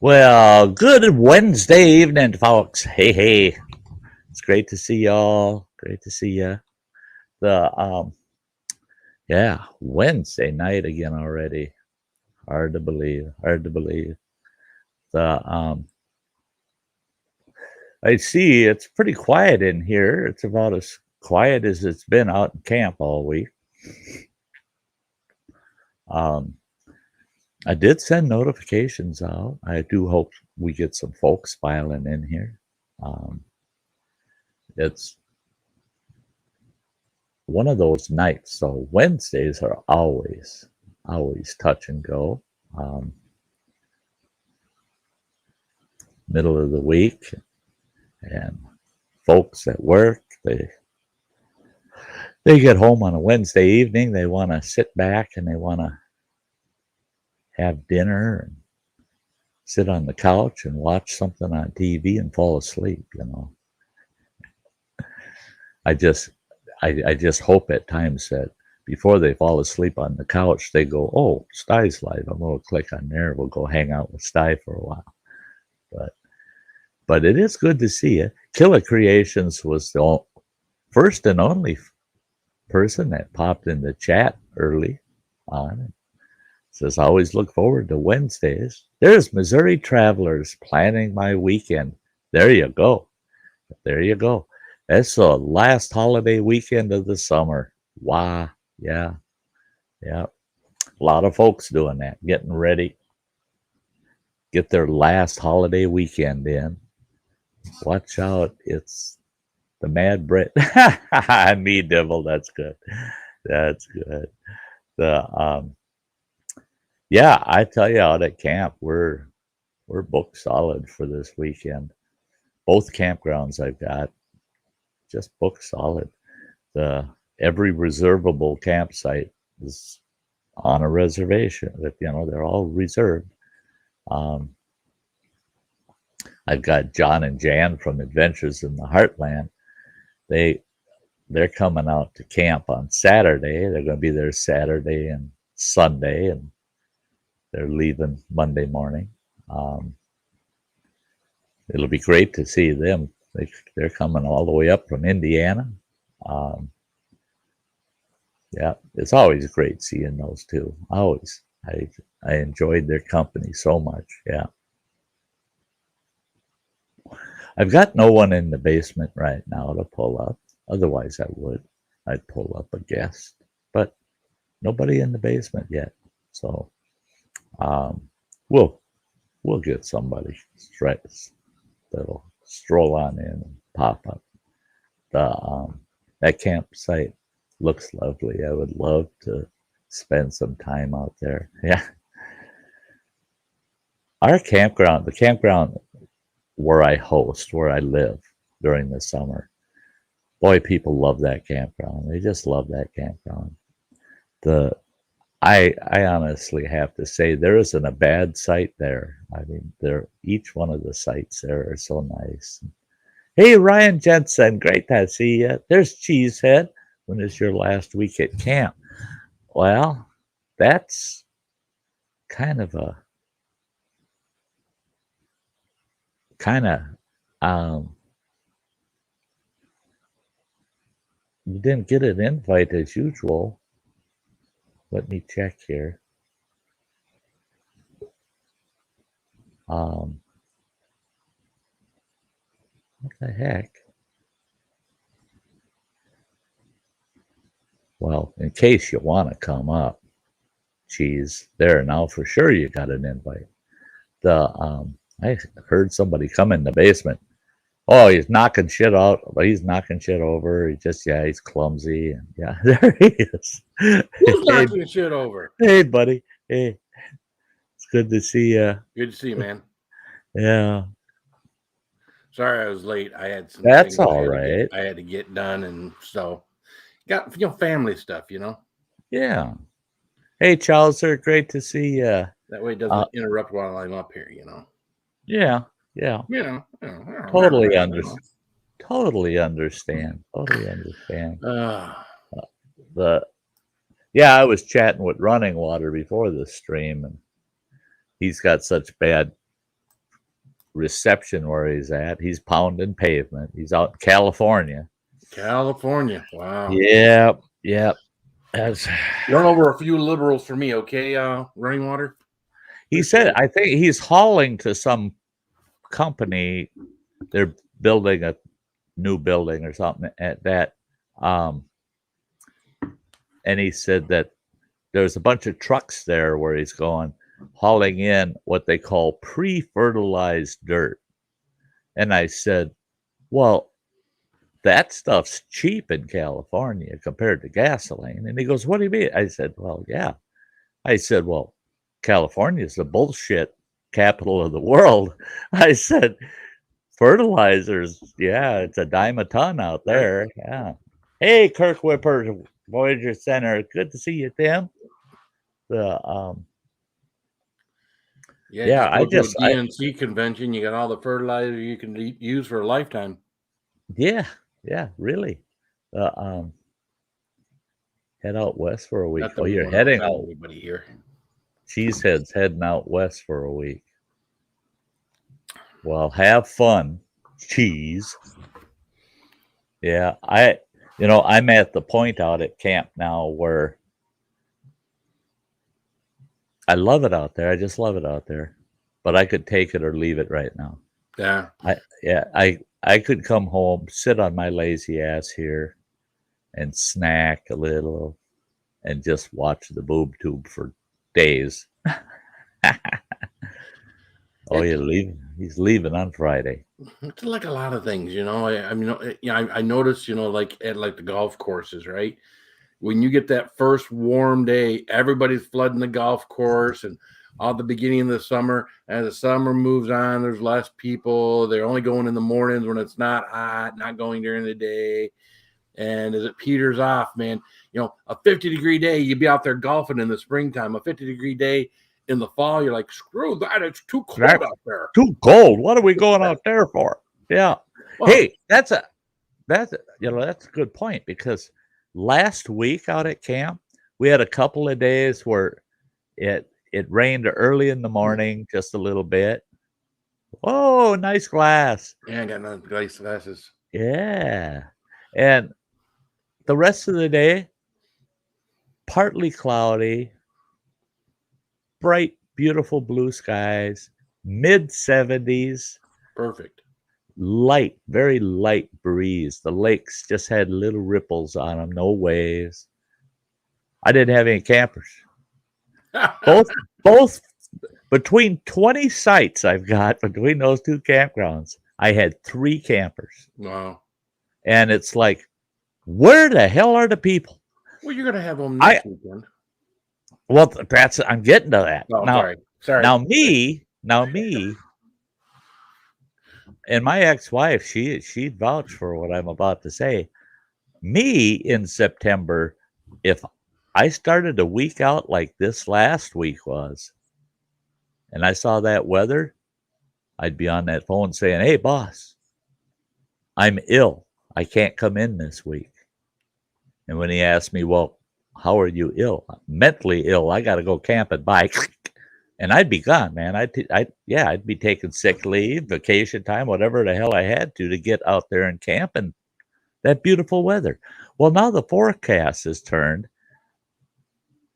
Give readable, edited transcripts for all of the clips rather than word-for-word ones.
Well, good Wednesday evening, folks. Hey. It's great to see y'all. Great to see ya. The yeah, Wednesday night again already. Hard to believe. Hard to believe. The I see it's pretty quiet in here. It's about as quiet as it's been out in camp all week. Um, I did send notifications out. I do hope we get some folks filing in here. It's one of those nights. So Wednesdays are always touch and go. Middle of the week, and folks at work, they get home on a Wednesday evening. They want to sit back and they want to have dinner and sit on the couch and watch something on TV and fall asleep. I just hope at times that before they fall asleep on the couch, they go, "Oh, Sty's live. I'm going to click on there. We'll go hang out with Sty for a while." But it is good to see you. Killer Creations was the first and only person that popped in the chat early on. It says, "Always look forward to Wednesdays." There's Missouri Travelers planning my weekend. There you go. There you go. That's the last holiday weekend of the summer. Wow. Yeah. A lot of folks doing that, getting ready, get their last holiday weekend in. Watch out. It's the Mad Brit. Me, Devil. That's good. That's good. Yeah, I tell you, out at camp, we're booked solid for this weekend. Both campgrounds I've got just booked solid. Every reservable campsite is on a reservation. They're all reserved. I've got John and Jan from Adventures in the Heartland. They're coming out to camp on Saturday. They're going to be there Saturday and Sunday, and they're leaving Monday morning. It'll be great to see them. They're coming all the way up from Indiana. Yeah, it's always great seeing those two. Always. I enjoyed their company so much. Yeah. I've got no one in the basement right now to pull up. Otherwise, I'd pull up a guest, but nobody in the basement yet. So we'll get somebody that'll stroll on in and pop up. That campsite looks lovely. I would love to spend some time out there. Yeah. Our campground, the campground where I host, where I live during the summer, boy, people love that campground. They just love that campground. I honestly have to say there isn't a bad site there. I mean, each one of the sites there are so nice. Hey, Ryan Jensen, great to see you. There's Cheesehead. When is your last week at camp? Well, that's kind of you didn't get an invite as usual. Let me check here. What the heck? Well, in case you want to come up, Cheese, there now for sure you got an invite. I heard somebody come in the basement. Oh, he's knocking shit out, but he's knocking shit over. He's clumsy. And yeah, there he is. Who's knocking shit over? Hey, buddy. Hey, it's good to see you. Good to see you, man. Yeah. Sorry I was late. I had some. That's all right. I had to get done, and so got family stuff, Yeah. Hey, Chowser, great to see you. That way it doesn't interrupt while I'm up here, Yeah. Totally understand. Totally understand. I was chatting with Running Water before the stream, and he's got such bad reception where he's at. He's pounding pavement. He's out in California. California. Wow. Yep. That's, Run over a few liberals for me, okay? Running water. he said, I think he's hauling to some company. They're building a new building or something at that. And he said that there's a bunch of trucks there where he's going, hauling in what they call pre-fertilized dirt. And I said, well, that stuff's cheap in California compared to gasoline. And he goes, what do you mean? I said, well, yeah. I said, well, California's the bullshit capital of the world. I said, fertilizers, yeah, it's a dime a ton out there. Yeah. Hey, Kirk Whipper, Voyager Center. Good to see you, Tim. I just DNC convention. You got all the fertilizer you can use for a lifetime. Yeah, really. Head out west for a week. Oh, you're heading out. Anybody here? Cheesehead's heading out west for a week. Well, have fun, Cheese. Yeah, I'm at the point out at camp now where I love it out there. I just love it out there. But I could take it or leave it right now. Yeah. I could come home, sit on my lazy ass here and snack a little and just watch the boob tube for days. Oh, he's leaving on Friday. It's like a lot of things, I noticed, like at the golf courses, right? When you get that first warm day, everybody's flooding the golf course, and all the beginning of the summer, as the summer moves on, there's less people. They're only going in the mornings when it's not hot, not going during the day. And as it peters off, man, a 50-degree day, you'd be out there golfing in the springtime. A 50-degree day in the fall, you're like, screw that. It's too cold out there. Too cold. What are we going out there for? Yeah. Well, hey, that's a good point, because last week out at camp, we had a couple of days where it rained early in the morning, just a little bit. Oh, nice glass. Yeah, I got nice glasses. Yeah. And the rest of the day, partly cloudy, bright, beautiful blue skies, mid-70s. Perfect. Light, very light breeze. The lakes just had little ripples on them, no waves. I didn't have any campers. Both between 20 sites I've got between those two campgrounds, I had 3 campers. Wow. And it's like, where the hell are the people? Well, you're gonna have them next weekend. Well, I'm getting to that. Oh, now, sorry. Now me, and my ex-wife, she'd vouch for what I'm about to say. Me in September, if I started a week out like this last week was, and I saw that weather, I'd be on that phone saying, hey, boss, I'm ill. I can't come in this week. And when he asked me, well, how are you ill? Mentally ill. I got to go camping. Bye. And I'd be gone, man. I'd be taking sick leave, vacation time, whatever the hell I had to get out there and camp in that beautiful weather. Well, now the forecast has turned.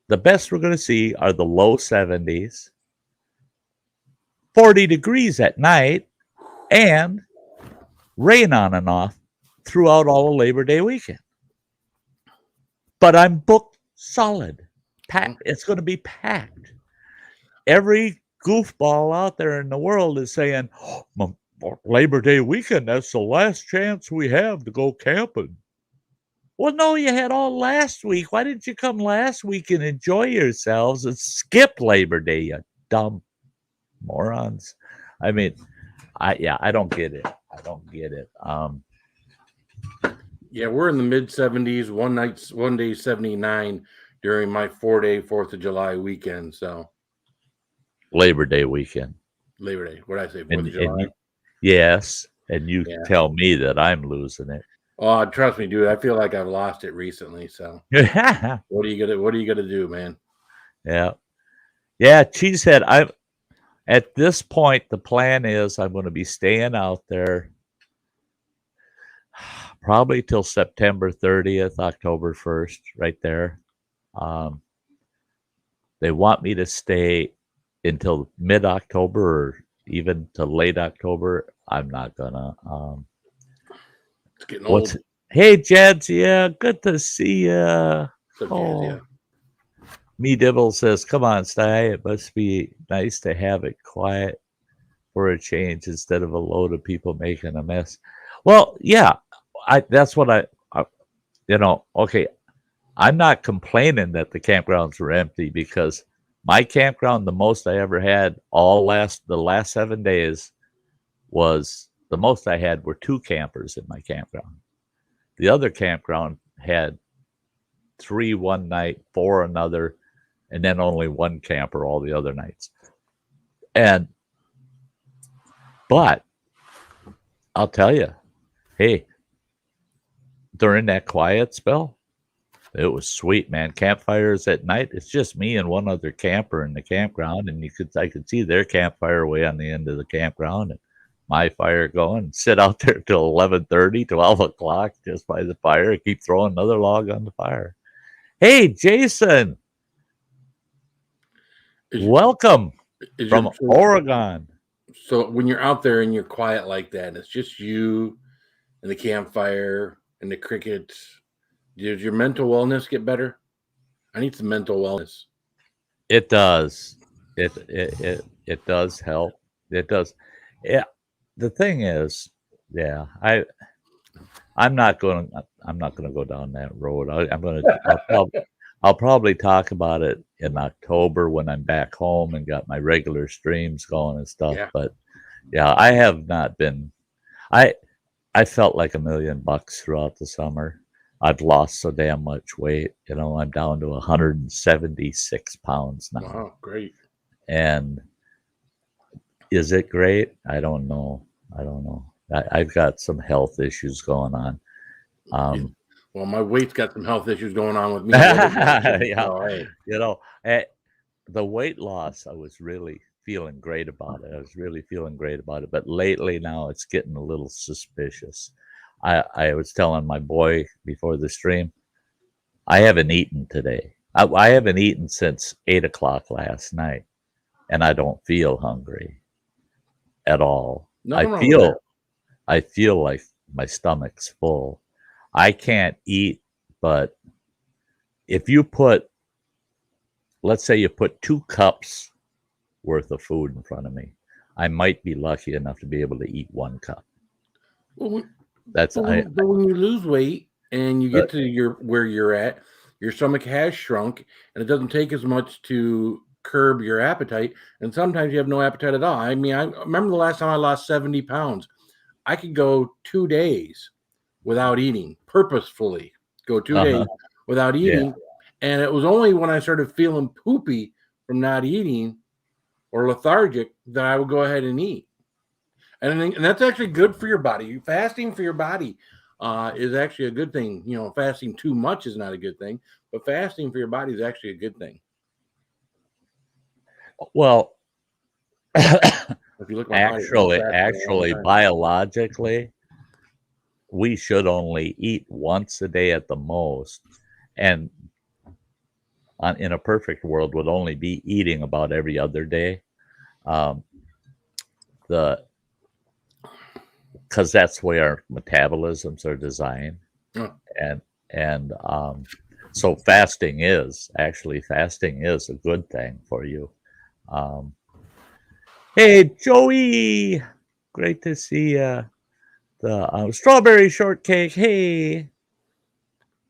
The best we're going to see are the low 70s, 40 degrees at night, and rain on and off throughout all of Labor Day weekend. But I'm booked solid. Packed. It's going to be packed. Every goofball out there in the world is saying, oh, Labor Day weekend, that's the last chance we have to go camping. Well, no, you had all last week. Why didn't you come last week and enjoy yourselves and skip Labor Day, you dumb morons? I mean, I don't get it. I don't get it. Yeah, we're in the mid-70s, one day 79 during my 4-day 4th of July weekend. So Labor Day weekend. Labor Day. What did I say? 4th of July? Yes. And you tell me that I'm losing it. Oh, trust me, dude. I feel like I've lost it recently. So what are you gonna do, man? Yeah. Yeah, Cheesehead. At this point, the plan is I'm going to be staying out there probably till September 30th, October 1st, right there. They want me to stay until mid-October or even to late October. I'm not gonna. It's getting old. Hey, Jadzia, good to see ya. Oh. Me Dibble says, come on, Sty. It must be nice to have it quiet for a change instead of a load of people making a mess. Well, yeah, that's what I okay. I'm not complaining that the campgrounds were empty because my campground, the most I ever had the last 7 days was the most I had were 2 campers in my campground. The other campground had 3 one night, 4 another, and then only 1 camper all the other nights. But I'll tell you, hey, during that quiet spell, it was sweet, man. Campfires at night. It's just me and 1 other camper in the campground, and I could see their campfire way on the end of the campground, and my fire going. Sit out there till 11:30, 12 o'clock, just by the fire. Keep throwing another log on the fire. Hey, Jason, welcome from Oregon. So when you're out there and you're quiet like that, and it's just you and the campfire and the crickets, does your mental wellness get better? I need some mental wellness. It does. It does help. It does. Yeah. The thing is, yeah, I'm not going to go down that road. I'll probably talk about it in October when I'm back home and got my regular streams going and stuff. Yeah. But yeah, I have not been. I felt like $1 million throughout the summer. I've lost so damn much weight. I'm down to 176 pounds now. Wow, great. And is it great? I don't know. I've got some health issues going on. Well, my weight's got some health issues going on with me. Yeah. The weight loss, I was really feeling great about it. But lately now it's getting a little suspicious. I was telling my boy before the stream, I haven't eaten today. I haven't eaten since 8 o'clock last night, and I don't feel hungry at all. I feel like my stomach's full. I can't eat, but if you let's say you put 2 cups worth of food in front of me, I might be lucky enough to be able to eat 1 cup. Well, but when you lose weight and you get to where you're at, your stomach has shrunk, and it doesn't take as much to curb your appetite. And sometimes you have no appetite at all. I mean, I remember the last time I lost 70 pounds. I could go 2 days without eating, purposefully go 2 days without eating. Yeah. And it was only when I started feeling poopy from not eating or lethargic that I would go ahead and eat. And that's actually good for your body. Fasting for your body is actually a good thing. Fasting too much is not a good thing, but fasting for your body is actually a good thing. Well, if you look actually, biologically, we should only eat once a day at the most, and in a perfect world would only be eating about every other day. Because that's the way our metabolisms are designed, and so fasting is a good thing for you. Hey, Joey, great to see you. The strawberry shortcake. Hey,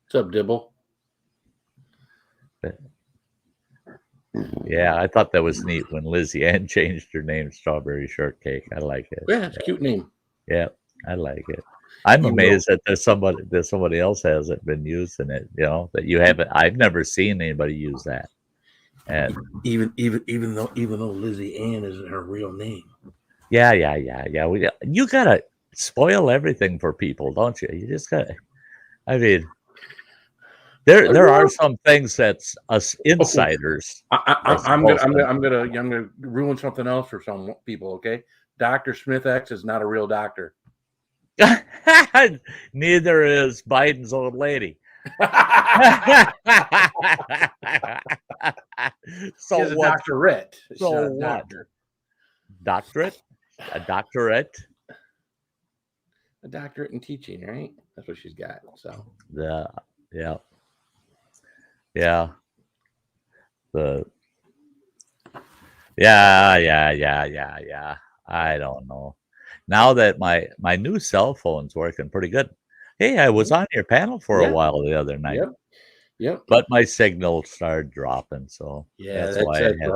what's up, Dibble? Yeah, I thought that was neat when Lizzie Ann changed her name to Strawberry Shortcake. I like it. Yeah, it's a cute name. Yeah, I like it. I'm amazed that there's somebody else hasn't been using it. That you haven't. I've never seen anybody use that. And even though Lizzie Ann isn't her real name. Yeah. You gotta spoil everything for people, don't you? You just gotta. I mean, There are some things that's us Oh, insiders are I'm gonna, supposed to. I'm gonna ruin something else for some people. Okay, Dr. Smith X is not a real doctor. Neither is Biden's old lady. She So has a what? doctorate. She's So not a what? doctor. Doctorate? A doctorate? A doctorate in teaching, right? That's what she's got. So The yeah, yeah. The yeah. I don't know. Now that my new cell phone's working pretty good. Hey, I was on your panel for a yeah, while the other night, yep, yep. but my signal started dropping, so Yeah, that's that's why I it, had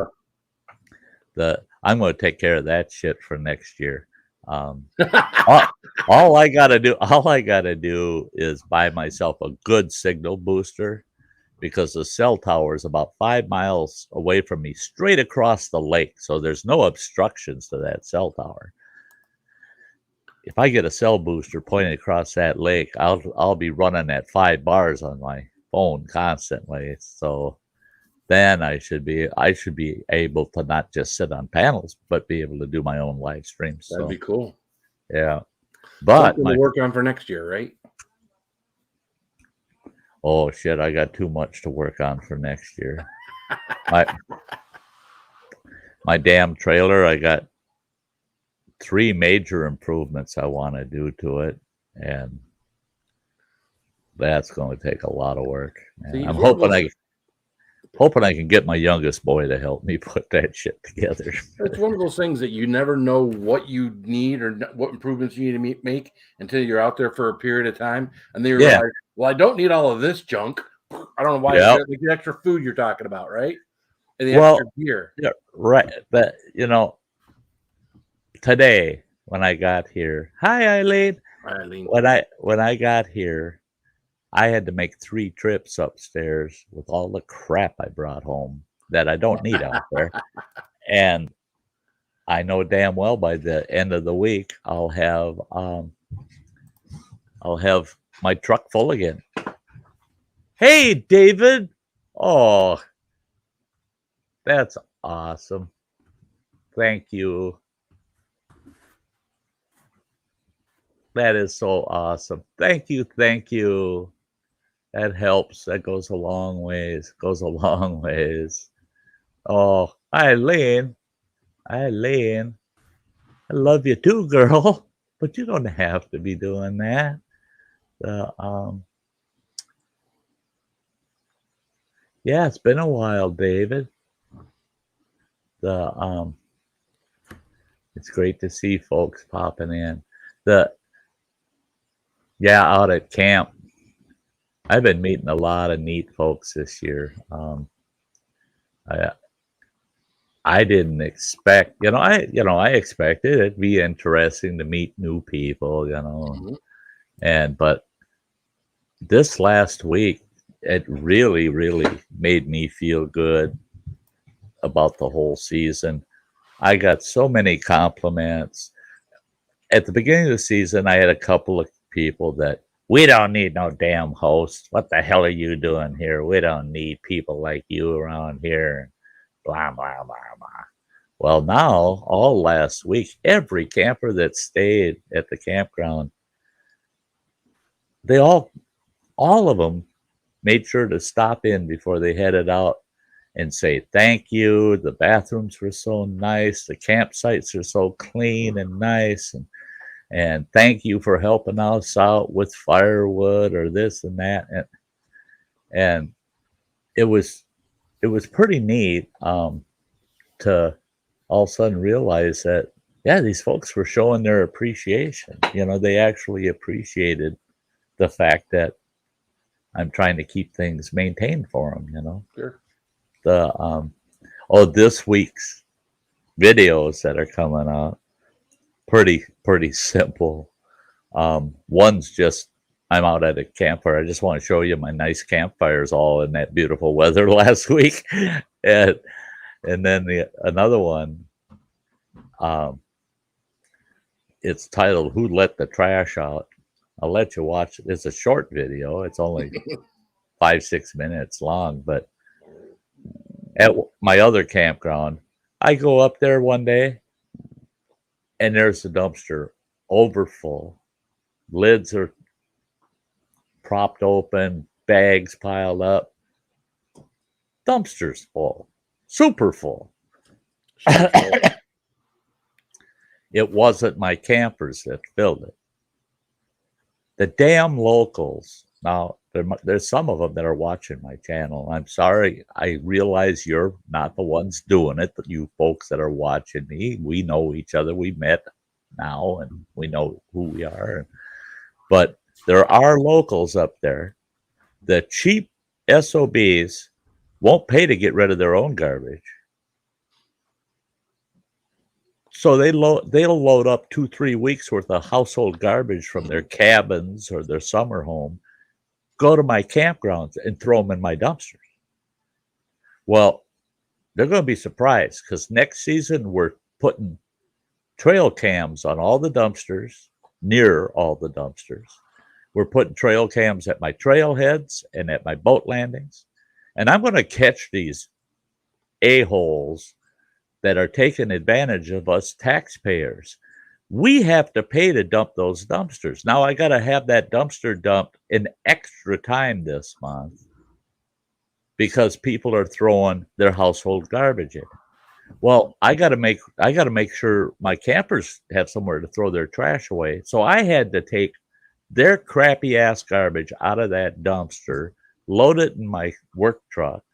bro. I'm gonna take care of that shit for next year. All, all I gotta do is buy myself a good signal booster because the cell tower is about 5 miles away from me, straight across the lake. So there's no obstructions to that cell tower. If I get a cell booster pointed across that lake, I'll be running at 5 bars on my phone constantly. So then I should be able to not just sit on panels, but be able to do my own live streams. That'd be So cool. yeah. But Something to work on for next year, right? oh shit, I got too much to work on for next year. My my damn trailer, I got 3 major improvements I want to do to it, and that's going to take a lot of work. And See, I'm it's one of those. hoping I can get my youngest boy to help me put that shit together. It's one of those things that you never know what you need or what improvements you need to make until you're out there for a period of time, and then you Yeah, realize, well, I don't need all of this junk. I don't know why. yeah. Like the extra food you're talking about, right? And the Well, extra gear. yeah, right. But today when I got here, hi Eileen. Eileen. When I got here, I had to make 3 trips upstairs with all the crap I brought home that I don't need out there. And I know damn well by the end of the week I'll have my truck full again. Hey David. Oh, that's awesome. Thank you. That is so awesome. Thank you, thank you. That helps. That goes a long ways. Goes a long ways. Oh, Eileen, Eileen, I love you too, girl. But you don't have to be doing that. The yeah, it's been a while, David. The it's great to see folks popping in. The yeah, out at camp, I've been meeting a lot of neat folks this year. I I didn't expect, I expected it'd be interesting to meet new people, Mhm. but this last week, it really, really made me feel good about the whole season. I got so many compliments. At the beginning of the season, I had a couple of people that, we don't need no damn host. What the hell are you doing here? We don't need people like you around here. Blah, blah, blah, blah. Well, now, all last week, every camper that stayed at the campground, they all of them made sure to stop in before they headed out and say thank you. The bathrooms were so nice. The campsites are so clean and nice. And thank you for helping us out with firewood or this and that. And it was pretty neat to all of a sudden realize that, yeah, these folks were showing their appreciation. They actually appreciated the fact that I'm trying to keep things maintained for them. Sure. This week's videos that are coming out, pretty simple. One's just, I'm out at a campfire. I just want to show you my nice campfires all in that beautiful weather last week. and then another one, it's titled "Who Let the Trash Out." I'll let you watch it. It's a short video. It's only 5-6 minutes long. But at my other campground, I go up there one day and there's the dumpster overfull. Lids are propped open, bags piled up. Dumpster's full, super full. It wasn't my campers that filled it. The damn locals. Now, there's some of them that are watching my channel. I'm sorry. I realize you're not the ones doing it, but you folks that are watching me, we know each other. We met now and we know who we are. But there are locals up there. The cheap SOBs won't pay to get rid of their own garbage. So they'll load up 2-3 weeks worth of household garbage from their cabins or their summer home, go to my campgrounds and throw them in my dumpsters. Well, they're going to be surprised because next season we're putting trail cams on all the dumpsters, near all the dumpsters. We're putting trail cams at my trailheads and at my boat landings. And I'm going to catch these a-holes that are taking advantage of us taxpayers. We have to pay to dump those dumpsters. Now I got to have that dumpster dumped in extra time this month because people are throwing their household garbage in. Well, I got to make sure my campers have somewhere to throw their trash away. So I had to take their crappy ass garbage out of that dumpster, load it in my work truck,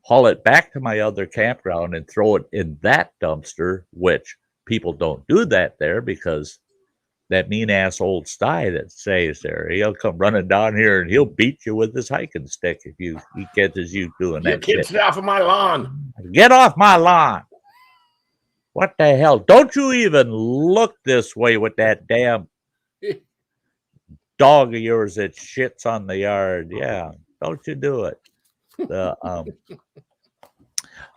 haul it back to my other campground and throw it in that dumpster, which people don't do that there because that mean ass old Sty that stays there, he'll come running down here and he'll beat you with his hiking stick if he catches you doing that shit. Get off of my lawn. Get off my lawn. What the hell? Don't you even look this way with that damn dog of yours that shits on the yard. Yeah, don't you do it.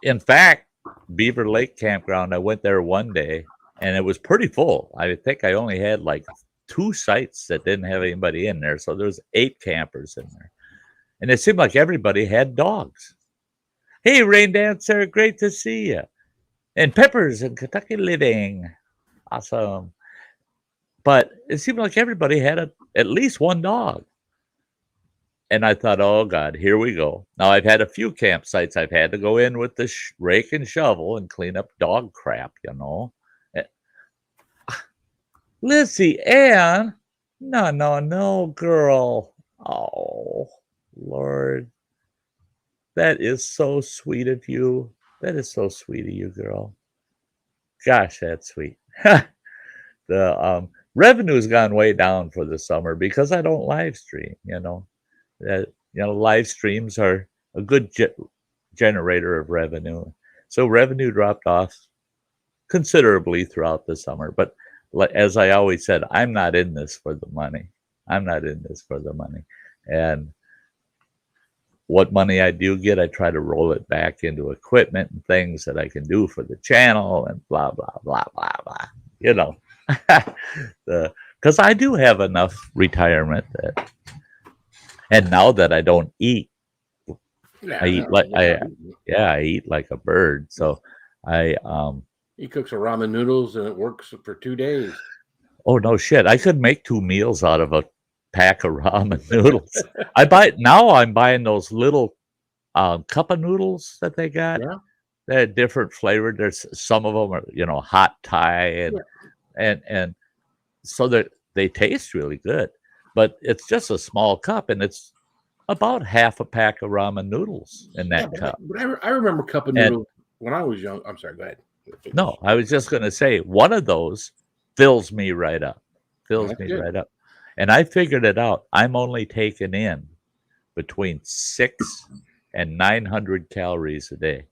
In fact, Beaver Lake Campground, I went there one day and it was pretty full. I think I only had like 2 sites that didn't have anybody in there. So there's 8 campers in there. And it seemed like everybody had dogs. Hey, Rain Dancer, great to see you. And Peppers in Kentucky Living. Awesome. But it seemed like everybody had at least one dog. And I thought, oh, God, here we go. Now, I've had a few campsites I've had to go in with the rake and shovel and clean up dog crap, you know. Lizzie Ann? No, girl. Oh, Lord. That is so sweet of you. That is so sweet of you, girl. Gosh, that's sweet. The revenue's gone way down for the summer because I don't live stream, you know. Live streams are a good generator of revenue. So revenue dropped off considerably throughout the summer. But as I always said, I'm not in this for the money. I'm not in this for the money. And what money I do get, I try to roll it back into equipment and things that I can do for the channel and blah, blah, blah, blah, blah. You know, because I do have enough retirement that. And now that I don't eat, I eat like a bird. So he cooks a ramen noodles and it works for 2 days. Oh no shit! I could make 2 meals out of a pack of ramen noodles. I'm buying those little cup of noodles that they got. Yeah. They're different flavored. There's some of them are hot Thai and so that they taste really good. But it's just a small cup, and it's about half a pack of ramen noodles in that cup. But I remember cup of noodles when I was young. I'm sorry, go ahead. No, I was just going to say one of those fills me right up. Right up. And I figured it out. I'm only taking in between 600 and 900 calories a day.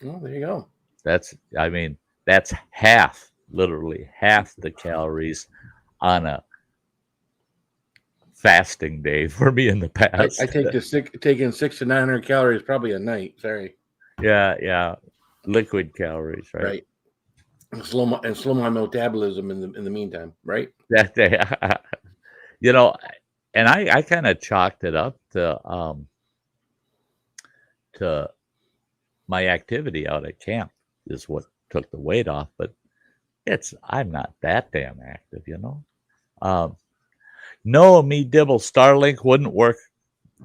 Oh, there you go. That's literally half the calories on a fasting day for me in the past. I take taking 600 to 900 calories probably a night. Sorry. Yeah. Liquid calories, right? Right. And slow my metabolism in the meantime, right? That day, and I kind of chalked it up to my activity out at camp is what took the weight off, but I'm not that damn active, you know. No, me dibble Starlink wouldn't work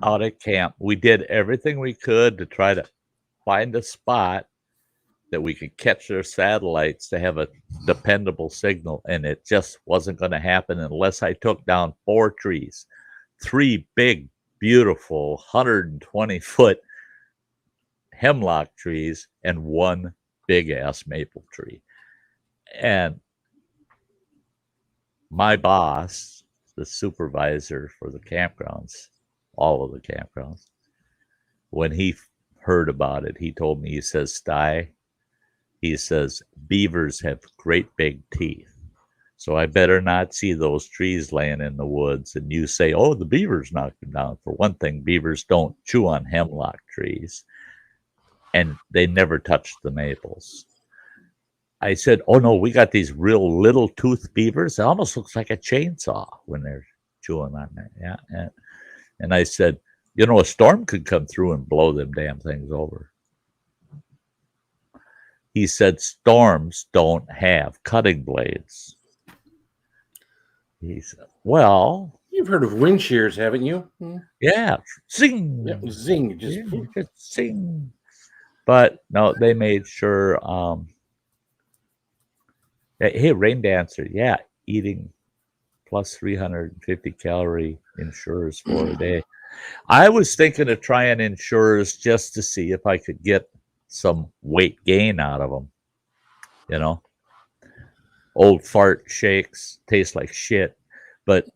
out at camp. We did everything we could to try to find a spot that we could catch their satellites to have a dependable signal, and it just wasn't going to happen unless I took down 4 trees, 3 big, beautiful 120-foot hemlock trees and 1 big ass maple tree. And my boss, the supervisor for the campgrounds, all of the campgrounds, when he heard about it, he told me, he says, Sty, he says, beavers have great big teeth. So I better not see those trees laying in the woods and you say, oh, the beavers knocked them down. For one thing, beavers don't chew on hemlock trees, and they never touch the maples. I said, oh, no, we got these real little tooth beavers. It almost looks like a chainsaw when they're chewing on that. Yeah. And I said, you know, a storm could come through and blow them damn things over. He said, storms don't have cutting blades. He said, well, you've heard of wind shears, haven't you? Yeah, zing. Yeah, zing, just zing. But no, they made sure. Hey, rain dancer, yeah, eating plus 350 calorie Ensures for a day. I was thinking of trying Ensures just to see if I could get some weight gain out of them. You know, old fart shakes taste like shit, but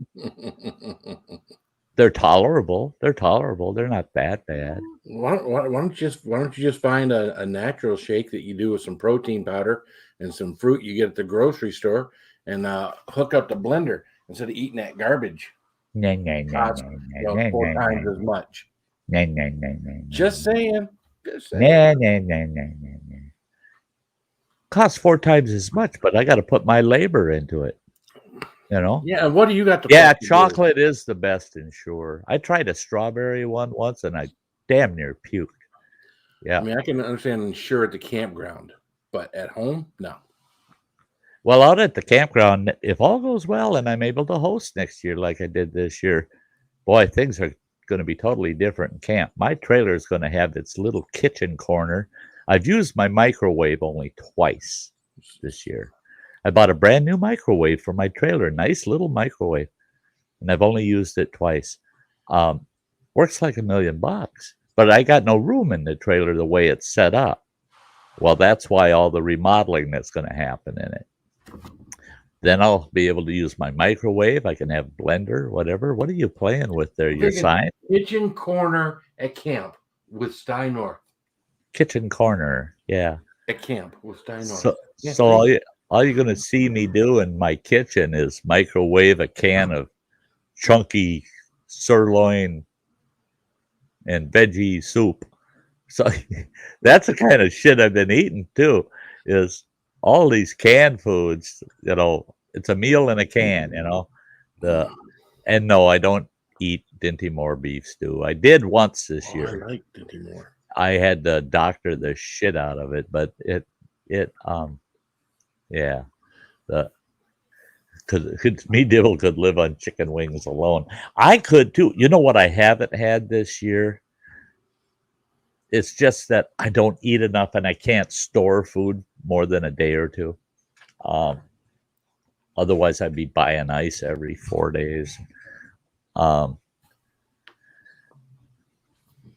they're tolerable. They're tolerable. They're not that bad. Why don't you just find a natural shake that you do with some protein powder and some fruit you get at the grocery store, and hook up the blender instead of eating that garbage. Costs 4 times as much. Just saying. Costs 4 times as much, but I got to put my labor into it. You know? Yeah, and what do you got to Yeah, chocolate is the best Ensure. I tried a strawberry one once and I damn near puked. Yeah. I mean, I can understand Ensure at the campground, but at home, no. Well, out at the campground, if all goes well and I'm able to host next year like I did this year, boy, things are going to be totally different in camp. My trailer is going to have its little kitchen corner. I've used my microwave only twice this year. I bought a brand new microwave for my trailer, nice little microwave, and I've only used it twice. Works like $1 million, but I got no room in the trailer the way it's set up. Well, that's why all the remodeling that's going to happen in it. Then I'll be able to use my microwave. I can have blender, whatever. What are you playing with there? Your sign? Kitchen corner at camp with Sty North. Kitchen corner, yeah. At camp with Sty North. So all you're going to see me do in my kitchen is microwave a can of chunky sirloin and veggie soup. So that's the kind of shit I've been eating too, is all these canned foods. You know, it's a meal in a can, you know. And no, I don't eat Dinty Moore beef stew. I did once this year. I like Dinty Moore. I had to doctor the shit out of it, but yeah, because me Dibble could live on chicken wings alone. I could too. You know what I haven't had this year? It's just that I don't eat enough and I can't store food more than a day or two. Otherwise, I'd be buying ice every 4 days. I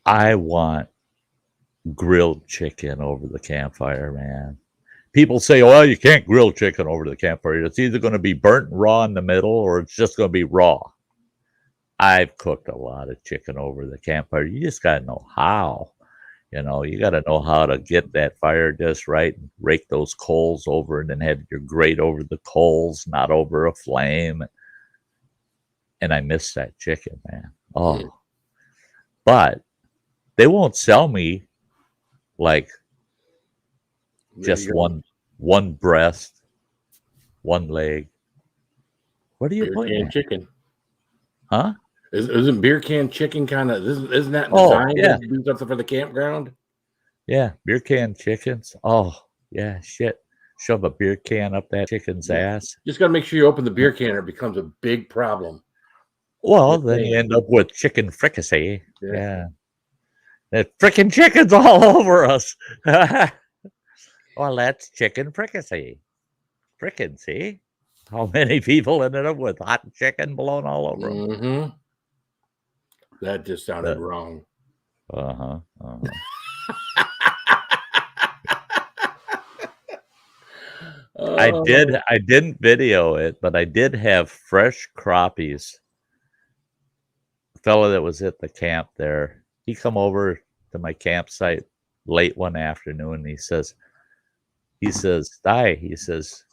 want grilled chicken over the campfire, man. People say, well, you can't grill chicken over the campfire. It's either going to be burnt and raw in the middle or it's just going to be raw. I've cooked a lot of chicken over the campfire. You just got to know how. You know, you got to know how to get that fire just right and rake those coals over and then have your grate over the coals, not over a flame. And I miss that chicken, man. Oh, but they won't sell me like just one breast, one leg. What are you putting? Chicken. Huh? Isn't beer can chicken kind of isn't that Oh, designed yeah. to do something for the campground? Yeah, beer can chickens. Oh, yeah, shit. Shove a beer can up that chicken's Yeah. ass. Just got to make sure you open the beer can, or it becomes a big problem. Well, Just then you saying. end up with chicken fricassee. Yeah. Yeah. That frickin' chicken's all over us. Well, that's chicken fricassee. Frickin', see? How many people ended up with hot chicken blown all over them? Mm-hmm. That just sounded But, wrong. uh-huh, uh-huh. Oh, I didn't video it, but I did have fresh crappies. The fellow that was at the camp there, he come over to my campsite late one afternoon. He says, Sty, he says,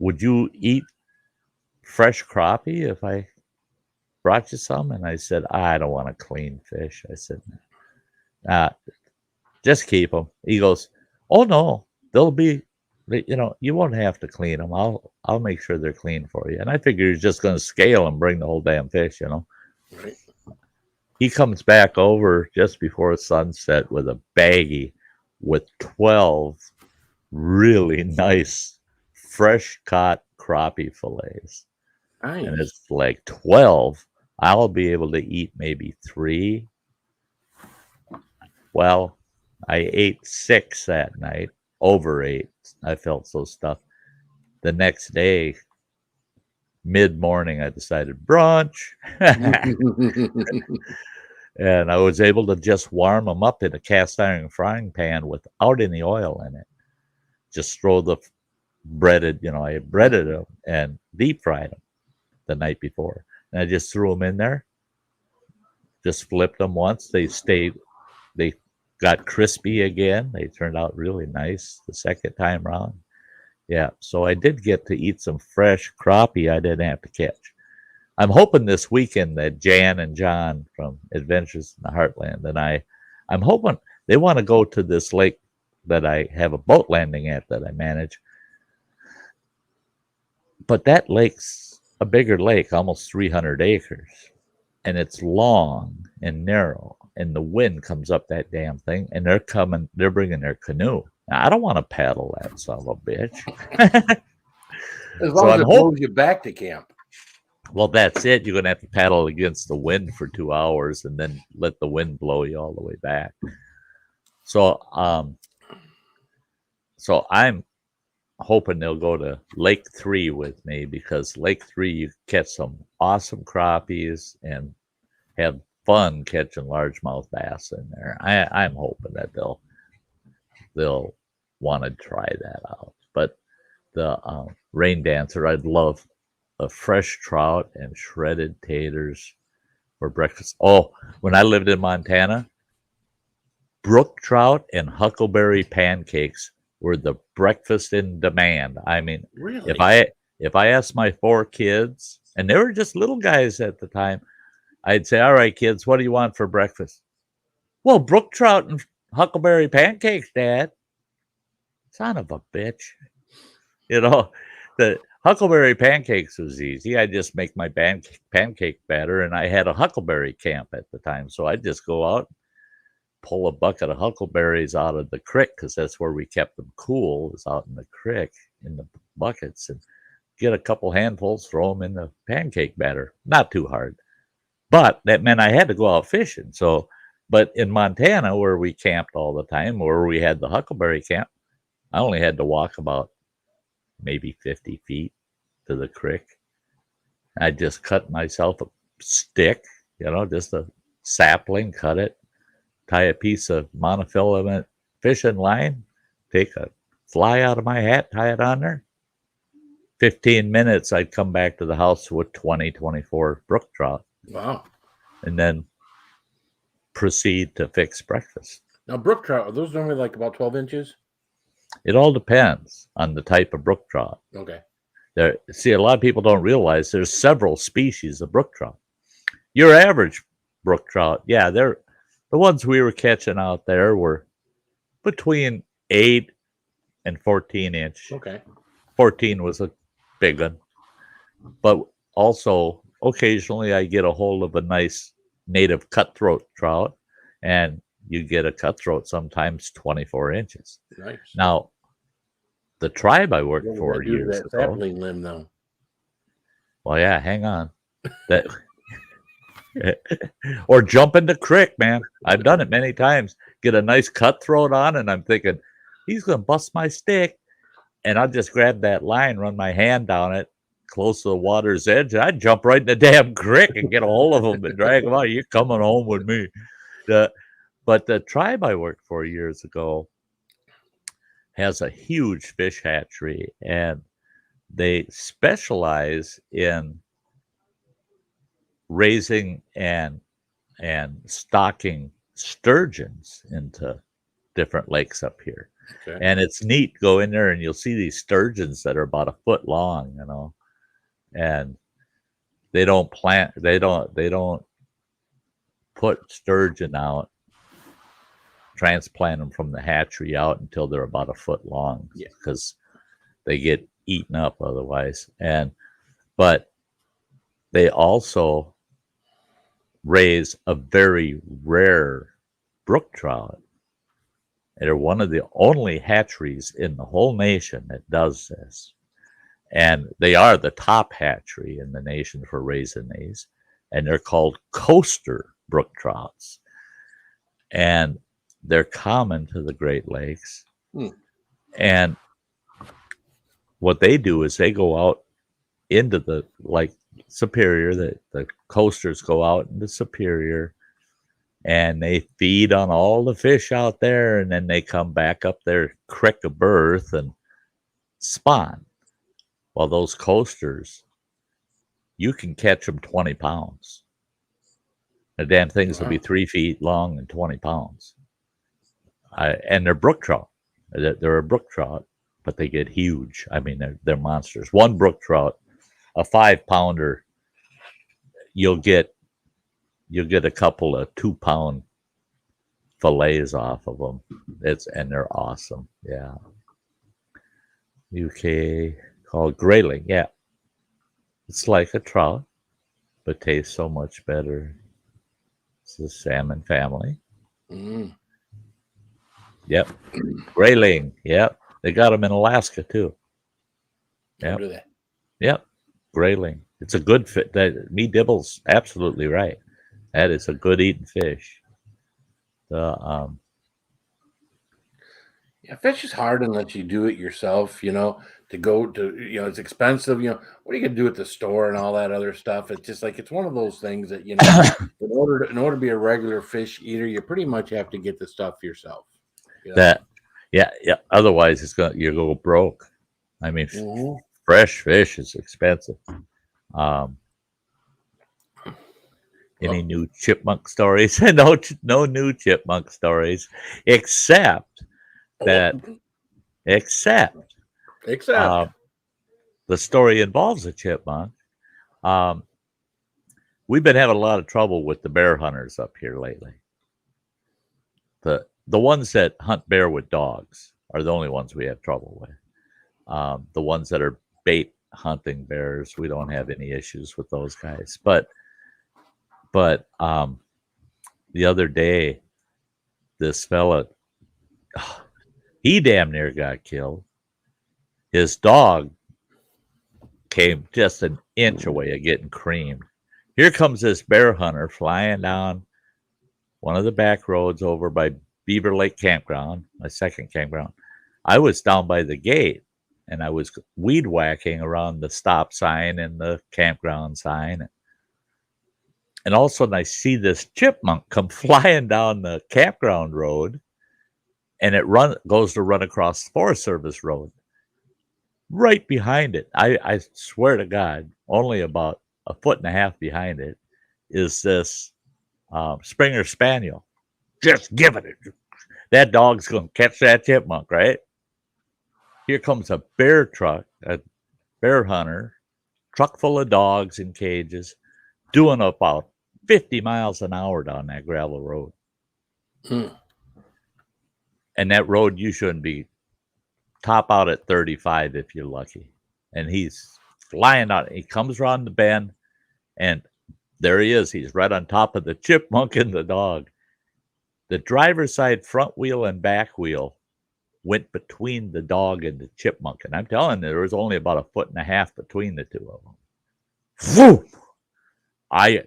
would you eat fresh crappie if I brought you some? And I said, I don't want to clean fish. I said, just keep them. He goes, oh no, they'll be, you won't have to clean them. I'll make sure they're clean for you. And I figure he's just going to scale and bring the whole damn fish. right. He comes back over just before sunset with a baggie with 12 really nice fresh caught crappie fillets. Nice. And it's like 12. I'll be able to eat maybe 3. Well, I ate 6 that night, over 8. I felt so stuffed. The next day, mid-morning, I decided brunch. And I was able to just warm them up in a cast iron frying pan without any oil in it. Just throw the breaded, I breaded them and deep fried them the night before. And I just threw them in there, just flipped them once. They got crispy again. They turned out really nice the second time around. Yeah, so I did get to eat some fresh crappie I didn't have to catch. I'm hoping this weekend that Jan and John from Adventures in the Heartland and I'm hoping they want to go to this lake that I have a boat landing at that I manage. But that lake's a bigger lake, almost 300 acres, and it's long and narrow, and the wind comes up that damn thing, and they're bringing their canoe. Now, I don't want to paddle that son of a bitch. As So long as I'm it hoping. blows you back to camp. Well, that's it. You're gonna have to paddle against the wind for 2 hours, and then let the wind blow you all the way back. So, I'm hoping they'll go to Lake 3 with me, because Lake 3 you catch some awesome crappies and have fun catching largemouth bass in there. I'm hoping that they'll want to try that out. But the rain dancer, I'd love a fresh trout and shredded taters for breakfast. Oh, when I lived in Montana, brook trout and huckleberry pancakes were the breakfast in demand. I mean, Really? if I asked my 4 kids, and they were just little guys at the time, I'd say, "All right, kids, what do you want for breakfast?" "Well, brook trout and huckleberry pancakes, Dad." Son of a bitch. The huckleberry pancakes was easy. I just make my pancake batter, and I had a huckleberry camp at the time, so I'd just go out, pull a bucket of huckleberries out of the creek, because that's where we kept them cool, was out in the creek in the buckets, and get a couple handfuls, throw them in the pancake batter. Not too hard. But that meant I had to go out fishing. So, but in Montana, where we camped all the time, where we had the huckleberry camp, I only had to walk about maybe 50 feet to the creek. I just cut myself a stick, just a sapling, cut it, tie a piece of monofilament fishing line, take a fly out of my hat, tie it on there. 15 minutes, I'd come back to the house with 24 brook trout. Wow. And then proceed to fix breakfast. Now, brook trout, are those normally like about 12 inches? It all depends on the type of brook trout. Okay. See, a lot of people don't realize there's several species of brook trout. Your average brook trout, yeah, the ones we were catching out there were between 8 and 14 inch. Okay. 14 was a big one. But also occasionally I get a hold of a nice native cutthroat trout, and you get a cutthroat sometimes 24 inches. Nice. Now, the tribe I worked What for would I do to years that ago. sapling limb though? Well, yeah, hang on. That or jump in the creek, man. I've done it many times. Get a nice cutthroat on, and I'm thinking he's gonna bust my stick, and I'll just grab that line, run my hand down it, close to the water's edge, and I'd jump right in the damn creek and get a hold of them and drag them out. You're coming home with me. But the tribe I worked for years ago has a huge fish hatchery, and they specialize in raising and stocking sturgeons into different lakes up here. Okay. And it's neat. Go in there and you'll see these sturgeons that are about a foot long, and they don't put sturgeon out, transplant them from the hatchery out until they're about a foot long, because they get eaten up otherwise. But they also raise a very rare brook trout. They're one of the only hatcheries in the whole nation that does this. And they are the top hatchery in the nation for raising these. And they're called coaster brook trouts. And they're common to the Great Lakes. And what they do is they go out into the, like Superior, the coasters go out into Superior, and they feed on all the fish out there, and then they come back up their creek of birth and spawn. Well, those coasters, you can catch them 20 pounds. The damn things will be 3 feet long and 20 pounds. And they're brook trout. They're a brook trout, but they get huge. I mean, they're monsters. One brook trout, a 5-pounder, you'll get a couple of 2-pound fillets off of them. And they're awesome. Yeah. UK called grayling. Yeah. It's like a trout, but tastes so much better. It's the salmon family. Yep. Grayling. Yep. They got them in Alaska too. Yep. Yep. Grayling. It's a good fit. Me Dibble's absolutely right. That is a good eating fish. Fish is hard unless you do it yourself, to go to, it's expensive, what are you gonna do at the store and all that other stuff? It's just like, it's one of those things that, in order to be a regular fish eater, you pretty much have to get the stuff yourself. Yeah. Otherwise you go broke. I mean, fresh fish is expensive. Any new chipmunk stories? No new chipmunk stories, except the story involves a chipmunk. We've been having a lot of trouble with the bear hunters up here lately. The ones that hunt bear with dogs are the only ones we have trouble with. The ones that are bait hunting bears, we don't have any issues with those guys. But the other day, this fella, he damn near got killed. His dog came just an inch away of getting creamed. Here comes this bear hunter flying down one of the back roads over by Beaver Lake Campground, my second campground. I was down by the gate, and I was weed whacking around the stop sign and the campground sign. And all of a sudden, I see this chipmunk come flying down the campground road, and it goes to run across the Forest Service road. Right behind it, I swear to God, only about a foot and a half behind it, is this Springer Spaniel. Just giving it. That dog's going to catch that chipmunk, right? Here comes a bear truck, a bear hunter, truck full of dogs in cages, doing about 50 miles an hour down that gravel road. And that road, you shouldn't be top out at 35 if you're lucky. And he's flying out. He comes around the bend, And there he is. He's right on top of the chipmunk and the dog. The driver's side front wheel and back wheel went between the dog and the chipmunk. And I'm telling you, there was only about 1.5 feet between the two of them. Whoop! I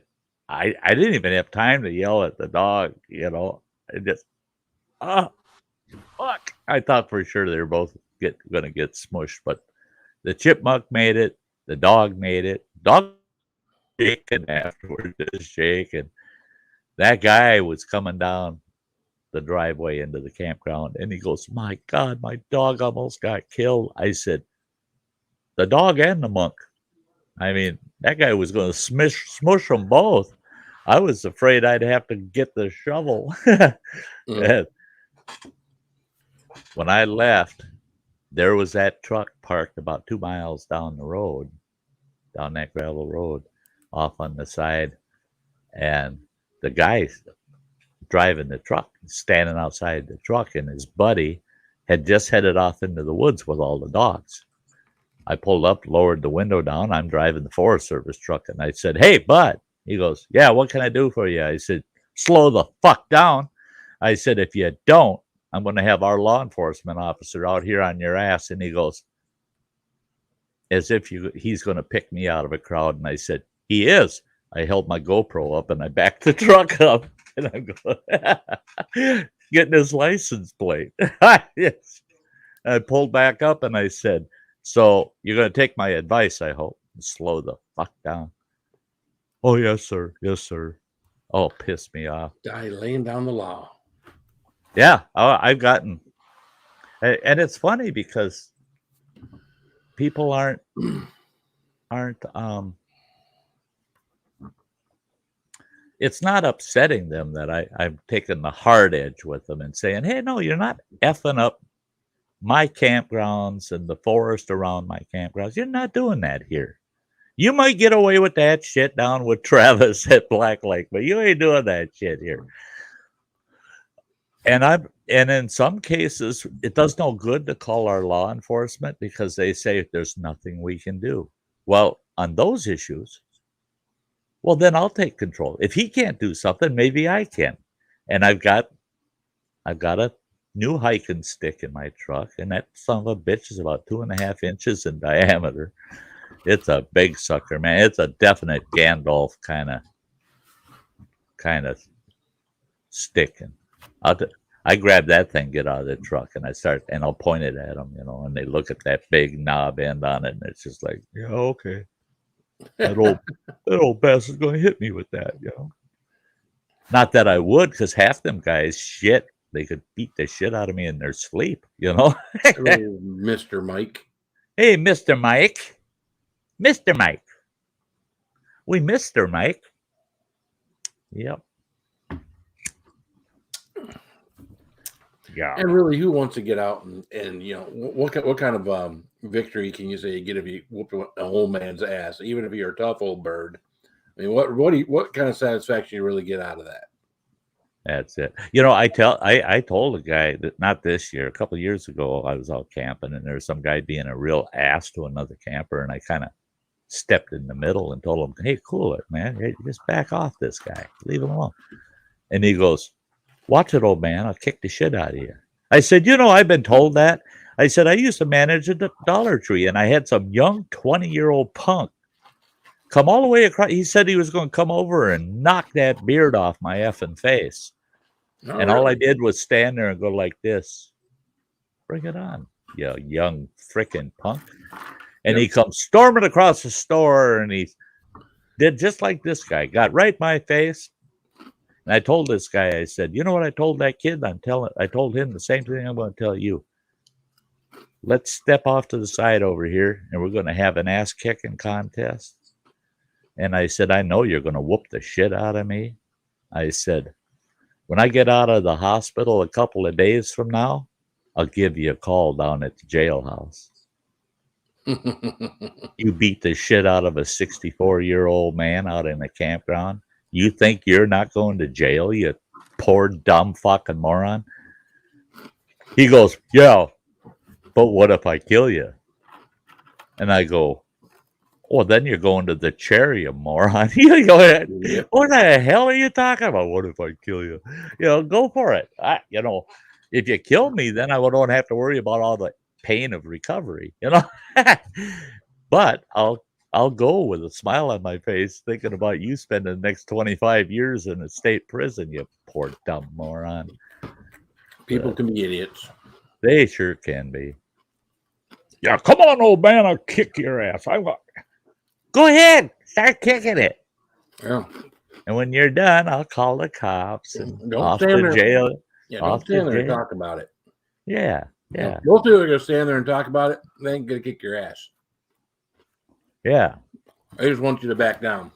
didn't even have time to yell at the dog, you know. I just, fuck. I thought for sure they were both going to get smushed, but the chipmunk made it. The dog made it. Dog shaking afterwards, just shaking. That guy was coming down the driveway into the campground, and he goes, "My God, my dog almost got killed." I said, "The dog and the monk." I mean, that guy was going to smush them both. I was afraid I'd have to get the shovel. And when I left, there was that truck parked about 2 miles down the road, down that gravel road, off on the side, and the guy driving the truck, standing outside the truck, and his buddy had just headed off into the woods with all the dogs. I pulled up, lowered the window down. I'm driving the Forest Service truck, and I said, "Hey, bud." He goes, "Yeah, what can I do for you?" I said, "Slow the fuck down." I said, "If you don't, I'm going to have our law enforcement officer out here on your ass." And he goes, as if he's going to pick me out of a crowd. And I said, "He is." I held my GoPro up and I backed the truck up, and I'm going, getting his license plate. Yes. I pulled back up and I said, "So you're going to take my advice, I hope, and slow the fuck down." "Oh, yes, sir. Yes, sir." Oh, piss me off. Guy laying down the law. Yeah, I've gotten, and it's funny because people aren't it's not upsetting them that I'm taking the hard edge with them and saying, "Hey, no, you're not effing up my campgrounds and the forest around my campgrounds. You're not doing that here. You might get away with that shit down with Travis at Black Lake, but you ain't doing that shit here." And in some cases, it does no good to call our law enforcement because they say there's nothing we can do. Well, on those issues, well, then I'll take control. If he can't do something, maybe I can. And I've got a new hiking stick in my truck, and that son of a bitch is about 2.5 inches in diameter. It's a big sucker, man. It's a definite Gandalf kind of stick. And I grab that thing, get out of the truck, and I'll point it at them, you know, and they look at that big knob end on it, and it's just like, "Yeah, okay. That old bastard's going to hit me with that, you know." Not that I would, because half them guys, shit, they could beat the shit out of me in their sleep, you know. Hello, Mr. Mike. "Hey, Mr. Mike. Mr. Mike. We Mr. Mike." Yep. Yeah. And really, who wants to get out and you know what kind of victory can you say you get if you whoop an old man's ass, even if you're a tough old bird? I mean, what kind of satisfaction you really get out of that? That's it. You know, I told a guy that, not this year, a couple of years ago, I was out camping and there was some guy being a real ass to another camper, and I kind of stepped in the middle and told him, "Hey, cool it, man. Hey, just back off this guy. Leave him alone." And he goes, "Watch it, old man. I'll kick the shit out of you." I said, "You know, I've been told that." I said, "I used to manage a Dollar Tree, and I had some young 20-year-old punk come all the way across." He said he was going to come over and knock that beard off my effing face. And all I did was stand there and go like this. "Bring it on, you young frickin' punk." And he comes storming across the store, and he did just like this guy. Got right in my face. And I told this guy, I said, "You know what I told that kid? I told him the same thing I'm going to tell you. Let's step off to the side over here, and we're going to have an ass-kicking contest." And I said, "I know you're going to whoop the shit out of me." I said, "When I get out of the hospital a couple of days from now, I'll give you a call down at the jailhouse. You beat the shit out of a 64-year-old man out in a campground. You think you're not going to jail, you poor dumb fucking moron?" He goes, "Yeah, but what if I kill you?" And I go, Well, then you're going to the cherry, you moron. You go ahead. Yep. What the hell are you talking about? What if I kill you? Go for it. If you kill me, then I don't have to worry about all the pain of recovery. But I'll go with a smile on my face, thinking about you spending the next 25 years in a state prison. You poor dumb moron. People can be idiots. They sure can be. Yeah, come on, old man. I'll kick your ass. Go ahead. Start kicking it. Yeah. And when you're done, I'll call the cops and Don't off stand to there. jail. Yeah, don't stand there and talk about it. Yeah. Both of you are going to stand there and talk about it. They ain't going to kick your ass. Yeah. I just want you to back down.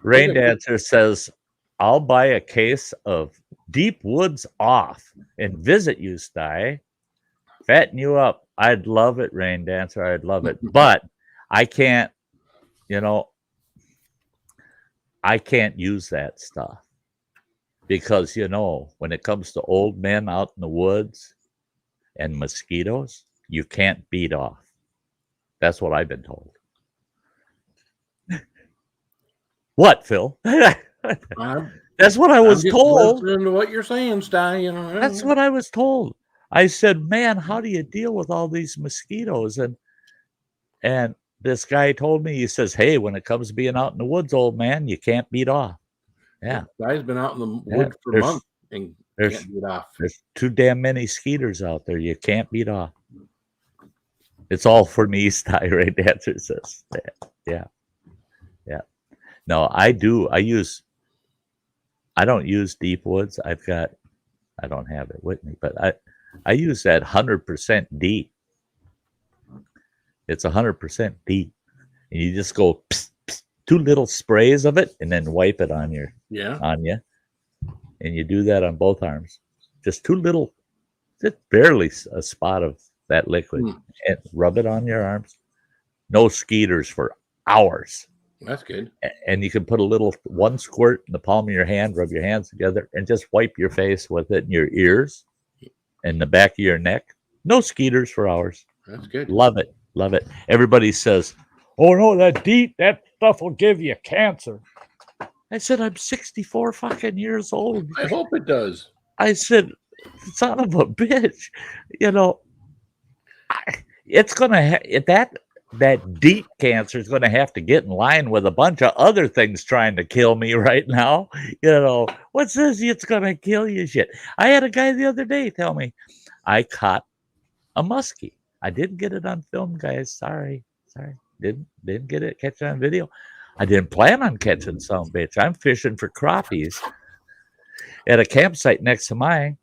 Rain Dancer says, I'll buy a case of Deep Woods Off and visit you, Sty. Fatten you up. I'd love it, Rain Dancer. I'd love it. But I can't, I can't use that stuff. Because, when it comes to old men out in the woods and mosquitoes, you can't beat off. That's what I've been told. What, Phil? That's what I was told. Listening to what you're saying, Sty. That's what I was told. I said, man, how do you deal with all these mosquitoes? And this guy told me, he says, hey, when it comes to being out in the woods, old man, you can't beat off. Yeah. Guy's been out in the woods for months and can't beat off. There's too damn many skeeters out there. You can't beat off. It's all for me, Sty, right? The answer says. Yeah. No, I do. I don't use Deep Woods. I don't have it with me, but I use that 100% D. It's 100% D. And you just go psst, psst, 2 little sprays of it and then wipe it on you. And you do that on both arms. Just 2 little, just barely a spot of that liquid and rub it on your arms. No skeeters for hours. That's good. And you can put 1 squirt in the palm of your hand, rub your hands together, and just wipe your face with it in your ears and the back of your neck. No skeeters for hours. That's good. Love it. Love it. Everybody says, oh, no, that stuff will give you cancer. I said, I'm 64 fucking years old. I hope it does. I said, son of a bitch, it's going to that deep cancer is going to have to get in line with a bunch of other things trying to kill me right now. What says it's going to kill you shit? I had a guy the other day tell me I caught a muskie. I didn't get it on film, guys. Sorry. Didn't get it, catch it on video. I didn't plan on catching some bitch. I'm fishing for crappies at a campsite next to mine.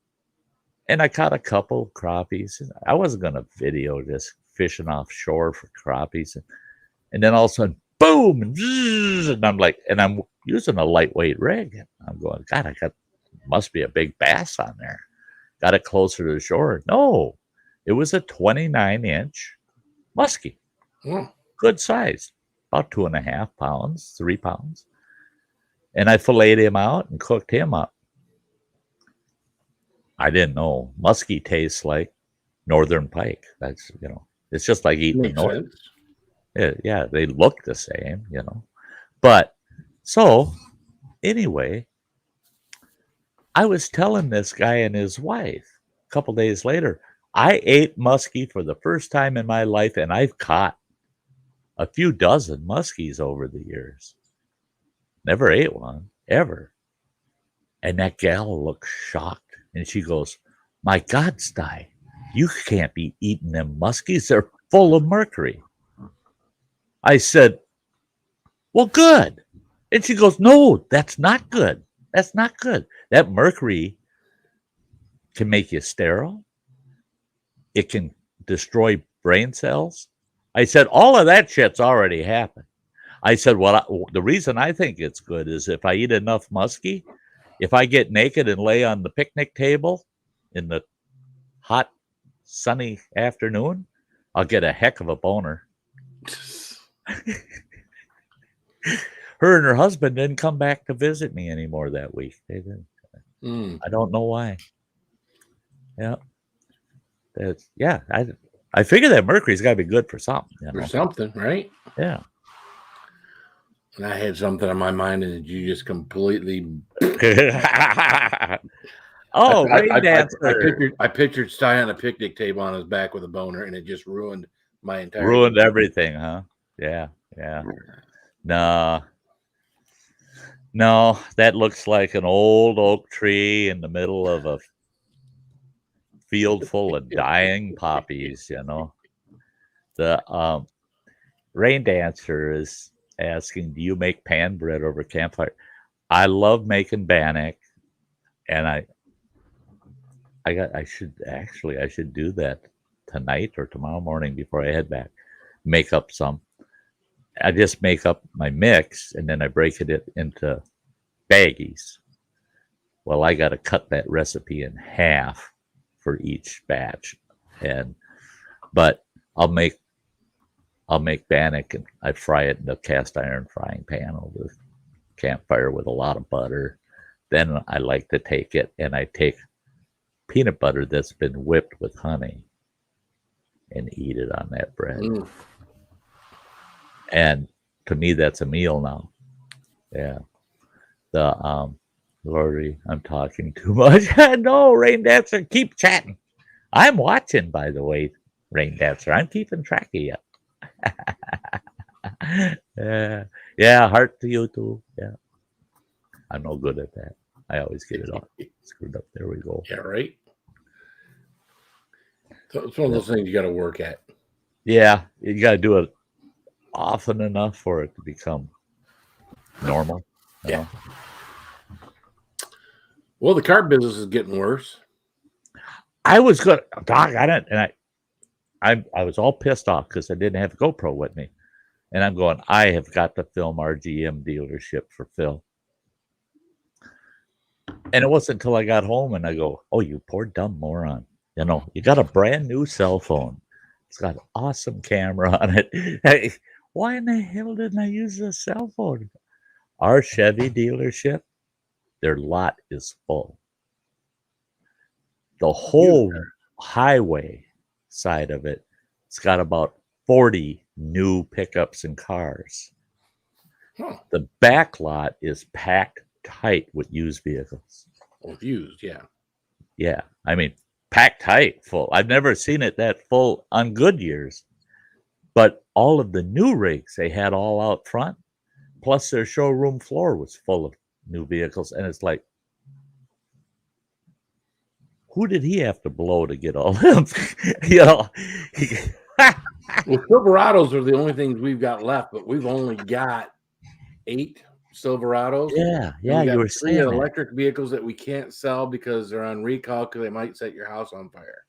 And I caught a couple crappies. I wasn't going to video just fishing offshore for crappies. And then all of a sudden, boom, and I'm like, and I'm using a lightweight rig. And I'm going, God, must be a big bass on there. Got it closer to the shore. No, it was a 29-inch muskie. Good size, about 2.5 pounds, 3 pounds. And I filleted him out and cooked him up. I didn't know muskie tastes like northern pike. That's, it's just like eating north. Yeah, they look the same, But so anyway, I was telling this guy and his wife a couple days later, I ate muskie for the first time in my life, and I've caught a few dozen muskies over the years. Never ate one, ever. And that gal looked shocked. And she goes, my God, Sty, you can't be eating them muskies. They're full of mercury. I said, well, good. And she goes, no, that's not good. That's not good. That mercury can make you sterile. It can destroy brain cells. I said, all of that shit's already happened. I said, well, the reason I think it's good is if I eat enough muskie, if I get naked and lay on the picnic table in the hot, sunny afternoon, I'll get a heck of a boner. Her and her husband didn't come back to visit me anymore that week. They didn't. I don't know why. Yeah. I figure that mercury's got to be good for something. For something, right? Yeah. And I had something on my mind, and you just completely. Oh, rain dancer. I pictured Sty on a picnic table on his back with a boner, and it just ruined my entire. Ruined everything, huh? Yeah. No, that looks like an old oak tree in the middle of a field full of dying poppies, The rain dancer is asking, do you make pan bread over campfire? I love making bannock, and I should do that tonight or tomorrow morning before I head back. Make up some. I just make up my mix and then I break it into baggies. Well, I got to cut that recipe in half for each batch, but I'll make bannock and I fry it in a cast iron frying pan over the campfire with a lot of butter. Then I like to take it and I take peanut butter that's been whipped with honey and eat it on that bread. And to me, that's a meal now. Yeah. Lordy, I'm talking too much. No, Rain Dancer, keep chatting. I'm watching, by the way, Rain Dancer. I'm keeping track of you. Yeah, heart to you too. Yeah. I'm no good at that. I always get it all screwed up. There we go. Yeah, right. So it's one of those things you got to work at. Yeah, you got to do it often enough for it to become normal. Yeah. Well, the car business is getting worse. I was good, Doc. I was all pissed off because I didn't have a GoPro with me, and I'm going. I have got to film our GM dealership for Phil. And it wasn't until I got home and I go, "Oh, you poor dumb moron! You got a brand new cell phone. It's got an awesome camera on it. Hey, why in the hell didn't I use a cell phone?" Our Chevy dealership, their lot is full. The whole highway side of it, it's got about 40 new pickups and cars. Huh. The back lot is packed tight with used vehicles. Used, yeah. Yeah, I mean, packed tight, full. I've never seen it that full on good years. But all of the new rigs they had all out front, plus their showroom floor was full of new vehicles. And it's like, who did he have to blow to get all them? Well, Silverados are the only things we've got left, but we've only got 8 Silverados. Yeah, you were saying 3 electric vehicles that we can't sell because they're on recall because they might set your house on fire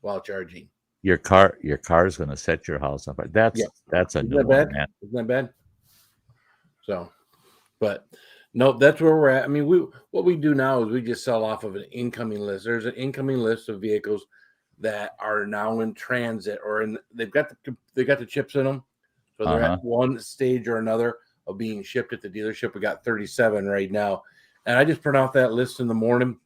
while charging. Your car's going to set your house on fire. That's a new one, man. Isn't that bad? So, but no, that's where we're at. I mean, what we do now is we just sell off of an incoming list. There's an incoming list of vehicles that are now in transit or they've got the chips in them, so they're at one stage or another of being shipped at the dealership. We got 37 right now, and I just print off that list in the morning,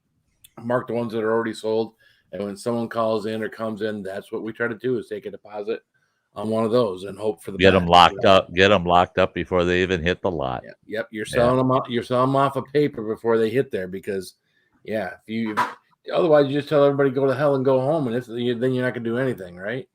mark the ones that are already sold, and when someone calls in or comes in, that's what we try to do is take a deposit on one of those and hope for the get them locked up. Get them locked up before they even hit the lot. Yeah. Yep, you're selling them. You're selling them off of paper before they hit there because, if you otherwise you just tell everybody go to hell and go home, and then you're not going to do anything, right?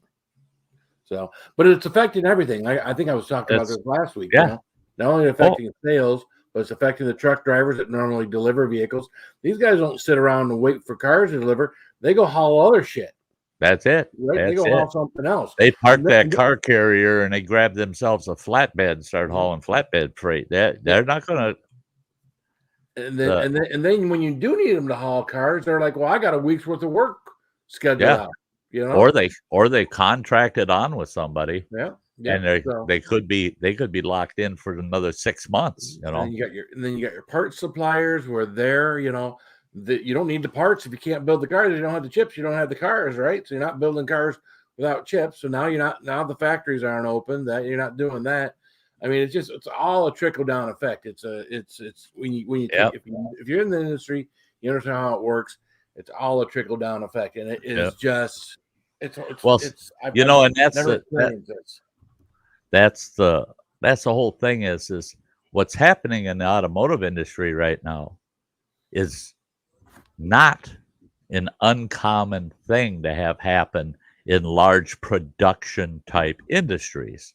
So, but it's affecting everything. I think I was talking about this last week. Yeah. Not only affecting sales, but it's affecting the truck drivers that normally deliver vehicles. These guys don't sit around and wait for cars to deliver. They go haul other shit. That's it. Right? They go haul something else. They park that car carrier and they grab themselves a flatbed and start hauling flatbed freight. They're not going to. And then when you do need them to haul cars, they're like, "Well, I got a week's worth of work scheduled out." Or they contracted on with somebody. Yeah. And they could be locked in for another 6 months. And then you got your parts suppliers where they're you don't need the parts if you can't build the cars. You don't have the chips. You don't have the cars, right? So you're not building cars without chips. So now now the factories aren't open. That you're not doing that. I mean, it's all a trickle down effect. It's when you if you're in the industry, you understand how it works. It's all a trickle down effect, and it is just and that's the whole thing is what's happening in the automotive industry right now is not an uncommon thing to have happen in large production type industries,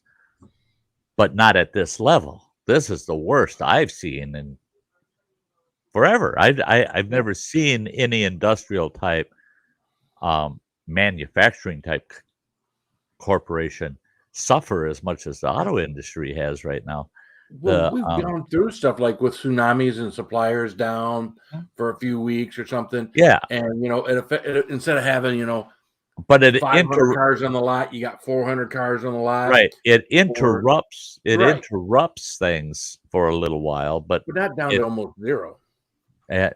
but not at this level. This is the worst I've seen in forever. I've never seen any industrial type manufacturing type corporation suffer as much as the auto industry has right now. Well, The we've gone through stuff like with tsunamis and suppliers down for a few weeks or something. yeah, And, instead of having, but it 500 cars on the lot, you got 400 cars on the lot. right. It Or interrupts things for a little while, but But not down it to almost zero.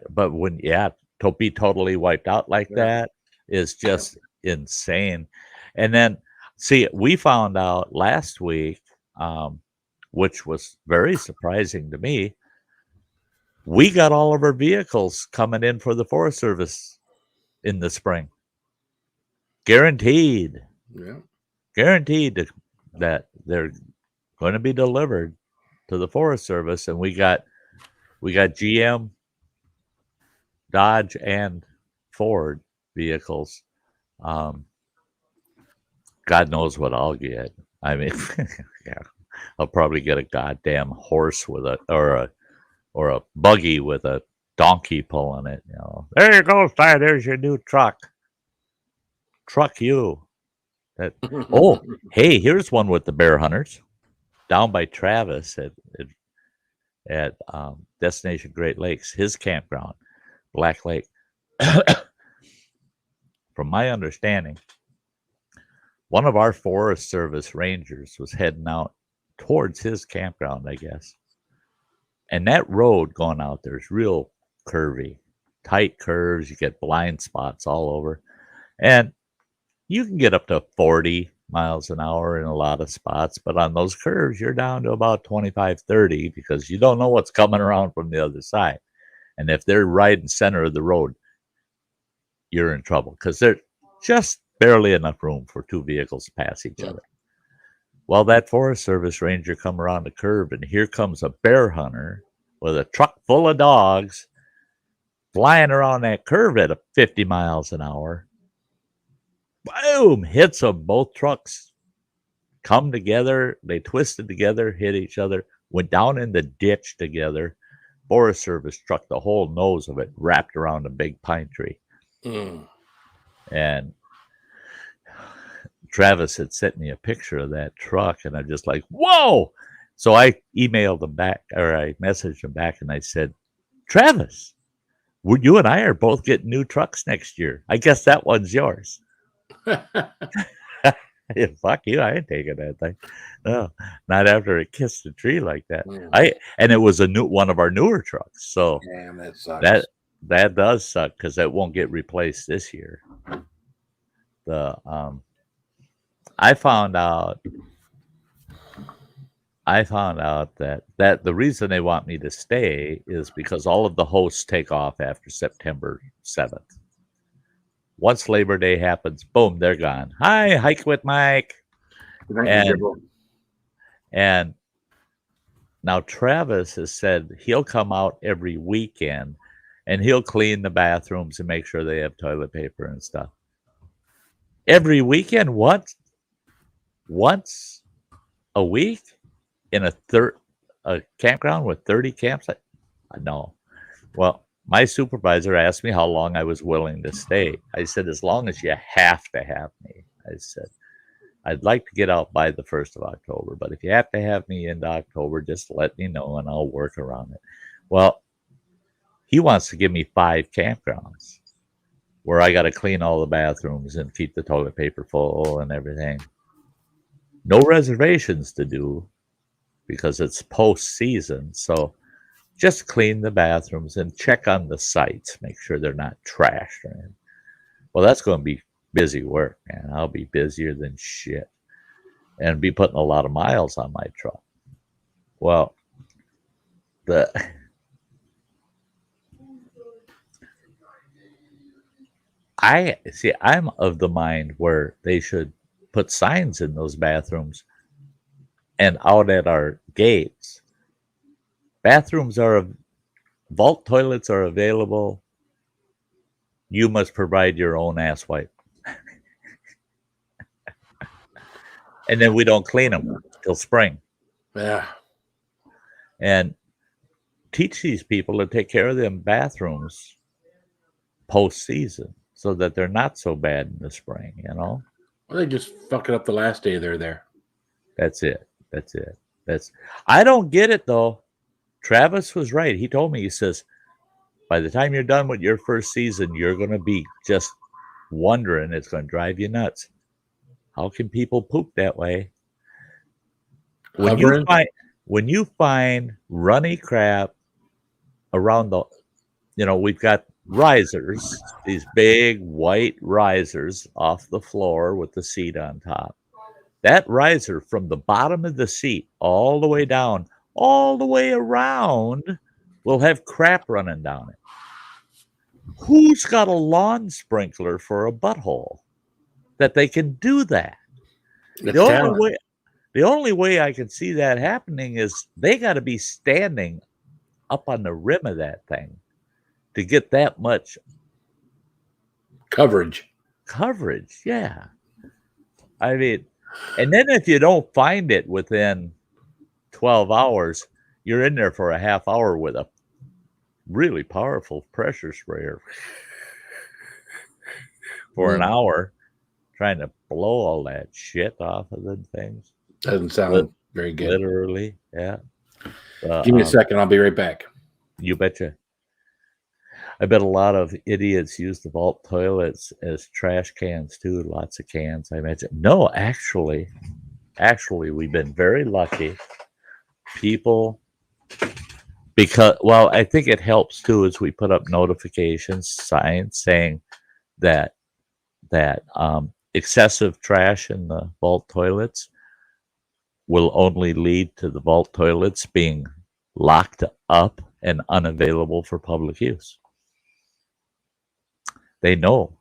but when to be totally wiped out like that is just insane. And then see, we found out last week, which was very surprising to me. We got all of our vehicles coming in for the Forest Service in the spring. Guaranteed. Yeah. Guaranteed that they're going to be delivered to the Forest Service, and we got GM, Dodge, and Ford vehicles. God knows what I'll get. I mean, yeah, I'll probably get a goddamn horse with or a buggy with a donkey pulling it. There you go, Sty. There's your new truck. Truck you. Oh, hey, here's one with the bear hunters down by Travis at Destination Great Lakes, his campground, Black Lake. From my understanding, one of our Forest Service rangers was heading out towards his campground, I guess. And that road going out there is real curvy, tight curves. You get blind spots all over. And you can get up to 40 miles an hour in a lot of spots, but on those curves, you're down to about 25, 30 because you don't know what's coming around from the other side. And if they're right in center of the road, you're in trouble because there's just barely enough room for two vehicles to pass each other. Well, that Forest Service ranger come around the curve, and here comes a bear hunter with a truck full of dogs flying around that curve at 50 miles an hour. Boom! Hits them. Both trucks come together. They twisted together, hit each other, went down in the ditch together. Forest Service truck, the whole nose of it wrapped around a big pine tree. And Travis had sent me a picture of that truck, and I'm just like, whoa! So I emailed him back, or I messaged him back, and I said, Travis, you and I are both getting new trucks next year. I guess that one's yours. Yeah, fuck you, I ain't taking that thing. No, not after it kissed the tree like that. And it was one of our newer trucks. So damn, that sucks. That does suck because that won't get replaced this year. I found out that the reason they want me to stay is because all of the hosts take off after September 7th. Once Labor Day happens, boom, they're gone. Hi, Hike with Mike. And now Travis has said he'll come out every weekend and he'll clean the bathrooms and make sure they have toilet paper and stuff. Every weekend? What? Once a week in a campground with 30 camps? No. Well, my supervisor asked me how long I was willing to stay. I said, as long as you have to have me. I said, I'd like to get out by the 1st of October, but if you have to have me into October, just let me know and I'll work around it. Well, he wants to give me 5 campgrounds where I got to clean all the bathrooms and keep the toilet paper full and everything. No reservations to do because it's post-season. So just clean the bathrooms and check on the sites, make sure they're not trashed. Well, that's going to be busy work, man. I'll be busier than shit and be putting a lot of miles on my truck. Well, I'm of the mind where they should put signs in those bathrooms and out at our gates. Bathrooms are vault toilets are available. You must provide your own ass wipe. And then we don't clean them till spring. Yeah. And teach these people to take care of them bathrooms post-season so that they're not so bad in the spring, you know? Well, they just fuck it up the last day they're there. That's it. That's it. I don't get it, though. Travis was right. He told me, he says, by the time you're done with your first season, you're going to be just wondering. It's going to drive you nuts. How can people poop that way? When you find runny crap around we've got risers, these big white risers off the floor with the seat on top. That riser from the bottom of the seat all the way down, all the way around, will have crap running down it. Who's got a lawn sprinkler for a butthole that they can do that? The only way I can see that happening is they got to be standing up on the rim of that thing to get that much coverage. Yeah. I mean, and then if you don't find it within 12 hours, you're in there for a half hour with a really powerful pressure sprayer for an hour trying to blow all that shit off of the things. Doesn't sound very good. Literally, yeah. Give me a second. I'll be right back. You betcha. I bet a lot of idiots use the vault toilets as trash cans too. Lots of cans, I imagine. No, actually, we've been very lucky. People, I think it helps too as we put up notifications, signs saying that excessive trash in the vault toilets will only lead to the vault toilets being locked up and unavailable for public use. They know.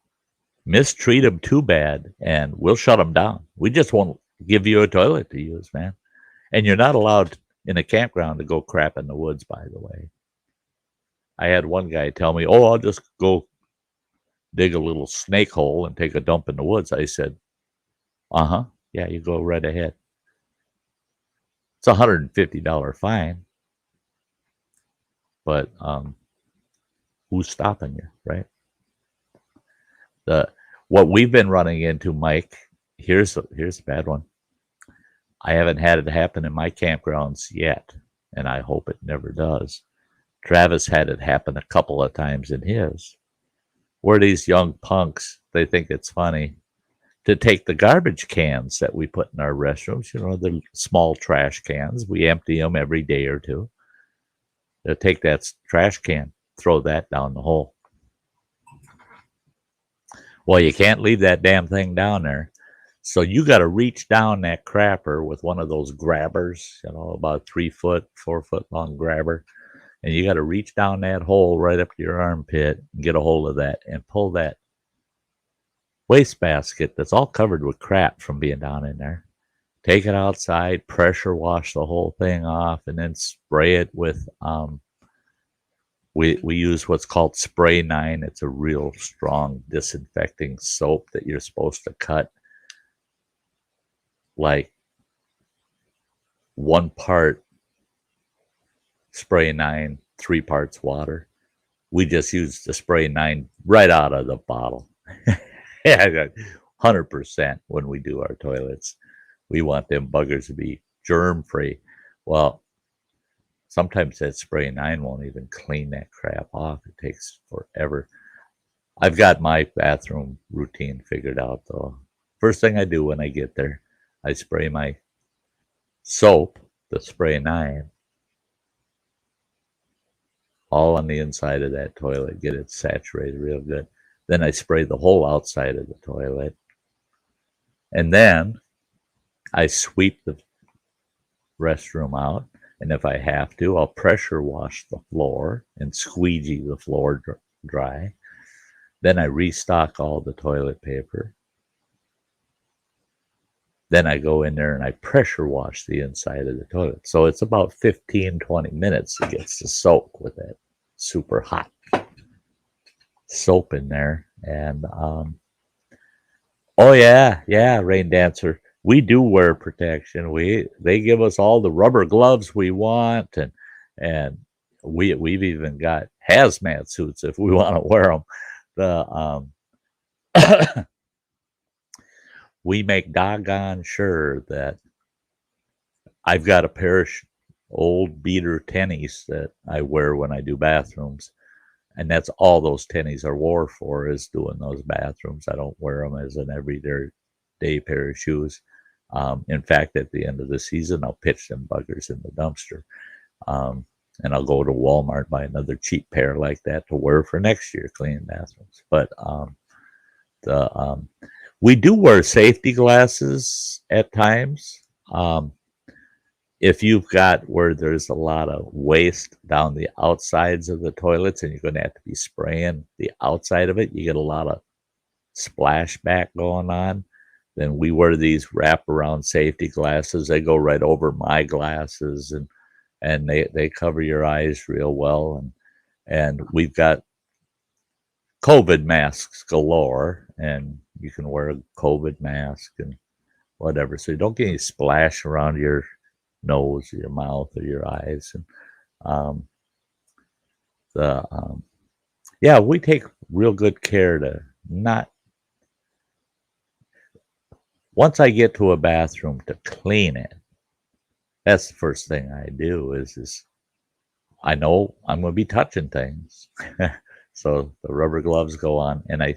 Mistreat them too bad, and we'll shut them down. We just won't give you a toilet to use, man. And you're not allowed in a campground to go crap in the woods, by the way. I had one guy tell me, I'll just go dig a little snake hole and take a dump in the woods. I said, yeah, you go right ahead. It's $150 fine. But who's stopping you, right? What we've been running into, Mike, here's a bad one. I haven't had it happen in my campgrounds yet, and I hope it never does. Travis had it happen a couple of times in his, where these young punks, they think it's funny to take the garbage cans that we put in our restrooms, the small trash cans. We empty them every day or two. They'll take that trash can, throw that down the hole. Well, you can't leave that damn thing down there. So you got to reach down that crapper with one of those grabbers, about 3 foot, 4 foot long grabber. And you got to reach down that hole right up to your armpit and get a hold of that and pull that wastebasket that's all covered with crap from being down in there. Take it outside, pressure wash the whole thing off, and then spray it with we use what's called Spray 9. It's a real strong disinfecting soap that you're supposed to cut like 1 part Spray 9, 3 parts water. We just use the Spray 9 right out of the bottle. 100% when we do our toilets. We want them buggers to be germ-free. Well, sometimes that Spray 9 won't even clean that crap off. It takes forever. I've got my bathroom routine figured out, though. First thing I do when I get there, I spray my soap, the Spray 9, all on the inside of that toilet, get it saturated real good. Then I spray the whole outside of the toilet. And then I sweep the restroom out. And if I have to, I'll pressure wash the floor and squeegee the floor dry. Then I restock all the toilet paper. Then I go in there and I pressure wash the inside of the toilet. So it's about 15, 20 minutes it gets to soak with that super hot soap in there. And oh yeah, Rain Dancer. We do wear protection. They give us all the rubber gloves we want, and we've even got hazmat suits if we want to wear them. The we make doggone sure that I've got a pair of old beater tennies that I wear when I do bathrooms, and that's all those tennies are wore for, is doing those bathrooms. I don't wear them as an everyday pair of shoes. In fact, at the end of the season, I'll pitch them buggers in the dumpster. And I'll go to Walmart, buy another cheap pair like that to wear for next year cleaning bathrooms. But we do wear safety glasses at times. If you've got where there's a lot of waste down the outsides of the toilets and you're going to have to be spraying the outside of it, you get a lot of splashback going on, then we wear these wraparound safety glasses. They go right over my glasses, and they cover your eyes real well. And we've got COVID masks galore, and you can wear a COVID mask and whatever, so you don't get any splash around your nose or your mouth or your eyes. And yeah, we take real good care to not, once I get to a bathroom, to clean it. That's the first thing I do is I know I'm going to be touching things. So the rubber gloves go on, and I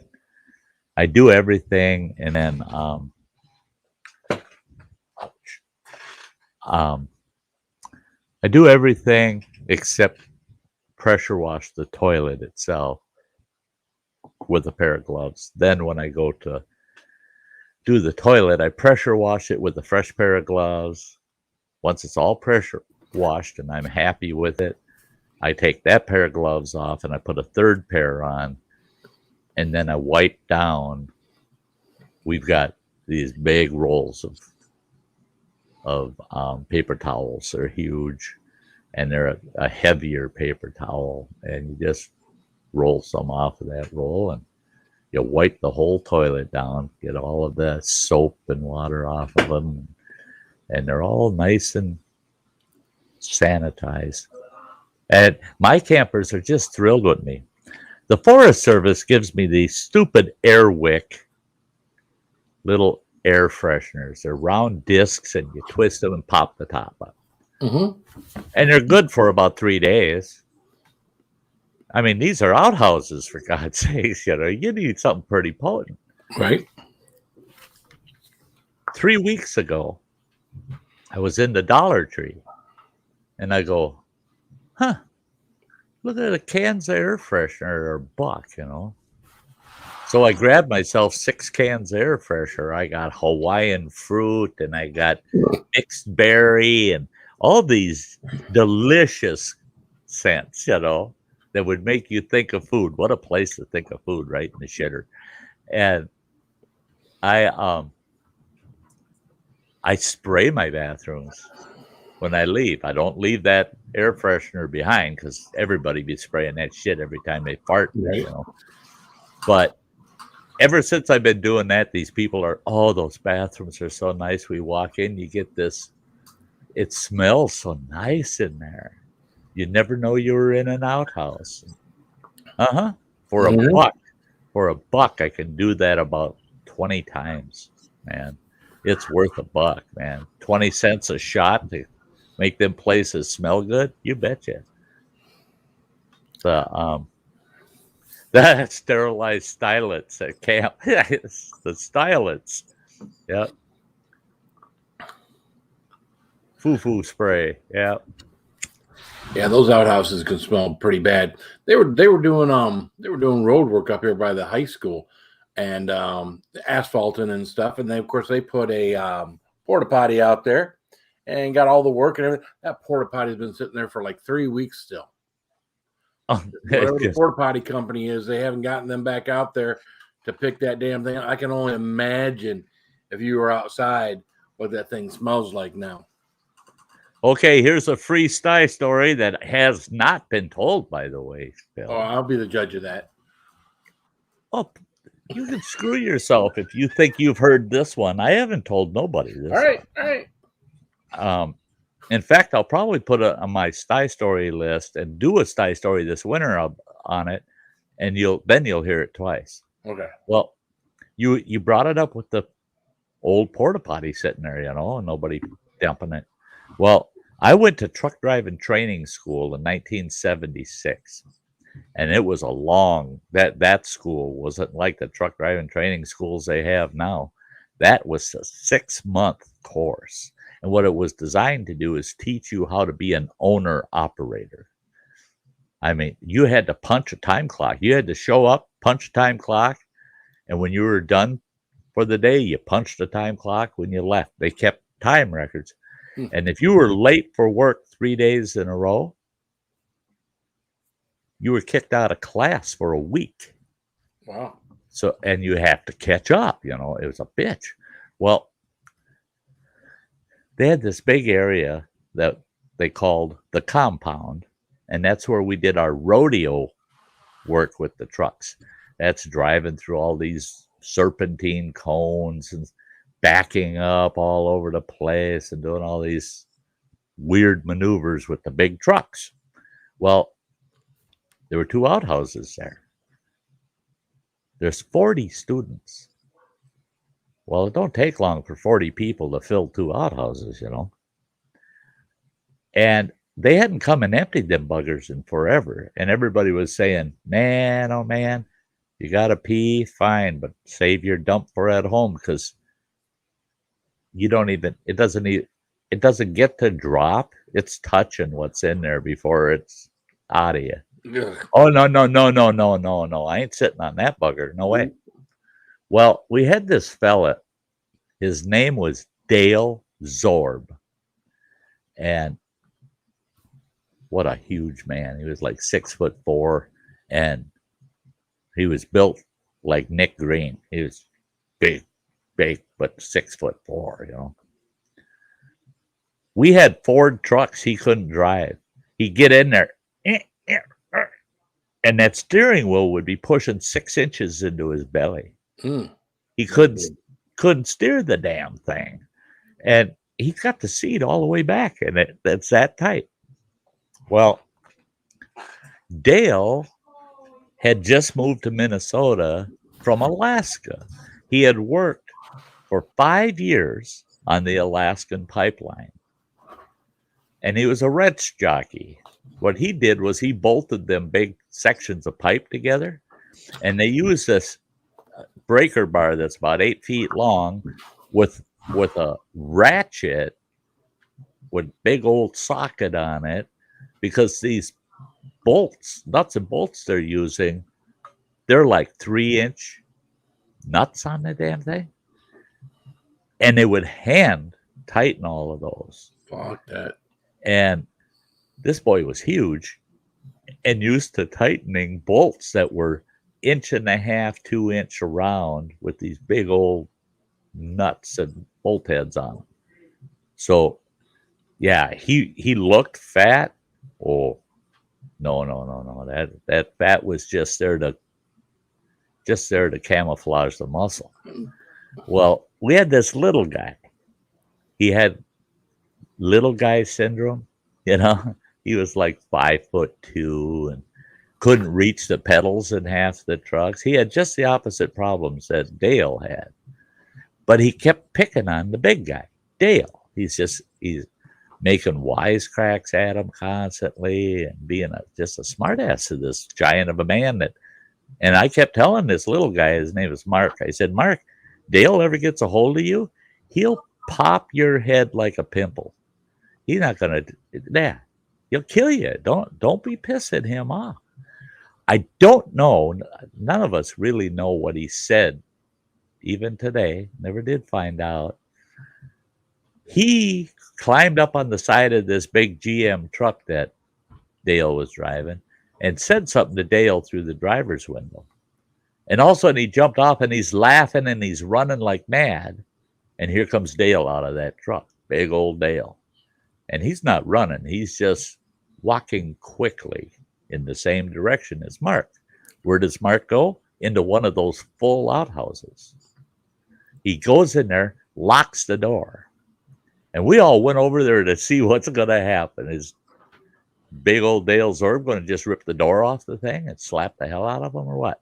do everything, and then I do everything except pressure wash the toilet itself with a pair of gloves. Then when I go to do the toilet, I pressure wash it with a fresh pair of gloves. Once it's all pressure washed and I'm happy with it, I take that pair of gloves off and I put a third pair on, and then I wipe down. We've got these big rolls of paper towels. They're huge, and they're a heavier paper towel, and you just roll some off of that roll, and you wipe the whole toilet down, get all of the soap and water off of them, and they're all nice and sanitized. And my campers are just thrilled with me. The Forest Service gives me these stupid Airwick little air fresheners. They're round discs, and you twist them and pop the top up. Mm-hmm. And they're good for about 3 days. I mean, these are outhouses, for God's sakes. You need something pretty potent. Right. 3 weeks ago, I was in the Dollar Tree, and I go, look at the cans of air freshener are $1. So I grabbed myself 6 cans of air freshener. I got Hawaiian fruit, and I got mixed berry, and all these delicious scents, that would make you think of food. What a place to think of food, right in the shitter. And I spray my bathrooms when I leave. I don't leave that air freshener behind, because everybody be spraying that shit every time they fart, Right. But ever since I've been doing that, these people are, those bathrooms are so nice. We walk in, you get this, it smells so nice in there. You never know you were in an outhouse. For a buck. For $1, I can do that about 20 times, man. It's worth $1, man. 20 cents a shot to make them places smell good. You betcha. That sterilized stylets at camp. It's the stylets. Yep. Foo-foo spray. Yep. Yeah, those outhouses can smell pretty bad. They were doing road work up here by the high school, and asphalting and stuff. And they, of course, they put a porta potty out there and got all the work and everything. That porta potty's been sitting there for like 3 weeks still. Whatever the porta potty company is, they haven't gotten them back out there to pick that damn thing. I can only imagine if you were outside what that thing smells like now. Okay, here's a free Sty story that has not been told, by the way, Bill. Oh, I'll be the judge of that. Oh, you can screw yourself if you think you've heard this one. I haven't told nobody this. All right. In fact, I'll probably put it on my Sty story list and do a Sty story this winter on it, and you'll hear it twice. Okay. Well, you brought it up with the old porta potty sitting there, and nobody dumping it. Well, I went to truck driving training school in 1976, and it was a long that school wasn't like the truck driving training schools they have now. That was a 6-month course, and what it was designed to do is teach you how to be an owner operator. I mean, you had to punch a time clock. You had to show up, punch a time clock, and when you were done for the day, you punched the time clock. When you left, they kept time records. And if you were late for work 3 days in a row, you were kicked out of class for a week. Wow. So, and you have to catch up, it was a bitch. Well, they had this big area that they called the compound, and that's where we did our rodeo work with the trucks. That's driving through all these serpentine cones and backing up all over the place and doing all these weird maneuvers with the big trucks. Well, there were 2 outhouses there. There's 40 students. Well, it don't take long for 40 people to fill 2 outhouses, And they hadn't come and emptied them buggers in forever. And everybody was saying, man, oh man, you got to pee, fine, but save your dump for at home, because it doesn't get to drop. It's touching what's in there before it's out of you. Ugh. Oh, no. I ain't sitting on that bugger. No way. Well, we had this fella. His name was Dale Zorb. And what a huge man. He was like 6'4", and he was built like Nick Green. He was big, but 6'4", We had Ford trucks he couldn't drive. He'd get in there, and that steering wheel would be pushing 6 inches into his belly. He couldn't steer the damn thing. And he got the seat all the way back, and that's that tight. Well, Dale had just moved to Minnesota from Alaska. He had worked for 5 years on the Alaskan pipeline, and he was a wrench jockey. What he did was he bolted them big sections of pipe together, and they used this breaker bar that's about 8 feet long with a ratchet with big old socket on it, because these nuts and bolts they're using, they're like 3-inch nuts on the damn thing, and they would hand tighten all of those. Fuck that. And this boy was huge and used to tightening bolts that were 1.5 to 2 inch around with these big old nuts and bolt heads on them. So yeah, he looked fat. Oh no. That fat was just there to camouflage the muscle. Well, we had this little guy. He had little guy syndrome, He was like 5'2" and couldn't reach the pedals in half the trucks. He had just the opposite problems that Dale had. But he kept picking on the big guy, Dale. He's making wisecracks at him constantly and being just a smartass to this giant of a man and I kept telling this little guy, his name is Mark. I said, Mark, Dale ever gets a hold of you, he'll pop your head like a pimple. He's not gonna. He'll kill you. Don't be pissing him off. I don't know. None of us really know what he said, even today. Never did find out. He climbed up on the side of this big GM truck that Dale was driving and said something to Dale through the driver's window. And all of a sudden he jumped off and he's laughing and he's running like mad. And here comes Dale out of that truck, big old Dale. And he's not running, he's just walking quickly in the same direction as Mark. Where does Mark go? Into one of those full outhouses. He goes in there, locks the door. And we all went over there to see what's going to happen. Is big old Dale Zorb going to just rip the door off the thing and slap the hell out of him or what?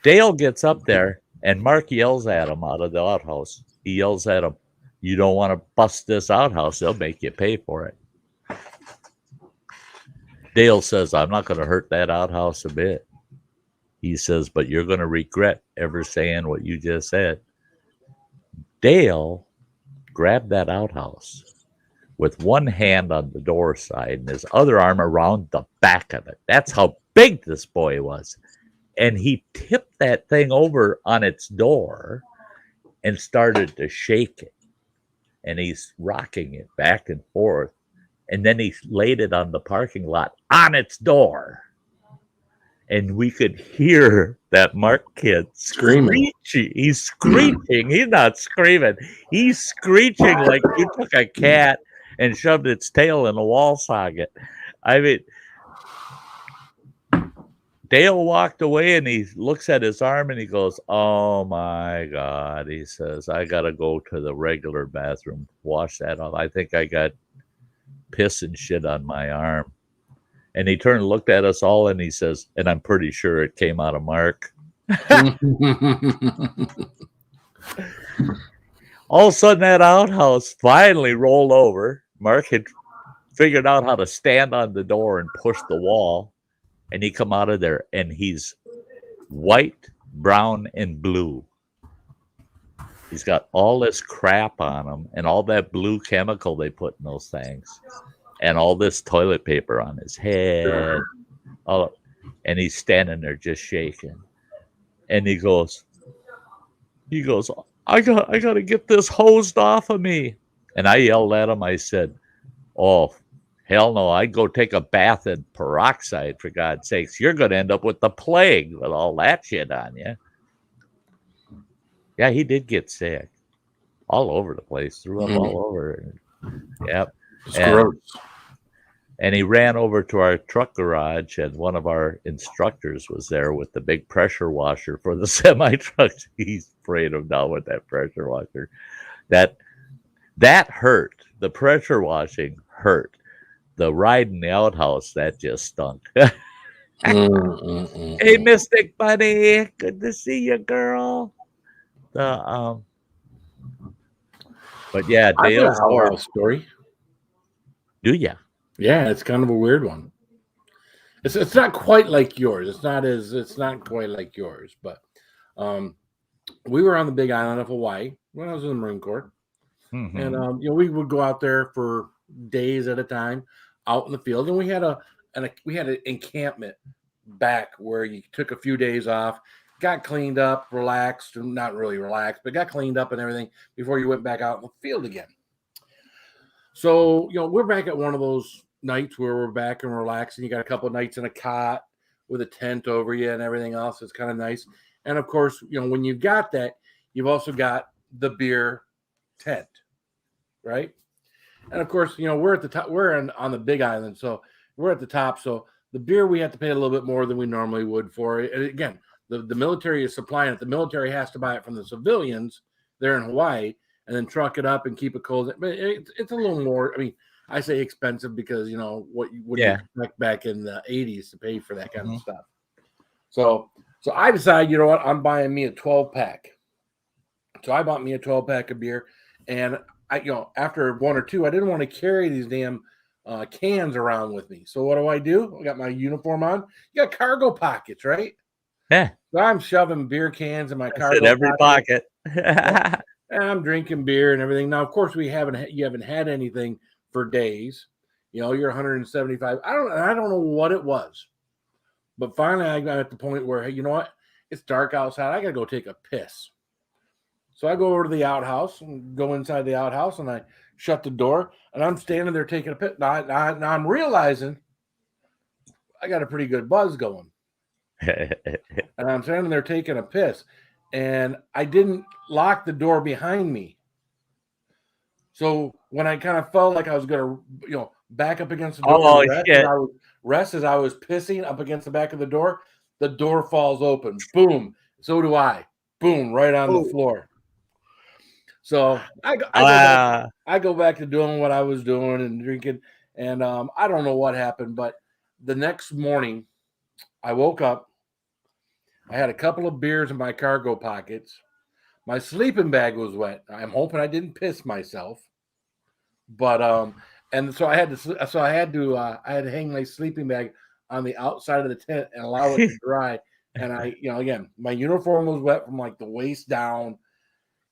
Dale gets up there and Mark yells at him out of the outhouse. He yells at him, "You don't want to bust this outhouse, they'll make you pay for it." Dale says, "I'm not going to hurt that outhouse a bit." He says, "But you're going to regret ever saying what you just said." Dale grabbed that outhouse with one hand on the door side and his other arm around the back of it. That's how big this boy was. And he tipped that thing over on its door and started to shake it. And he's rocking it back and forth. And then he laid it on the parking lot on its door. And we could hear that Mark kid screaming. He's screeching. He's not screaming. He's screeching like you took a cat and shoved its tail in a wall socket. I mean, Dale walked away and he looks at his arm and he goes, "Oh my God." He says, "I got to go to the regular bathroom, wash that off. I think I got piss and shit on my arm." And he turned and looked at us all and he says, "And I'm pretty sure it came out of Mark." All of a sudden, that outhouse finally rolled over. Mark had figured out how to stand on the door and push the wall. And he come out of there and he's white, brown, and blue. He's got all this crap on him and all that blue chemical they put in those things. And all this toilet paper on his head. And he's standing there just shaking. And he goes, I got to get this hosed off of me. And I yelled at him. I said, "Oh, hell no. I'd go take a bath in peroxide, for God's sakes. You're going to end up with the plague with all that shit on you." Yeah, he did get sick. All over the place. Threw up all over. Yep. It's gross. And he ran over to our truck garage, and one of our instructors was there with the big pressure washer for the semi trucks. He sprayed him down with that pressure washer. That hurt. The pressure washing hurt. The ride in the outhouse, that just stunk. Hey, Mystic Buddy, good to see you, girl. But yeah, Dale's outhouse story. Do ya? Yeah, it's kind of a weird one. It's not quite like yours. It's not quite like yours, but we were on the Big Island of Hawaii when I was in the Marine Corps, and we would go out there for days at a time out in the field, and we had an encampment back where you took a few days off, got cleaned up, relaxed, not really relaxed, but got cleaned up and everything before you went back out in the field again. So, we're back at one of those nights where we're back and relaxing. You got a couple of nights in a cot with a tent over you and everything else. It's kind of nice. And of course, when you've got that, you've also got the beer tent, right? And of course, we're at the top. We're on the Big Island, so we're at the top. So the beer we have to pay a little bit more than we normally would for it. And again, the military is supplying it. The military has to buy it from the civilians there in Hawaii and then truck it up and keep it cold. But it's a little more. I mean, I say expensive because what you expect back in the 80s to pay for that kind of stuff. So I decided, what, I'm buying me a 12-pack. So I bought me a 12-pack of beer, and I, after one or two, I didn't want to carry these damn cans around with me. So what do? I got my uniform on. You got cargo pockets, right? Yeah. So I'm shoving beer cans in my cargo in every pocket. And I'm drinking beer and everything. Now, of course, you haven't had anything for days. You're 175. I don't know what it was, but finally I got at the point where, hey, you know what? It's dark outside. I gotta go take a piss. So I go over to the outhouse and go inside the outhouse, and I shut the door, and I'm standing there taking a piss. Now I'm realizing I got a pretty good buzz going, and I'm standing there taking a piss, and I didn't lock the door behind me. So when I kind of felt like I was gonna, back up against the door Oh and shit! rest as I was pissing up against the back of the door falls open. Boom. So do I. Boom, right on the Oh, floor. So ah, I go back to doing what I was doing and drinking, and I don't know what happened, but the next morning I woke up. I had a couple of beers in my cargo pockets. My sleeping bag was wet. I'm hoping I didn't piss myself, but and so I had to hang my sleeping bag on the outside of the tent and allow it to dry. And again, my uniform was wet from like the waist down.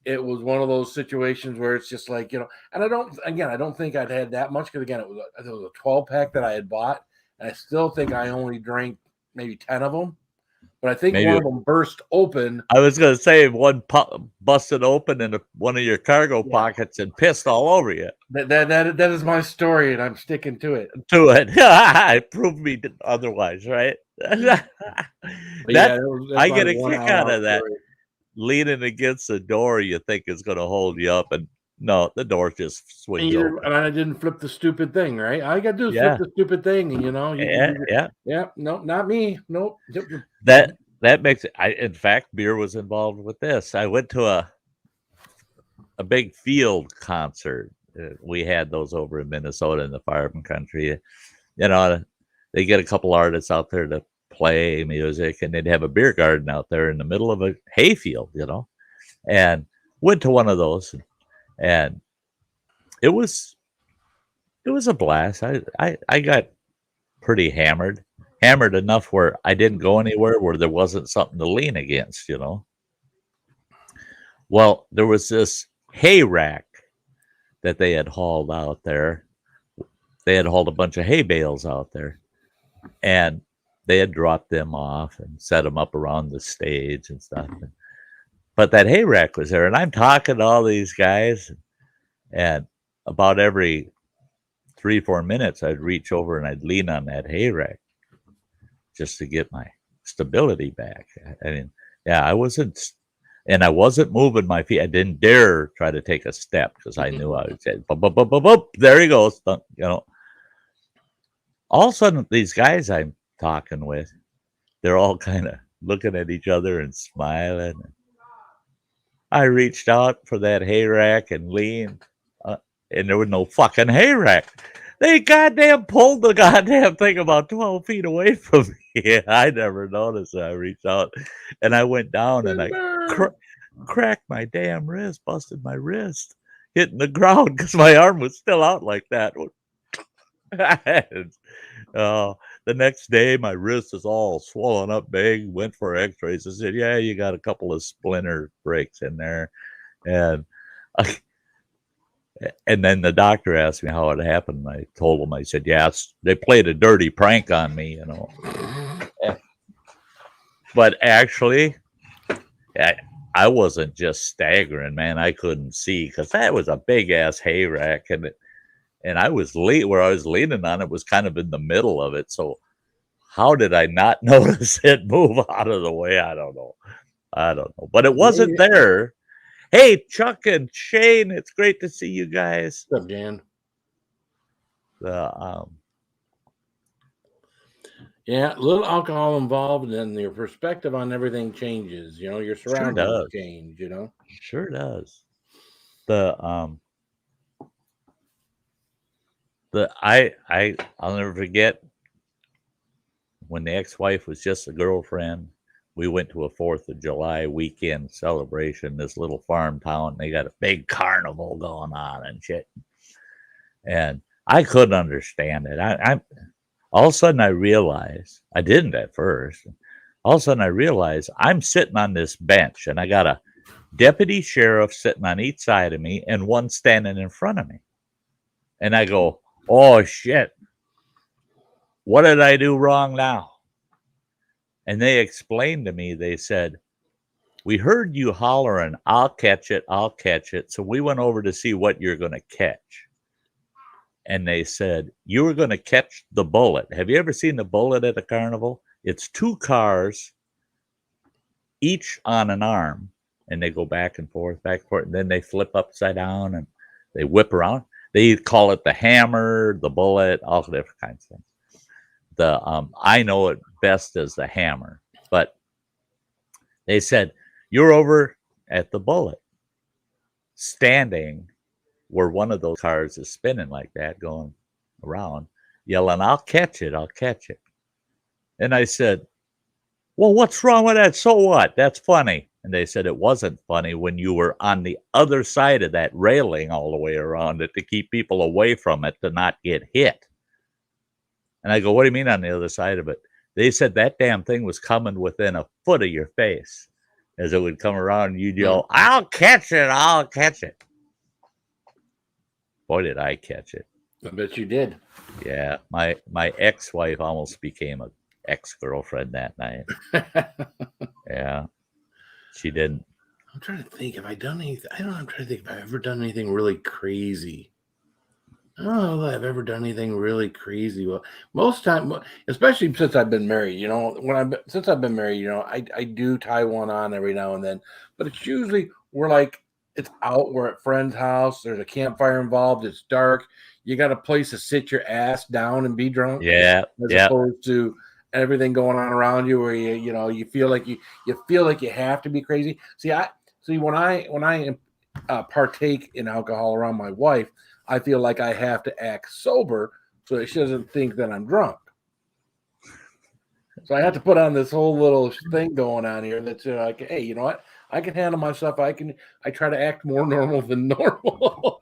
It was one of those situations where it's just like, and I don't think I'd had that much because again, it was a 12 pack that I had bought, and I still think I only drank maybe 10 of them. But I think one maybe of them burst open. I was gonna say one busted open in one of your cargo Yeah, pockets and pissed all over you. that is my story, and I'm sticking to it. To it, it proved me otherwise, right? But yeah, That that's I my get a one kick out out out of that. story. Leaning against the door you think is going to hold you up, and no, the door just swings open. And I didn't flip the stupid thing, right? All you got to do is flip Yeah, the stupid thing, and you can yeah, do. yeah. Yeah, no, not me. Nope. That makes it. In fact, beer was involved with this. I went to a big field concert. We had those over in Minnesota in the farm country. They get a couple artists out there to play music, and they'd have a beer garden out there in the middle of a hayfield. And went to one of those, and it was it was a blast. I got pretty hammered enough where I didn't go anywhere where there wasn't something to lean against. Well, there was this hay rack that they had hauled out there. They had hauled a bunch of hay bales out there, and they had dropped them off and set them up around the stage and stuff. But that hay rack was there, and I'm talking to all these guys, and about every 3 4 minutes, I'd reach over and I'd lean on that hay rack just to get my stability back. I mean, yeah, I wasn't moving my feet. I didn't dare try to take a step because I knew I would say, "Bup, bup, bup, bup, bup." There he goes. All of a sudden, these guys I'm talking with, they're all kind of looking at each other and smiling. I reached out for that hay rack and leaned, and there was no fucking hay rack. They goddamn pulled the goddamn thing about 12 feet away from me. I never noticed that. I reached out and I went down and I cracked my damn wrist, busted my wrist, hitting the ground because my arm was still out like that. And, the next day, my wrist is all swollen up big. Went for x-rays. I said, yeah, you got a couple of splinter breaks in there. And and then the doctor asked me how it happened. I told him, I said, yes, they played a dirty prank on me. But actually, I wasn't just staggering, man. I couldn't see because that was a big ass hay rack, and I was where I was leaning on it was kind of in the middle of it. So how did I not notice it move out of the way? I don't know. But it wasn't there. Hey, Chuck and Shane, it's great to see you guys. What's up, Dan? Yeah, a little alcohol involved, and then your perspective on everything changes. Your surroundings change. Sure does. I'll never forget when the ex-wife was just a girlfriend. We went to a 4th of July weekend celebration, this little farm town. They got a big carnival going on and shit. And I couldn't understand it. I all of a sudden I realized, I didn't at first. All of a sudden I realized I'm sitting on this bench and I got a deputy sheriff sitting on each side of me and one standing in front of me. And I go, oh shit, what did I do wrong now? And they explained to me, they said, we heard you hollering, I'll catch it, I'll catch it. So we went over to see what you're going to catch. And they said, you were going to catch the bullet. Have you ever seen the bullet at a carnival? It's 2 cars each on an arm, and they go back and forth, and then they flip upside down and they whip around. They call it the hammer, the bullet, all the different kinds of things. I know it best as the hammer, but they said you're over at the bullet, standing where one of those cars is spinning like that, going around, yelling, "I'll catch it, I'll catch it." And I said, "Well, what's wrong with that? So what? That's funny." And they said it wasn't funny when you were on the other side of that railing all the way around it to keep people away from it to not get hit. And I go, "What do you mean on the other side of it?" They said that damn thing was coming within a foot of your face as it would come around and you'd yell, "I'll catch it, I'll catch it." Boy, did I catch it. I bet you did. Yeah, my ex-wife almost became a ex-girlfriend that night. Yeah, she didn't. I'm trying to think. Have I done anything? I don't know. I'm trying to think if I've ever done anything really crazy. I don't know if I've ever done anything really crazy. Well, most time, especially since I've been married, since I've been married, I do tie one on every now and then, but it's usually it's out. We're at friend's house. There's a campfire involved. It's dark. You got a place to sit your ass down and be drunk. Yeah, as opposed to everything going on around you, where you feel like you have to be crazy. When I partake in alcohol around my wife, I feel like I have to act sober so that she doesn't think that I'm drunk. So I have to put on this whole little thing going on here that's like, hey, you know what? I can handle myself. I try to act more normal than normal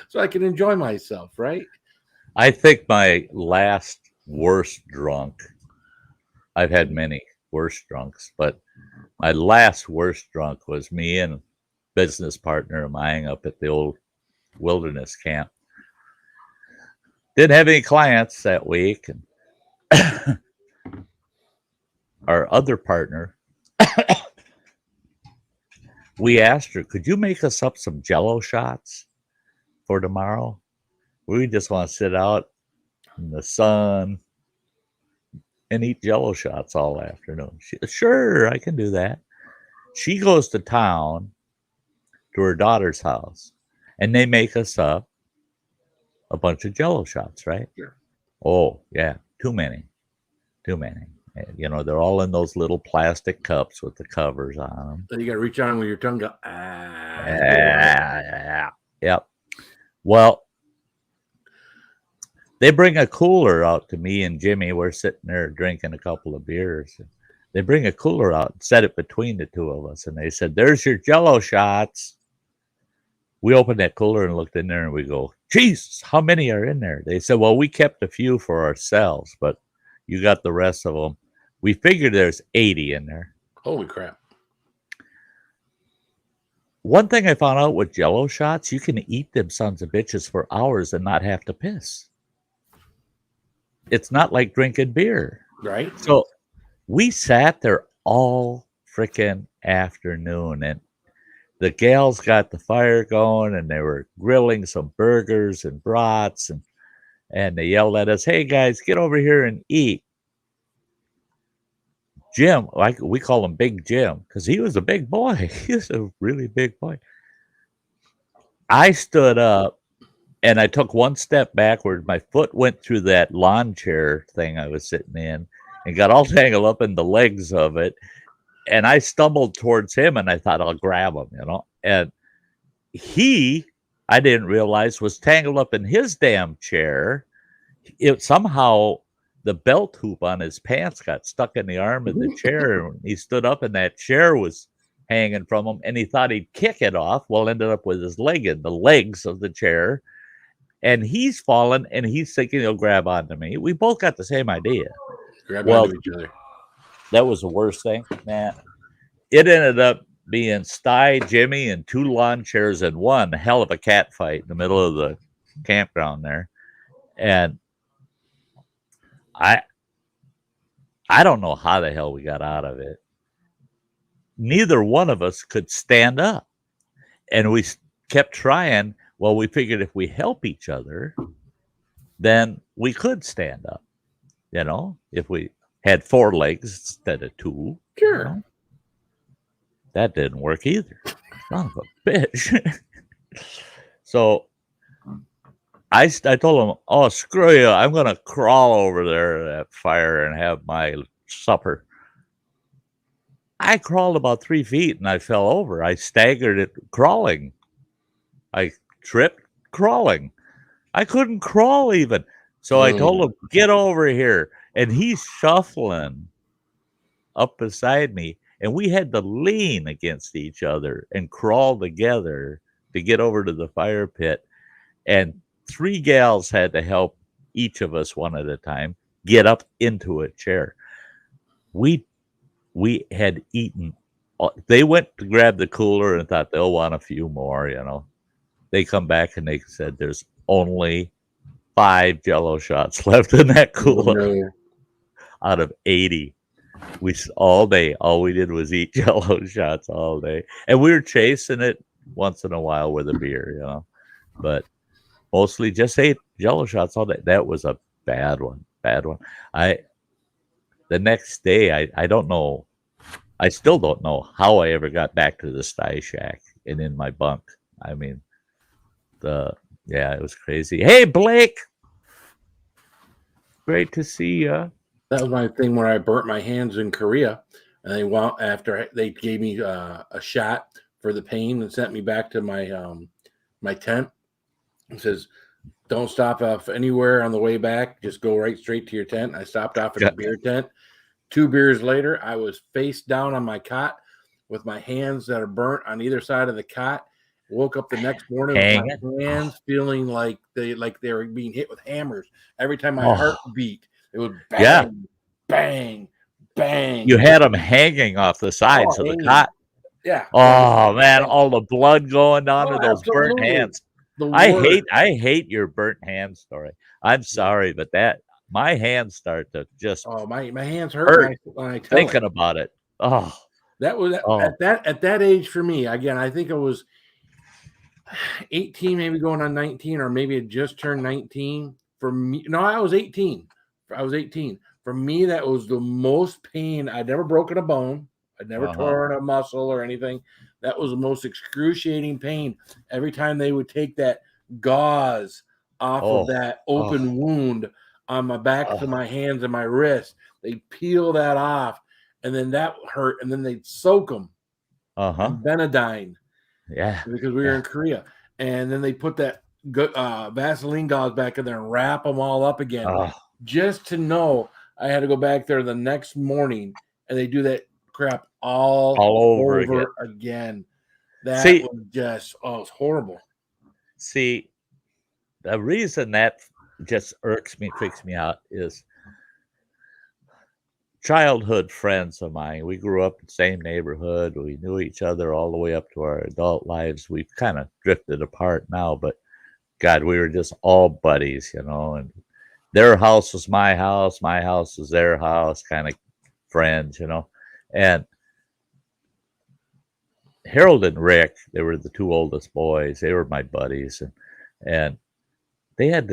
so I can enjoy myself, right? I think my last worst drunk, I've had many worse drunks, but my last worst drunk was me and a business partner of mine up at the old wilderness camp. Didn't have any clients that week. And our other partner, we asked her, "Could you make us up some Jello shots for tomorrow? We just want to sit out in the sun and eat Jello shots all afternoon." She said, "Sure, I can do that." She goes to town to her daughter's house, and they make us up a bunch of Jello shots, right? Sure. Oh, yeah, too many. They're all in those little plastic cups with the covers on them. So you got to reach on with your tongue. Go, Yep. Well, they bring a cooler out to me and Jimmy. We're sitting there drinking a couple of beers. They bring a cooler out and set it between the two of us. And they said, "There's your Jello shots." We opened that cooler and looked in there and we go, "Jesus, how many are in there?" They said, "Well, we kept a few for ourselves, but you got the rest of them." We figured there's 80 in there. Holy crap. One thing I found out with Jello shots, you can eat them sons of bitches for hours and not have to piss. It's not like drinking beer. Right. So we sat there all freaking afternoon, and the gals got the fire going, and they were grilling some burgers and brats, and they yelled at us, "Hey guys, get over here and eat." Jim, we call him Big Jim because he was a big boy. He was a really big boy. I stood up and I took one step backward. My foot went through that lawn chair thing I was sitting in and got all tangled up in the legs of it. And I stumbled towards him and I thought I'll grab him, And I didn't realize, was tangled up in his damn chair. It somehow the belt hoop on his pants got stuck in the arm of the chair. He stood up and that chair was hanging from him and he thought he'd kick it off. Well, ended up with his leg in the legs of the chair. And he's fallen and he's thinking he'll grab onto me. We both got the same idea. Grab onto each other. That was the worst thing, man. It ended up being Sty, Jimmy, and two lawn chairs in one. Hell of a cat fight in the middle of the campground there. And I don't know how the hell we got out of it. Neither one of us could stand up. And we kept trying. Well, we figured if we help each other, then we could stand up. If we had 4 legs instead of 2. Sure. That didn't work either. Son of a bitch. So I told him, oh, screw you. I'm going to crawl over there to that fire and have my supper. I crawled about 3 feet and I fell over. I staggered it crawling. I tripped crawling. I couldn't crawl even. So I told him, get over here. And he's shuffling up beside me. And we had to lean against each other and crawl together to get over to the fire pit. And 3 gals had to help each of us one at a time get up into a chair. We had eaten. They went to grab the cooler and thought they'll want a few more, you know. They come back and they said there's only 5 Jello shots left in that cooler out of 80. We all day, all we did was eat Jello shots all day, and we were chasing it once in a while with a beer, you know, but mostly just ate Jello shots all day. That was a bad one. The next day, I don't know. I still don't know how I ever got back to the Sty Shack and in my bunk. I mean, it was crazy. Hey, Blake, great to see you. That was my thing where I burnt my hands in Korea, and after they gave me a shot for the pain and sent me back to my my tent. It says, "Don't stop off anywhere on the way back. Just go right straight to your tent." I stopped off at the beer tent. 2 beers later, I was face down on my cot with my hands that are burnt on either side of the cot. Woke up the next morning with my hands feeling like they were being hit with hammers. Every time my heart beat, it would bang, bang, bang. You had them hanging off the sides of the cot. Yeah. Oh man, all the blood going down to those burnt hands. I hate your burnt hand story. I'm sorry, but my hands start to just my hands hurt when I tell thinking about it. Oh, that was at that age for me. Again, I think I was 18, maybe going on 19, or maybe it just turned 19. For me, no, I was 18. For me, that was the most pain. I'd never broken a bone. I'd never torn a muscle or anything. That was the most excruciating pain. Every time they would take that gauze off of that open wound on my back to my hands and my wrist, they'd peel that off, and then that hurt, and then they'd soak them in Benadine. Yeah, because we were in Korea, and then they put that Vaseline gauze back in there and wrap them all up again, just to know I had to go back there the next morning, and they do that crap all over again. That was just it's horrible. See, the reason that just freaks me out is childhood friends of mine. We grew up in the same neighborhood. We knew each other all the way up to our adult lives. We've kind of drifted apart now, but God, we were just all buddies, you know, and their house was my house was their house, kind of friends, you know. And Harold and Rick, they were the 2 oldest boys. They were my buddies, and they had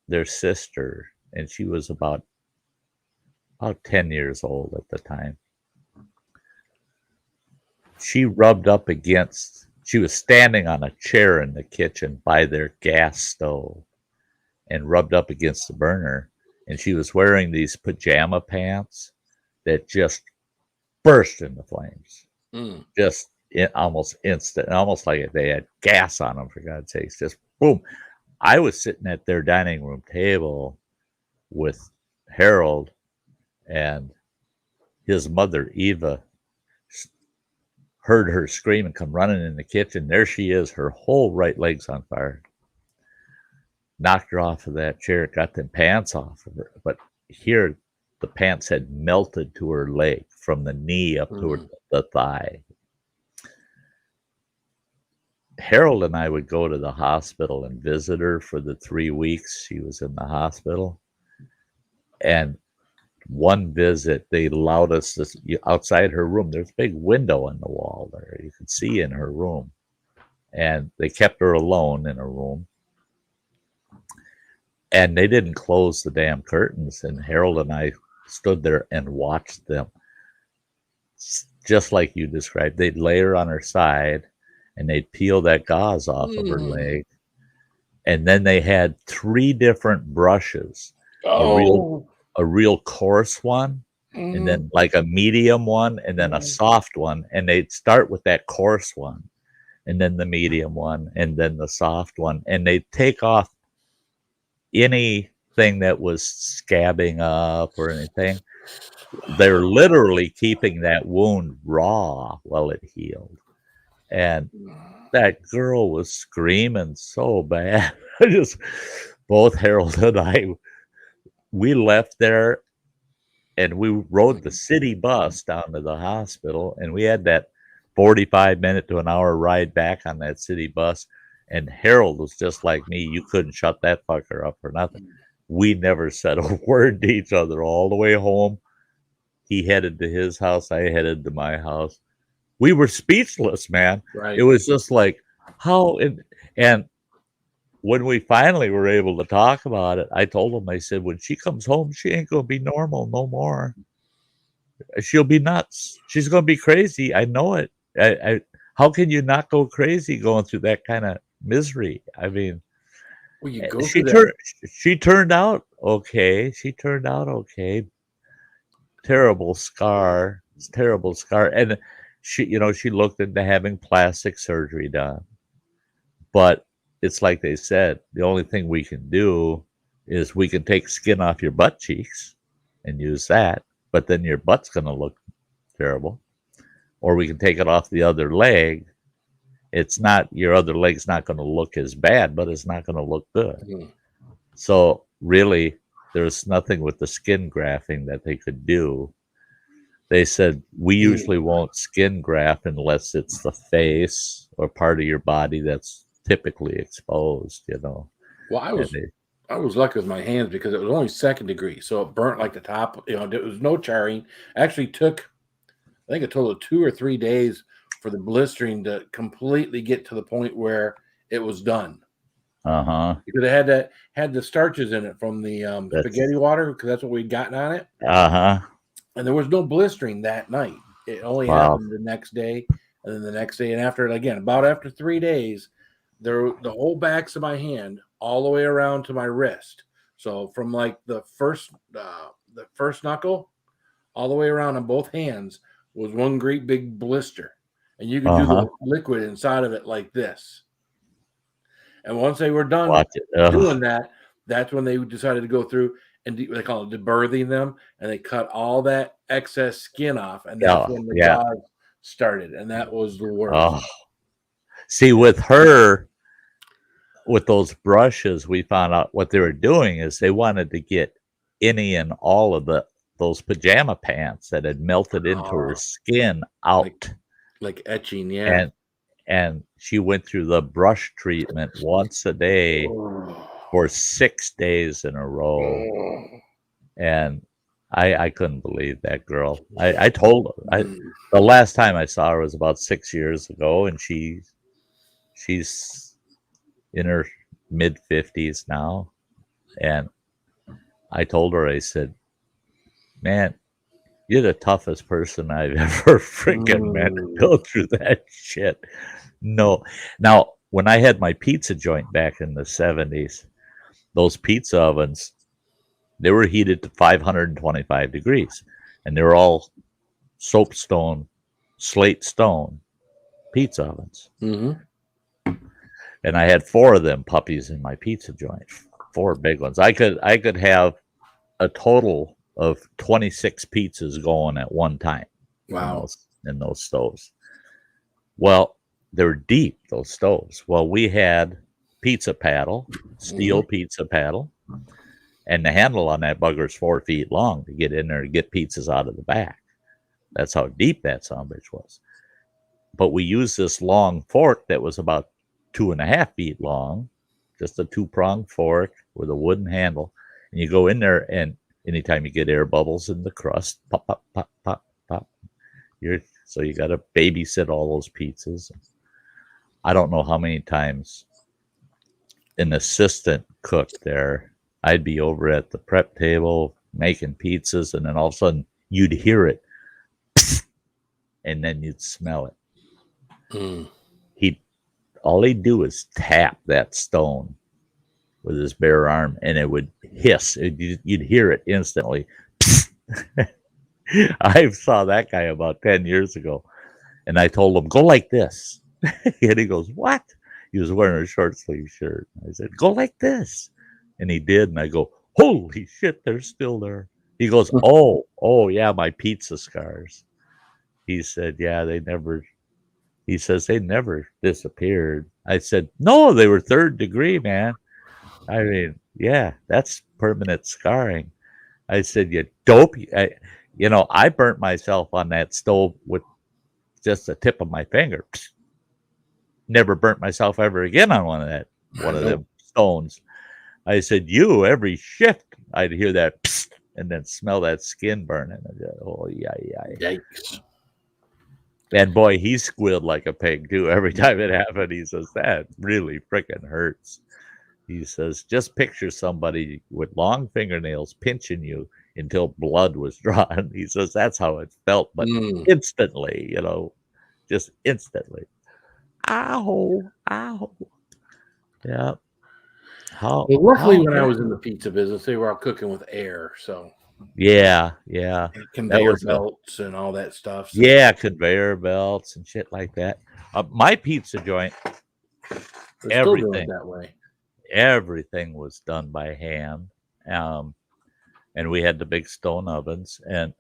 their sister, and she was about 10 years old at the time. She was standing on a chair in the kitchen by their gas stove and rubbed up against the burner. And she was wearing these pajama pants that just burst into flames. Just almost instant, almost like they had gas on them, for God's sakes. Just boom. I was sitting at their dining room table with Harold, and his mother, Eva, heard her scream and come running in the kitchen. There she is, her whole right leg's on fire. Knocked her off of that chair, got them pants off of her. But here, the pants had melted to her leg from the knee up to the thigh. Harold and I would go to the hospital and visit her for the 3 weeks she was in the hospital. And one visit, they allowed us outside her room. There's a big window in the wall there. You could see in her room. And they kept her alone in her room. And they didn't close the damn curtains. And Harold and I stood there and watched them just like you described. They'd lay her on her side, and they'd peel that gauze off of her Mm. leg. And then they had 3 different brushes, a real Oh. a real coarse one, and Mm. then like a medium one, and then a Mm. soft one, and they'd start with that coarse one, and then the medium one, and then the soft one, and they'd take off anything that was scabbing up or anything. They're literally keeping that wound raw while it healed. And that girl was screaming so bad. I just, both Harold and I, we left there and we rode the city bus down to the hospital, and we had that 45-minute to an hour ride back on that city bus. And Harold was just like me. You couldn't shut that fucker up for nothing. We never said a word to each other all the way home. He headed to his house. I headed to my house. We were speechless, man. Right. It was just like, how? And when we finally were able to talk about it, I told him, I said, when she comes home, she ain't going to be normal no more. She'll be nuts. She's going to be crazy. I know it. How can you not go crazy going through that kind of misery? I mean, Well, you go she through that. she turned out okay. She turned out okay. Terrible scar. Terrible scar. And she looked into having plastic surgery done. But it's like they said, the only thing we can do is we can take skin off your butt cheeks and use that, but then your butt's going to look terrible. Or we can take it off the other leg. It's not, your other leg's not going to look as bad, but it's not going to look good. Mm. So really, there's nothing with the skin grafting that they could do. They said, we usually won't skin graft unless it's the face or part of your body that's typically exposed, Well, And I was lucky with my hands because it was only 2nd degree, so it burnt like the top. There was no charring. Actually took, I think, a total of 2 or 3 days for the blistering to completely get to the point where it was done. Because it had the starches in it from the spaghetti water, because that's what we'd gotten on it. And there was no blistering that night. It only happened the next day, and then the next day, and after it again, about after 3 days, the whole backs of my hand all the way around to my wrist. So from like the first knuckle all the way around on both hands was one great big blister, and you could do the liquid inside of it like this. And once they were done doing that, that's when they decided to go through and they call it debirthing them, and they cut all that excess skin off, and that's when the gauze started, and that was the worst. See, with her, with those brushes, we found out what they were doing is they wanted to get any and all of those pajama pants that had melted into her skin out, like etching, yeah. And she went through the brush treatment once a day for 6 days in a row. And I couldn't believe that girl. I told her, the last time I saw her was about 6 years ago, and she's in her mid-50s now. And I told her, I said, man, you're the toughest person I've ever freaking met to go through that shit. No. Now, when I had my pizza joint back in the 70s, those pizza ovens, they were heated to 525 degrees, and they were all soapstone, slate stone pizza ovens. And I had 4 of them puppies in my pizza joint, 4 big ones. I could have a total of 26 pizzas going at one time. Wow. In those stoves. Well, they're deep, those stoves. Well, we had pizza paddle, steel pizza paddle, and the handle on that bugger's 4 feet long to get in there to get pizzas out of the back. That's how deep that sumbitch was. But we used this long fork that was about 2.5 feet long, just a 2-pronged fork with a wooden handle. And you go in there, and anytime you get air bubbles in the crust, pop, pop, pop, pop, pop. So you got to babysit all those pizzas. I don't know how many times an assistant cook there, I'd be over at the prep table making pizzas, and then all of a sudden you'd hear it. and then you'd smell it. Mm. All he'd do is tap that stone with his bare arm, and it would hiss. You'd hear it instantly. I saw that guy about 10 years ago, and I told him, go like this. And he goes, what? He was wearing a short sleeve shirt. I said, go like this. And he did. And I go, holy shit, they're still there. He goes, oh, yeah, my pizza scars. He said, yeah, he says, they never disappeared. I said, no, they were third degree, man. I mean, yeah, that's permanent scarring. I said, you dope. I burnt myself on that stove with just the tip of my finger. Never burnt myself ever again on one of them stones. I said, every shift, I'd hear that and then smell that skin burning. I said, oh, yeah. Yikes. And boy, he squealed like a pig too. Every time it happened, he says, that really freaking hurts. He says, just picture somebody with long fingernails pinching you until blood was drawn. He says, that's how it felt, but instantly, just instantly. Ow. Yeah. Well, luckily, when I was in the pizza business, they were all cooking with air. So, yeah. Conveyor belts and all that stuff. So. Yeah, conveyor belts and shit like that. My pizza joint, everything that way. Everything was done by hand. And we had the big stone ovens. And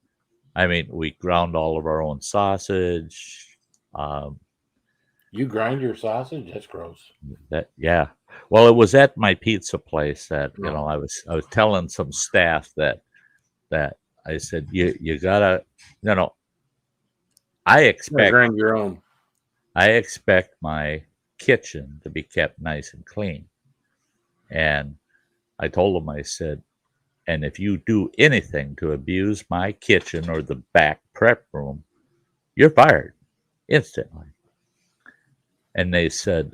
I mean, we ground all of our own sausage. You grind your sausage? That's gross. Yeah. Well, it was at my pizza place that I was telling some staff that I said you gotta I expect grind your own. I expect my kitchen to be kept nice and clean, and I told them, I said, and if you do anything to abuse my kitchen or the back prep room, you're fired instantly. And they said,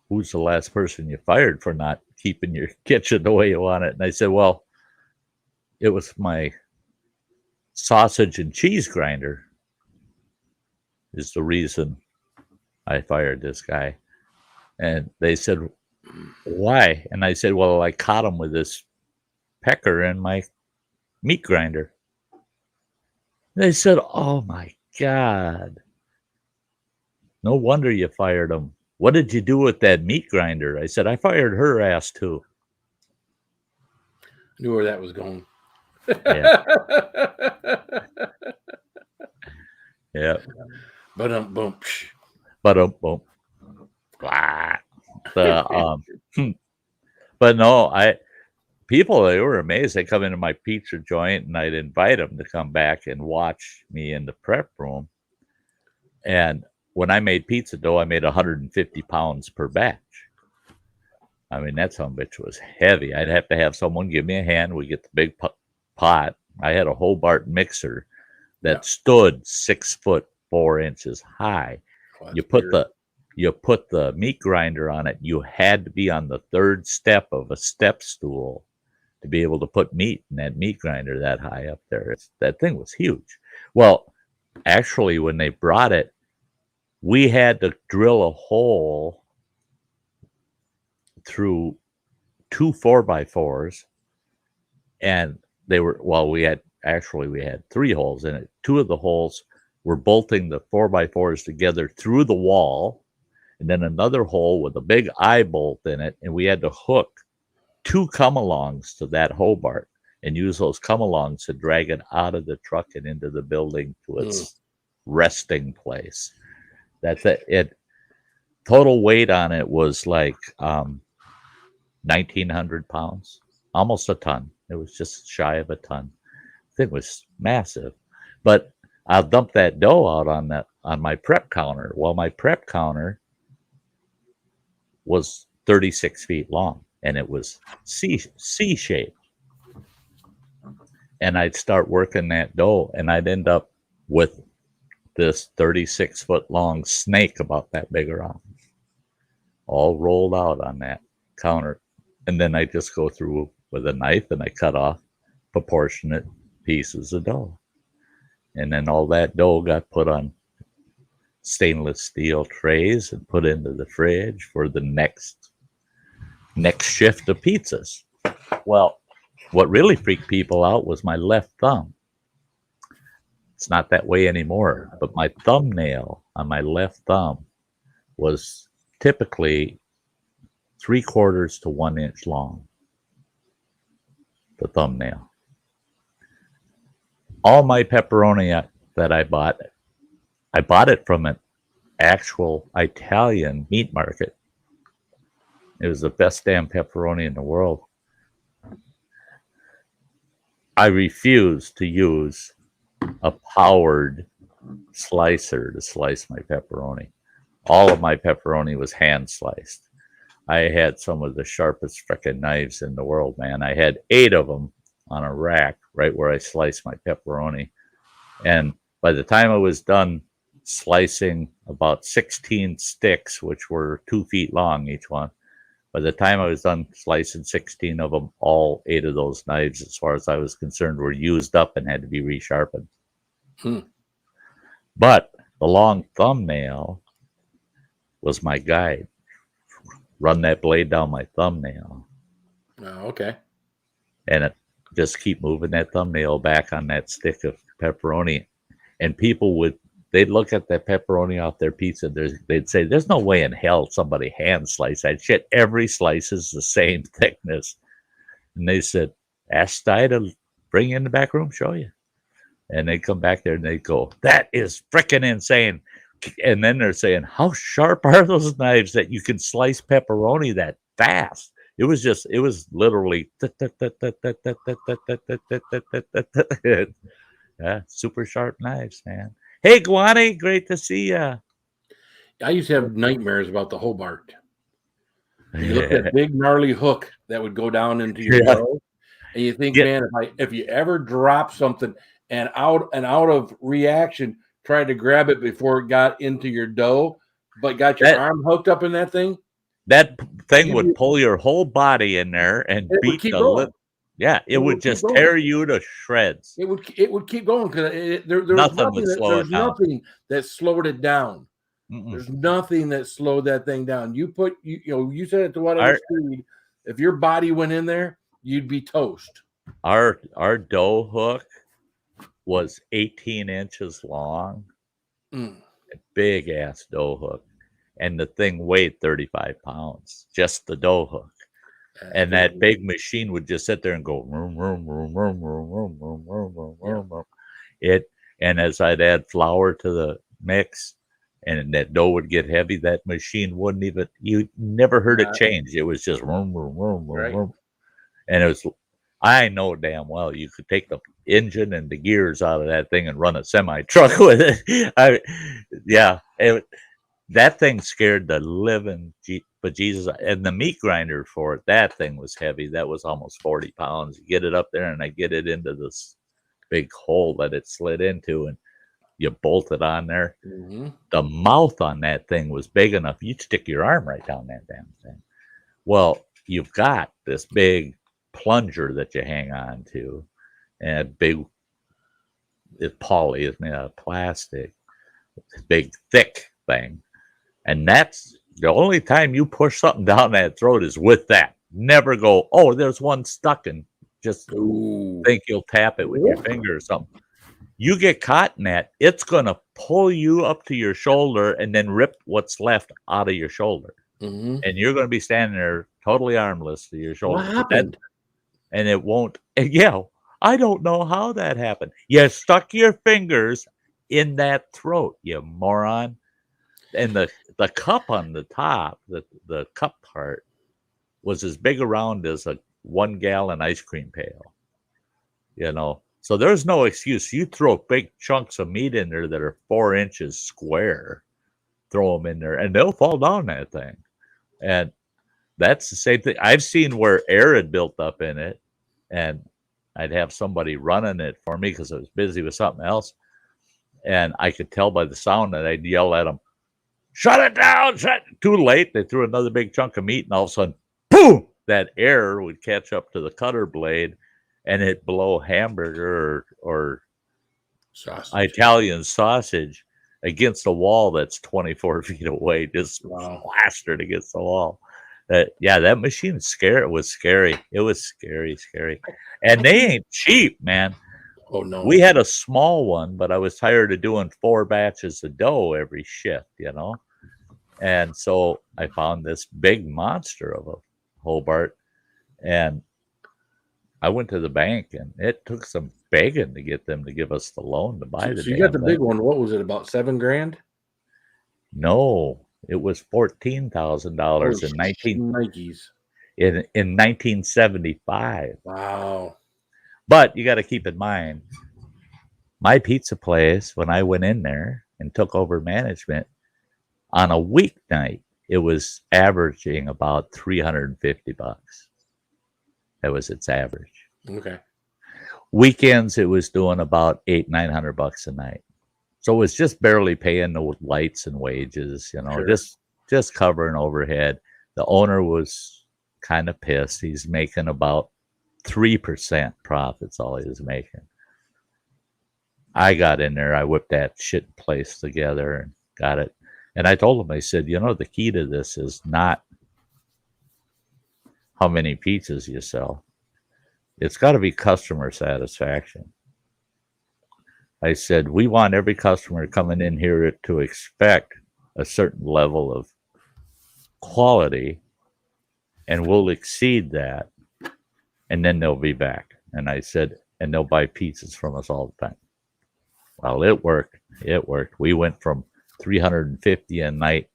who's the last person you fired for not keeping your kitchen the way you want it? And I said, well, it was my sausage and cheese grinder is the reason I fired this guy. And they said, why? And I said, well, I caught him with this pecker in my meat grinder. They said, oh my God. No wonder you fired him. What did you do with that meat grinder? I said, I fired her ass too. I knew where that was going. Yeah. Yeah. But boom. But no, people, they were amazed. They come into my pizza joint and I'd invite them to come back and watch me in the prep room. And when I made pizza dough, I made 150 pounds per batch. I mean, that son of a bitch was heavy. I'd have to have someone give me a hand. We get the big pot. I had a Hobart mixer that stood 6'4" high. Oh, you put the meat grinder on it. You had to be on the third step of a step stool to be able to put meat in that meat grinder that high up there. That thing was huge. Well, actually, when they brought it, we had to drill a hole through 2 4x4s, and we had 3 holes in it. 2 of the holes were bolting the 4x4s together through the wall, and then another hole with a big eye bolt in it, and we had to hook 2 come-alongs to that Hobart and use those come-alongs to drag it out of the truck and into the building to its resting place. That's it. Total weight on it was like 1,900 pounds, almost a ton. It was just shy of a ton. The thing was massive. But I'll dump that dough out on my prep counter. Well, my prep counter was 36 feet long, and it was C-shaped. And I'd start working that dough, and I'd end up with this 36-foot long snake about that big around, all rolled out on that counter. And then I just go through with a knife and I cut off proportionate pieces of dough. And then all that dough got put on stainless steel trays and put into the fridge for the next shift of pizzas. Well, what really freaked people out was my left thumb. It's not that way anymore, but my thumbnail on my left thumb was typically 3/4 to 1 inch long. The thumbnail. All my pepperoni that I bought it from an actual Italian meat market. It was the best damn pepperoni in the world. I refuse to use a powered slicer to slice my pepperoni. All of my pepperoni was hand sliced. I had some of the sharpest frickin' knives in the world, man. I had 8 of them on a rack right where I sliced my pepperoni. And by the time I was done slicing about 16 sticks, which were 2 feet long each one, by the time I was done slicing 16 of them, all 8 of those knives, as far as I was concerned, were used up and had to be resharpened. But the long thumbnail was my guide. Run that blade down my thumbnail. Oh, okay. And it just keep moving that thumbnail back on that stick of pepperoni. And people they'd look at that pepperoni off their pizza. They'd say, there's no way in hell somebody hand sliced that shit. Every slice is the same thickness. And they said, ask Sty to bring you in the back room, show you. And they'd come back there and they'd go, that is freaking insane. And then they're saying, how sharp are those knives that you can slice pepperoni that fast? It was literally super sharp knives, man. Hey, Guani, great to see you. I used to have nightmares about the Hobart. You look at that big gnarly hook that would go down into your dough, and you think, man, if you ever drop something and out of reaction, tried to grab it before it got into your dough, but got your arm hooked up in that thing. That thing would pull your whole body in there and beat the lip. Yeah, it would just tear you to shreds. It would keep going because there's nothing that slowed it down. Mm-mm. There's nothing that slowed that thing down. You said it to whatever speed. If your body went in there, you'd be toast. Our dough hook was 18 inches long, a big ass dough hook, and the thing weighed 35 pounds, just the dough hook. And that big machine would just sit there and go room, room, room, room, room, room, room, room, room, room, room. And as I'd add flour to the mix and that dough would get heavy, that machine wouldn't even, you never heard it change. It was just room, room, room, room, room. And it was, I know damn well you could take the engine and the gears out of that thing and run a semi truck with it. That thing scared the living bejesus. And the meat grinder for it, that thing was heavy. That was almost 40 pounds. You get it up there and I get it into this big hole that it slid into and you bolt it on there. Mm-hmm. The mouth on that thing was big enough. You'd stick your arm right down that damn thing. Well, you've got this big plunger that you hang on to and it's poly, it's made out of plastic. It's a big, thick thing. And that's the only time you push something down that throat is with that. Never go, oh, there's one stuck and just think you'll tap it with your finger or something. You get caught in that, it's going to pull you up to your shoulder and then rip what's left out of your shoulder. Mm-hmm. And you're going to be standing there totally armless to your shoulder. What happened? And it won't. Yeah, I don't know how that happened. You stuck your fingers in that throat, you moron. And the cup on the top, the cup part, was as big around as a 1 gallon ice cream pail. So there's no excuse. You throw big chunks of meat in there that are 4 inches square, throw them in there, and they'll fall down that thing. And that's the same thing. I've seen where air had built up in it, and I'd have somebody running it for me because I was busy with something else. And I could tell by the sound that I'd yell at them, shut it down, too late. They threw another big chunk of meat, and all of a sudden, boom, that air would catch up to the cutter blade, and it'd blow hamburger or Sausage. Italian sausage against a wall that's 24 feet away, just Wow. plastered against the wall. Yeah, that machine was scary. It was scary. And they ain't cheap, man. Oh no. We had a small one, but I was tired of doing 4 batches of dough every shift, And so I found this big monster of a Hobart, and I went to the bank, and it took some begging to get them to give us the loan to buy the So you got the damn big thing. one. What was it? About $7,000? No, it was $14,000 Nikes. in 1975. Wow. But you got to keep in mind, my pizza place, when I went in there and took over management, on a weeknight, it was averaging about $350. That was its average. Okay. Weekends, it was doing about $800-900 a night. So it was just barely paying the lights and wages, Sure. just covering overhead. The owner was kind of pissed. He's making about 3% profits, all he was making. I got in there. I whipped that shit place together and got it. And I told him, I said, the key to this is not how many pizzas you sell. It's got to be customer satisfaction. I said, we want every customer coming in here to expect a certain level of quality, and we'll exceed that, and then they'll be back. And I said, and they'll buy pizzas from us all the time. Well, it worked. We went from 350 a night,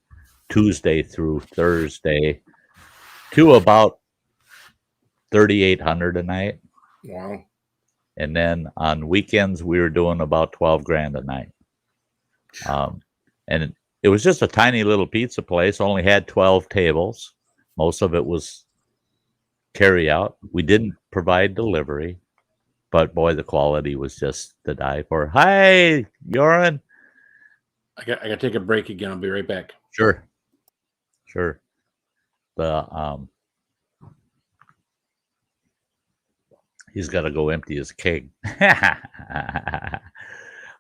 Tuesday through Thursday, to about 3,800 a night. Wow. And then on weekends, we were doing about $12,000 a night. And it was just a tiny little pizza place, only had 12 tables. Most of it was carry out. We didn't provide delivery, but boy, the quality was just to die for. Hi, Joran. I got to take a break again. I'll be right back. Sure. He's got to go empty his keg.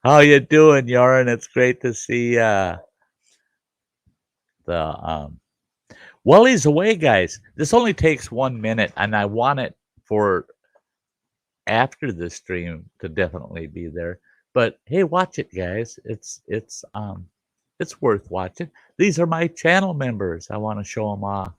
How you doing, Joran? It's great to see well, he's away, guys. This only takes 1 minute, and I want it for after the stream to definitely be there. But hey, watch it, guys. It's worth watching. These are my channel members. I want to show them off.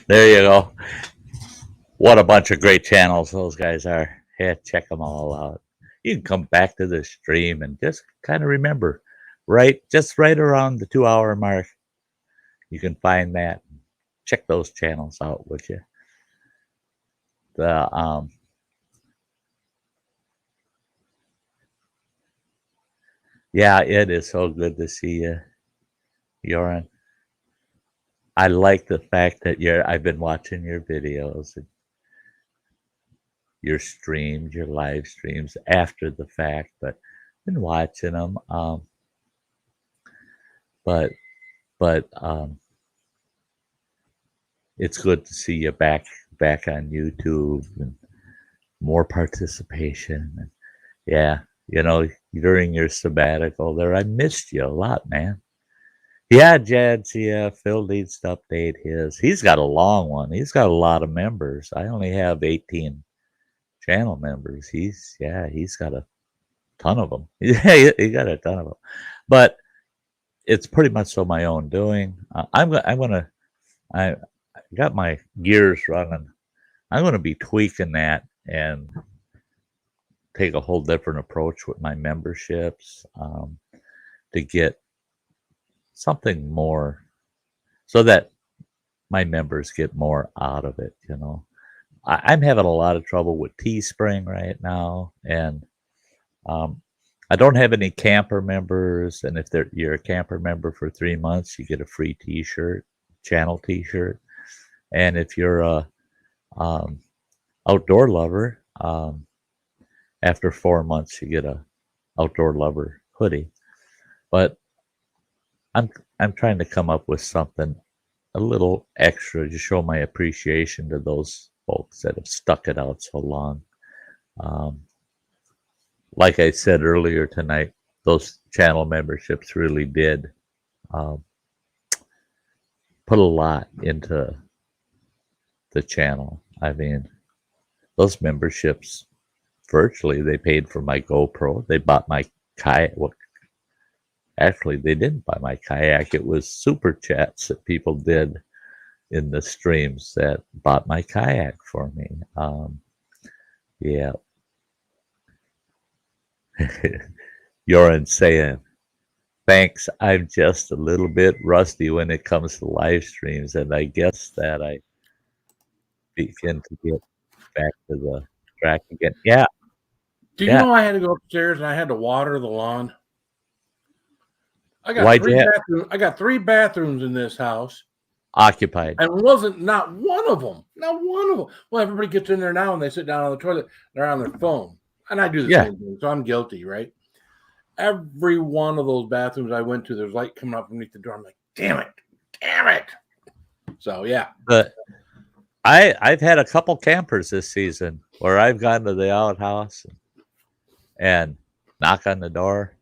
There you go. What a bunch of great channels those guys are. Yeah, check them all out. You can come back to the stream and just kind of remember, just right around the 2-hour mark, you can find that. Check those channels out, would you? Yeah, it is so good to see you, Joran. I like the fact that I've been watching your videos and your streams, your live streams after the fact, but I've been watching them. But it's good to see you back on YouTube and more participation. And yeah, during your sabbatical there, I missed you a lot, man. Yeah, Jad's, yeah, Phil needs to update his. He's got a long one. He's got a lot of members. I only have 18 channel members. He's got a ton of them. Yeah, he got a ton of them. But it's pretty much so my own doing. I got my gears running. I'm going to be tweaking that and take a whole different approach with my memberships to get something more so that my members get more out of it. I'm having a lot of trouble with Teespring right now, and I don't have any camper members. And if you're a camper member for 3 months, you get a free T-shirt, channel T-shirt. And if you're a outdoor lover, after 4 months, you get a outdoor lover hoodie. But I'm trying to come up with something a little extra to show my appreciation to those folks that have stuck it out so long. Like I said earlier tonight, those channel memberships really did put a lot into the channel. I mean, those memberships, virtually, they paid for my GoPro. They bought my kayak. Well, actually, they didn't buy my kayak. It was super chats that people did in the streams that bought my kayak for me. Yeah. Yoren saying, thanks. I'm just a little bit rusty when it comes to live streams, and I guess that I begin to get back to the track again. Yeah. Do you know I had to go upstairs and I had to water the lawn? I got three bathrooms in this house. Occupied. And wasn't not one of them. Not one of them. Well, everybody gets in there now and they sit down on the toilet. They're on their phone. And I do the same thing. So I'm guilty, right? Every one of those bathrooms I went to, there's light coming up underneath the door. I'm like, damn it. So, yeah. But I've had a couple campers this season where I've gone to the outhouse and knock on the door,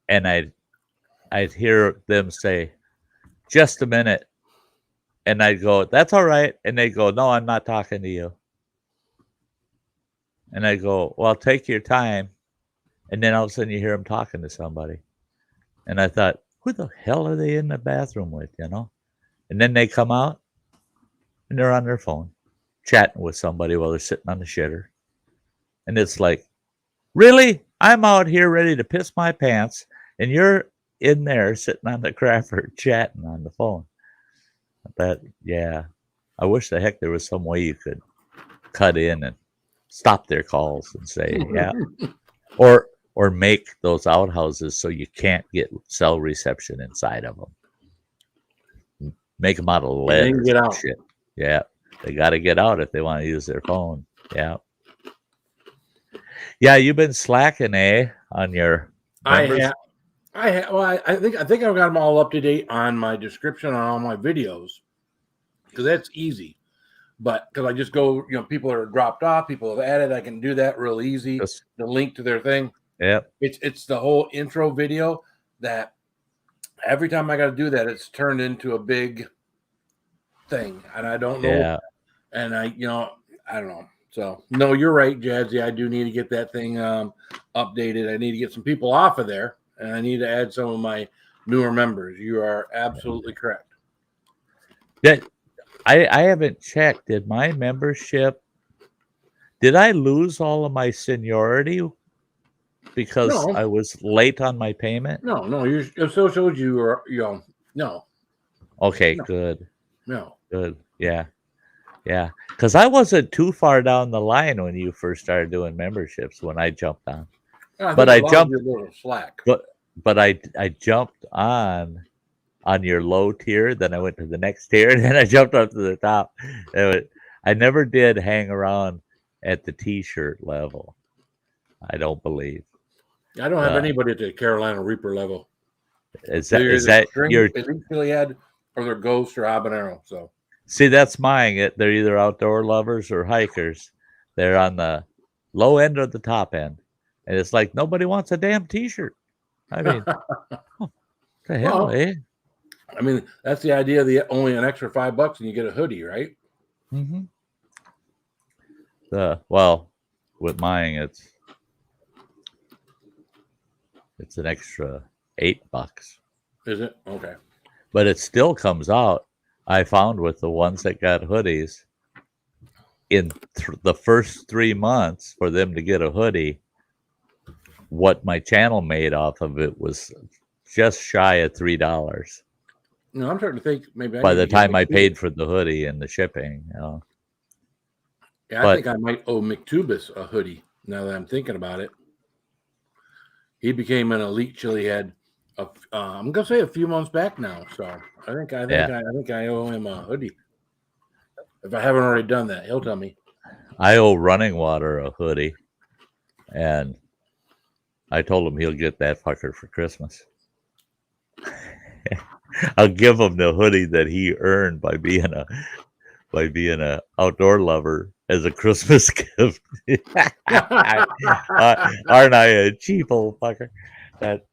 and I'd hear them say, just a minute. And I'd go, that's all right. And they'd go, no, I'm not talking to you. And I go, well, take your time. And then all of a sudden you hear them talking to somebody. And I thought, who the hell are they in the bathroom with, And then they come out and they're on their phone chatting with somebody while they're sitting on the shitter. And it's like, really? I'm out here ready to piss my pants, and you're in there sitting on the crapper chatting on the phone. But yeah, I wish the heck there was some way you could cut in and stop their calls and say, yeah, or make those outhouses so you can't get cell reception inside of them. Make them out of lead or some shit. Yeah, they got to get out if they want to use their phone. Yeah. Yeah, you've been slacking, on your members? I think I've got them all up to date on my description on all my videos, because that's easy. But because I just go, people are dropped off, people have added, I can do that real easy. The link to their thing. Yeah. It's the whole intro video that every time I got to do that, it's turned into a big thing, and I don't know. Yeah. And I don't know. So no, you're right, Jadzzy. I do need to get that thing updated. I need to get some people off of there, and I need to add some of my newer members. You are absolutely correct. That I haven't checked. Did my membership? Did I lose all of my seniority because I was late on my payment? No. It still shows you are no. Okay, no. Good. No. Good. Yeah. Yeah. Because I wasn't too far down the line when you first started doing memberships when I jumped on. But I jumped a little slack. But I jumped on your low tier, then I went to the next tier, and then I jumped up to the top. I never did hang around at the T-shirt level. I don't believe. I don't have anybody at the Carolina Reaper level. Is that your Gilead or they're Ghost or Habanero? So see, that's mine. They're either outdoor lovers or hikers. They're on the low end or the top end, and it's like nobody wants a damn T-shirt. I mean, what the hell, I mean, that's the idea. The only an extra $5 and you get a hoodie, right? Mm-hmm. Well, with mine, it's an extra $8, Is it? Okay. but it still comes out. I found with the ones that got hoodies in the first 3 months for them to get a hoodie, what my channel made off of it was just shy of $3 No, I'm starting to think maybe I by need the to get time I McTubis. paid for the hoodie and the shipping. Yeah, I But think I might owe McTubis a hoodie now that I'm thinking about it. He became an elite chili head. I'm gonna say a few months back now. So I think yeah, I owe him a hoodie. If I haven't already done that, he'll tell me. I owe Running Water a hoodie, and I told him he'll get that fucker for Christmas. I'll give him the hoodie that he earned by being a outdoor lover as a Christmas gift. Aren't I a cheap old fucker? That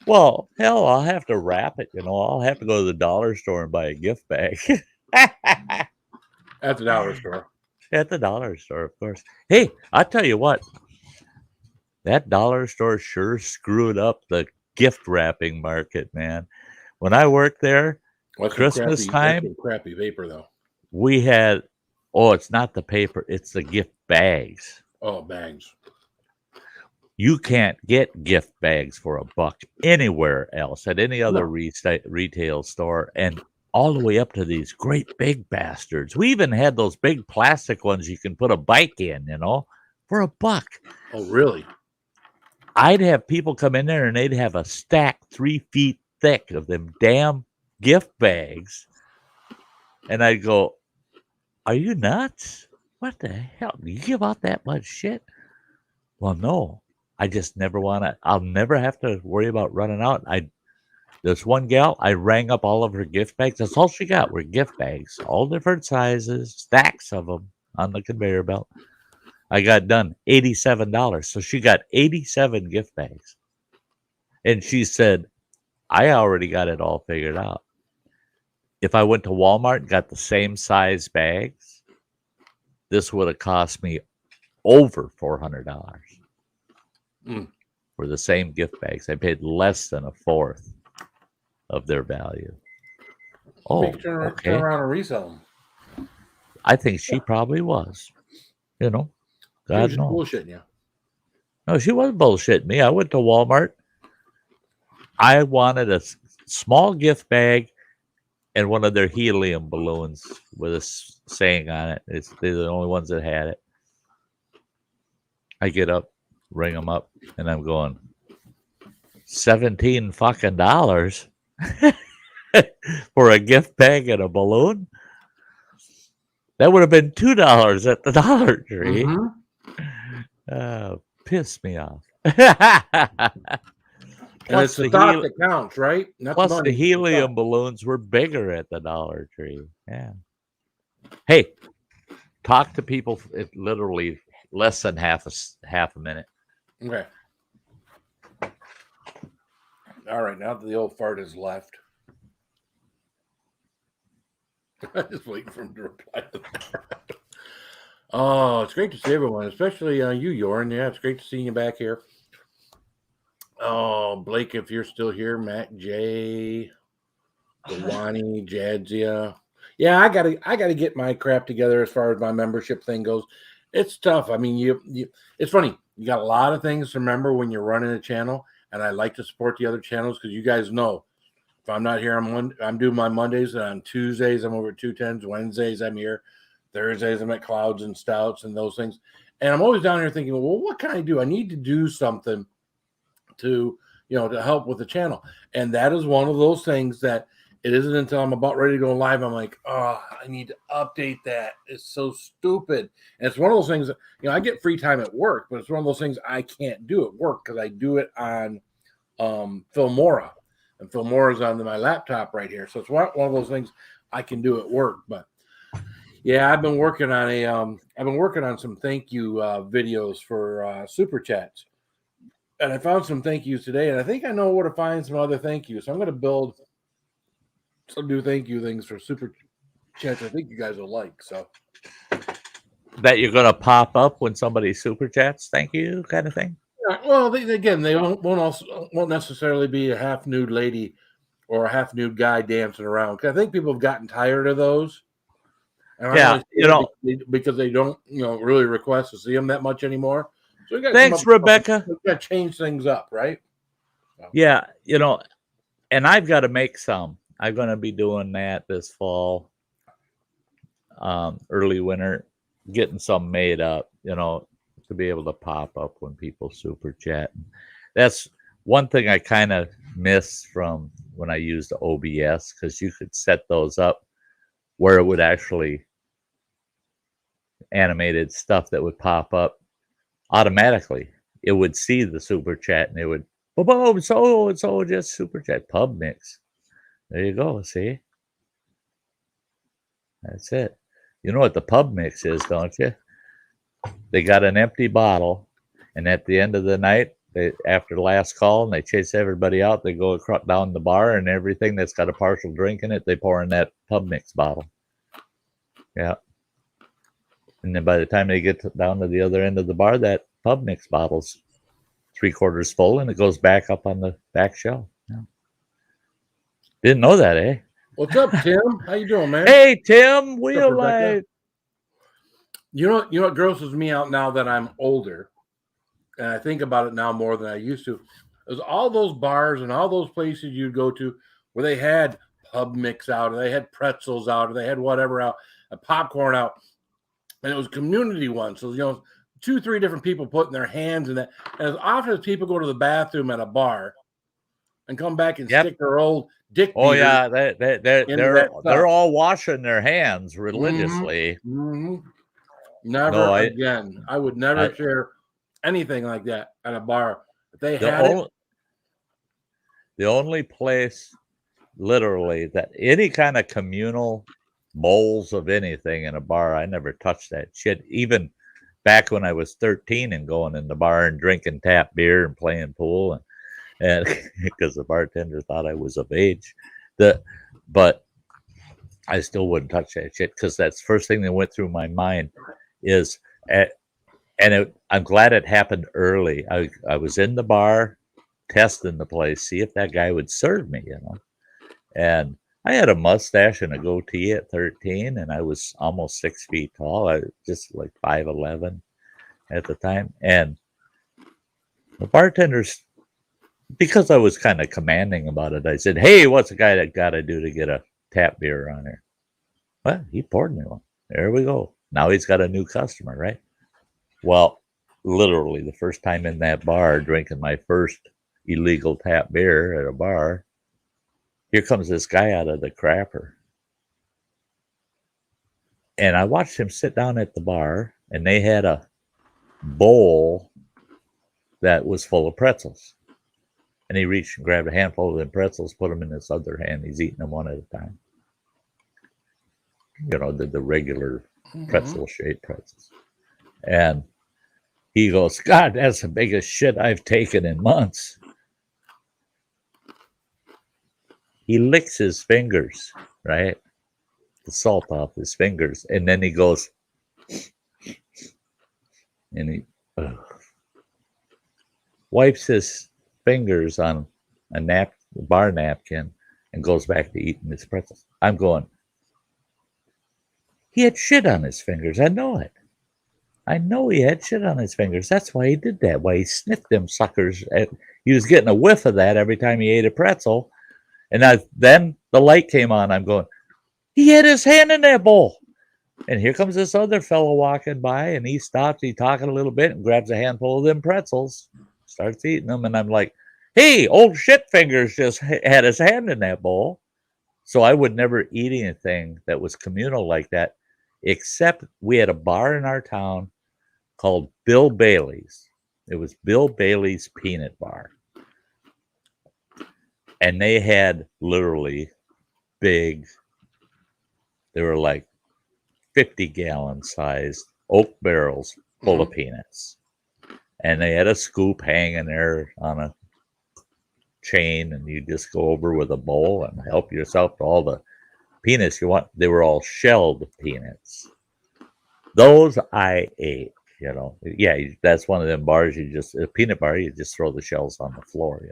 Well, hell, I'll have to wrap it. I'll have to go to the dollar store and buy a gift bag. At the dollar store. At the dollar store, of course. Hey, I'll tell you what, that dollar store sure screwed up the gift wrapping market, man. When I worked there, Well, Christmas that's time, some crappy vapor though. we had, oh, it's not the paper, it's the gift bags. Oh, bags. You can't get gift bags for $1 anywhere else at any other No. retail store, and all the way up to these great big bastards. We even had those big plastic ones you can put a bike in, for $1. Oh, really? I'd have people come in there and they'd have a stack 3 feet thick of them damn gift bags. And I'd go, are you nuts? What the hell? Do you give out that much shit? Well, no. I just never want to. I'll never have to worry about running out. This one gal, I rang up all of her gift bags. That's all she got were gift bags, all different sizes, stacks of them on the conveyor belt. I got done $87. So she got 87 gift bags. And she said, I already got it all figured out. If I went to Walmart and got the same size bags, this would have cost me over $400 for the same gift bags. I paid less than a fourth of their value. Oh, Turn okay. around and resell them. I think she probably was. God knows. Bullshitting you. No, she wasn't bullshitting me. I went to Walmart. I wanted a small gift bag and one of their helium balloons with a saying on it. They're the only ones that had it. I get up, ring them up, and I'm going, $17 fucking dollars for a gift bag and a balloon? That would have been $2 at the Dollar Tree. Pissed me off. And it's the thought that counts, right? Not plus, the the helium balloons were bigger at the Dollar Tree. Yeah. Hey, talk to people. It literally less than half a minute. Okay. All right. Now that the old fart is left, I'm just waiting for him to reply to that. Oh, it's great to see everyone, especially you, Yoren. Yeah, it's great to see you back here. Oh, Blake, if you're still here, Matt J, Dewani, Jadzia. Yeah, I gotta get my crap together as far as my membership thing goes. It's tough. I mean, you it's funny. You got a lot of things to remember when you're running a channel, and I like to support the other channels because you guys know if I'm not here, I'm doing my Mondays, and on Tuesdays I'm over at 210s. Wednesdays I'm here. Thursdays I'm at Clouds and Stouts and those things. And I'm always down here thinking, well, what can I do? I need to do something to help with the channel. And that is one of those things that it isn't until I'm about ready to go live, I'm like, oh, I need to update that. It's so stupid. And it's one of those things that, I get free time at work, but it's one of those things I can't do at work because I do it on Filmora. And Filmora is on my laptop right here. So it's one of those things I can do at work. But yeah, I've been working on some thank you videos for super chats. And I found some thank yous today, and I think I know where to find some other thank yous. So I'm going to build some new thank you things for super chats. I think you guys will like. So That you're going to pop up when somebody super chats, thank you, kind of thing. yeah, well, they won't necessarily be a half nude lady or a half nude guy dancing around. 'Cause I think people have gotten tired of those. And Yeah, because they don't, really request to see them that much anymore. So we got thanks, Rebecca. We got to change things up, right? So. Yeah, and I've got to make some. I'm going to be doing that this fall, early winter, getting some made up, to be able to pop up when people super chat. That's one thing I kind of miss from when I used OBS, because you could set those up where it would actually animated stuff that would pop up automatically. It would see the super chat and it would, boom, so just super chat pub mix. There you go. See, that's it. You know what the pub mix is, don't you? They got an empty bottle, and at the end of the night, after the last call, and they chase everybody out, they go across down the bar, and everything that's got a partial drink in it, they pour in that pub mix bottle. Yeah. And then by the time they get down to the other end of the bar, that pub mix bottle's 3/4 full, and it goes back up on the back shelf. Yeah. Didn't know that, eh? What's up, Tim? How you doing, man? Hey, Tim, wheel light. You know what grosses me out now that I'm older, and I think about it now more than I used to, is all those bars and all those places you'd go to where they had pub mix out, or they had pretzels out, or they had whatever out, a popcorn out, and it was community one. So 2-3 different people putting their hands in that. And as often as people go to the bathroom at a bar and come back and stick their old dick. Oh yeah, they're all washing their hands religiously. Mm-hmm. Never again. I would never share anything like that at a bar. If they had the only place, literally, that any kind of communal bowls of anything in a bar, I never touched that shit. Even back when I was 13 and going in the bar and drinking tap beer and playing pool, and because the bartender thought I was of age, but I still wouldn't touch that shit, because that's the first thing that went through my mind is, I'm glad it happened early. I was in the bar testing the place, see if that guy would serve me, and I had a mustache and a goatee at 13, and I was almost 6 feet tall. I was just like 5'11" at the time. And the bartenders, because I was kind of commanding about it, I said, "Hey, what's a guy that got to do to get a tap beer on here?" Well, he poured me one. There we go. Now he's got a new customer, right? Well, literally the first time in that bar drinking my first illegal tap beer at a bar, here comes this guy out of the crapper. And I watched him sit down at the bar, and they had a bowl that was full of pretzels. And he reached and grabbed a handful of them pretzels, put them in his other hand. He's eating them one at a time. The regular pretzel-shaped pretzels. And he goes, "God, that's the biggest shit I've taken in months." He licks his fingers, right? The salt off his fingers. And then he goes, and he wipes his fingers on a bar napkin and goes back to eating his pretzels. I'm going, he had shit on his fingers. I know it. I know he had shit on his fingers. That's why he did that. Why he sniffed them suckers. He was getting a whiff of that every time he ate a pretzel. And then the light came on. I'm going, he had his hand in that bowl. And here comes this other fellow walking by, and he stops. He's talking a little bit and grabs a handful of them pretzels, starts eating them. And I'm like, hey, old shit fingers just had his hand in that bowl. So I would never eat anything that was communal like that, except we had a bar in our town called Bill Bailey's. It was Bill Bailey's Peanut Bar. And they had literally big, they were like 50-gallon sized oak barrels full of peanuts. And they had a scoop hanging there on a chain, and you just go over with a bowl and help yourself to all the peanuts you want. They were all shelled peanuts. Those I ate. Yeah, that's one of them bars. A peanut bar. You just throw the shells on the floor.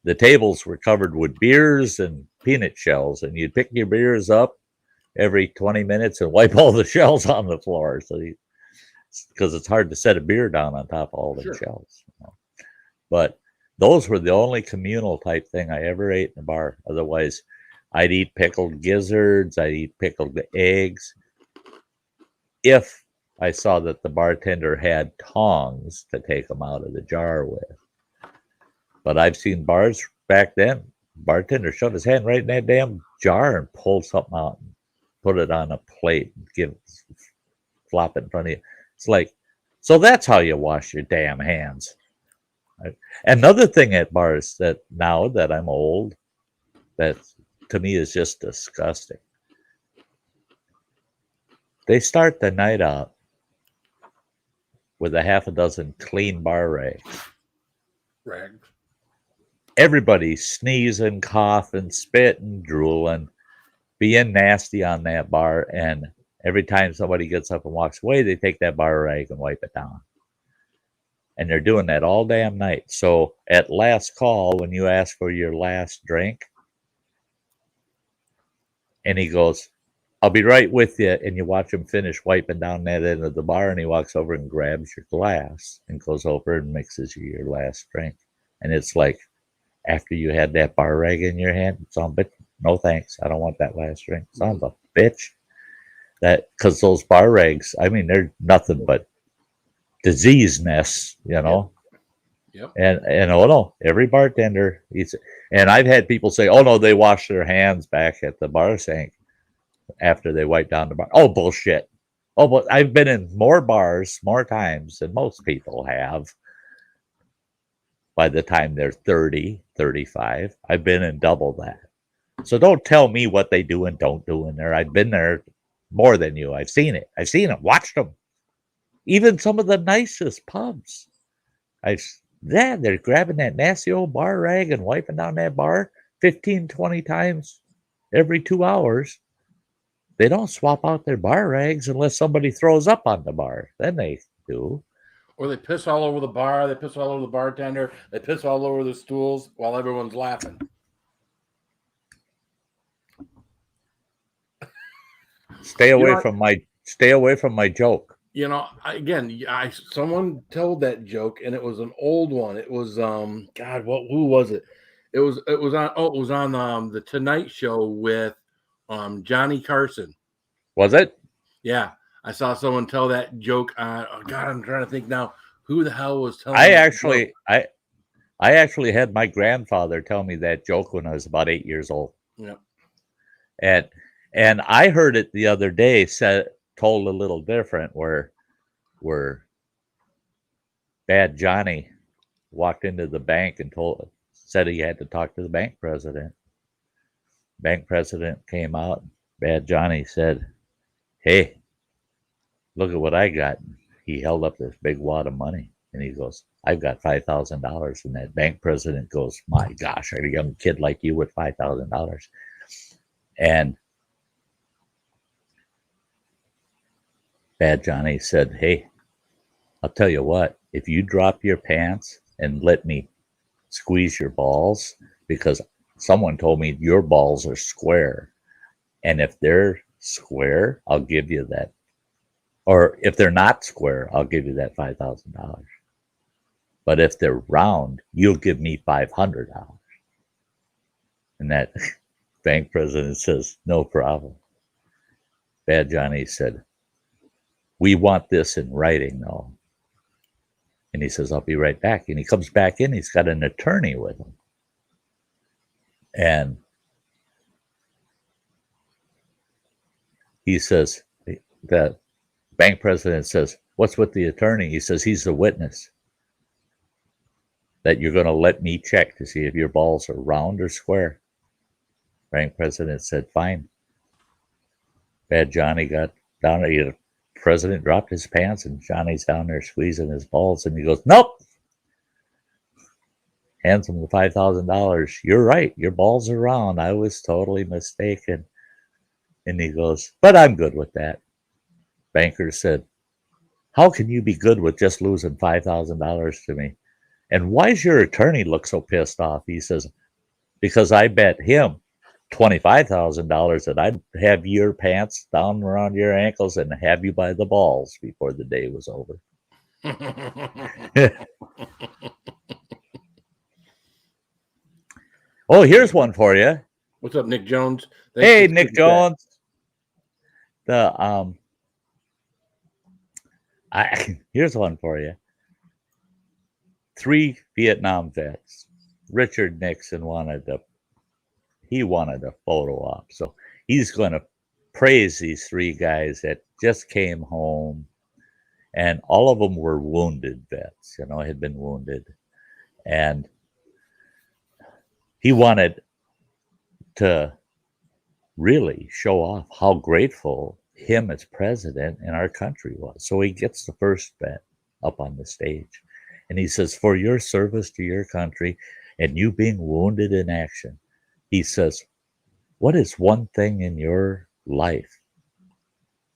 The tables were covered with beers and peanut shells, and you'd pick your beers up every 20 minutes and wipe all the shells on the floor. So, because it's hard to set a beer down on top of all the shells. But those were the only communal type thing I ever ate in a bar. Otherwise, I'd eat pickled gizzards. I'd eat pickled eggs. If I saw that the bartender had tongs to take them out of the jar with. But I've seen bars back then, bartender shoved his hand right in that damn jar and pulled something out and put it on a plate and flop it in front of you. It's like, so that's how you wash your damn hands. Another thing at bars that now that I'm old, that to me is just disgusting. They start the night out with a half a dozen clean bar rags. Everybody sneezing, coughing, spitting, drooling, being nasty on that bar. And every time somebody gets up and walks away, they take that bar rag and wipe it down. And they're doing that all damn night. So at last call, when you ask for your last drink, and he goes, I'll be right with you. And you watch him finish wiping down that end of the bar, and he walks over and grabs your glass and goes over and mixes you your last drink. And it's like, after you had that bar rag in your hand, son of a bitch, no thanks. I don't want that last drink. Son of a bitch. Because those bar rags, I mean, they're nothing but disease nests, Yep. And oh no, every bartender eats it. And I've had people say, oh no, they wash their hands back at the bar sink after they wipe down the bar. Oh, bullshit. Oh, but I've been in more bars more times than most people have. By the time they're 30, 35, I've been in double that. So don't tell me what they do and don't do in there. I've been there more than you. I've seen it. I've seen them, watched them. Even some of the nicest pubs. They're grabbing that nasty old bar rag and wiping down that bar 15, 20 times every 2 hours. They don't swap out their bar rags unless somebody throws up on the bar. Then they do. Or they piss all over the bar. They piss all over the bartender. They piss all over the stools while everyone's laughing. Stay away from my joke. Someone told that joke, and it was an old one. It was who was it? It was on the Tonight Show with Johnny Carson. Was it? Yeah. I saw someone tell that joke. I'm trying to think now. Who the hell was telling? I actually had my grandfather tell me that joke when I was about 8 years old. Yeah. And I heard it the other day told a little different, where Bad Johnny walked into the bank and said he had to talk to the bank president. Bank president came out. Bad Johnny said, "Hey, look at what I got." He held up this big wad of money, and he goes, "I've got $5,000. And that bank president goes, "My gosh, a young kid like you with $5,000. And Bad Johnny said, "Hey, I'll tell you what, if you drop your pants and let me squeeze your balls, because someone told me your balls are square. And if they're square, I'll give you that. Or if they're not square, I'll give you that $5,000. But if they're round, you'll give me $500. And that bank president says, "No problem." Bad Johnny said, "We want this in writing, though." And he says, "I'll be right back." And he comes back in. He's got an attorney with him. And he says, the bank president says, "What's with the attorney?" He says, "He's the witness that you're going to let me check to see if your balls are round or square." Bank president said, "Fine." Bad Johnny got down there. The president dropped his pants, and Johnny's down there squeezing his balls. And he goes, "Nope. hands him the $5,000. You're right. Your balls are round. I was totally mistaken. And he goes, but I'm good with that. Banker said, how can you be good with just losing $5,000 to me? And why's your attorney look so pissed off? He says, because I bet him $25,000 that I'd have your pants down around your ankles and have you by the balls before the day was over. Oh, here's one for you. What's up, Nick Jones? Hey, Nick Jones. The here's one for you. 3 Vietnam vets. Richard Nixon wanted a photo op, so he's going to praise these 3 guys that just came home, and all of them were wounded vets. Had been wounded, and he wanted to really show off how grateful him as president in our country was. So he gets the first vet up on the stage, and he says, for your service to your country and you being wounded in action, he says, what is one thing in your life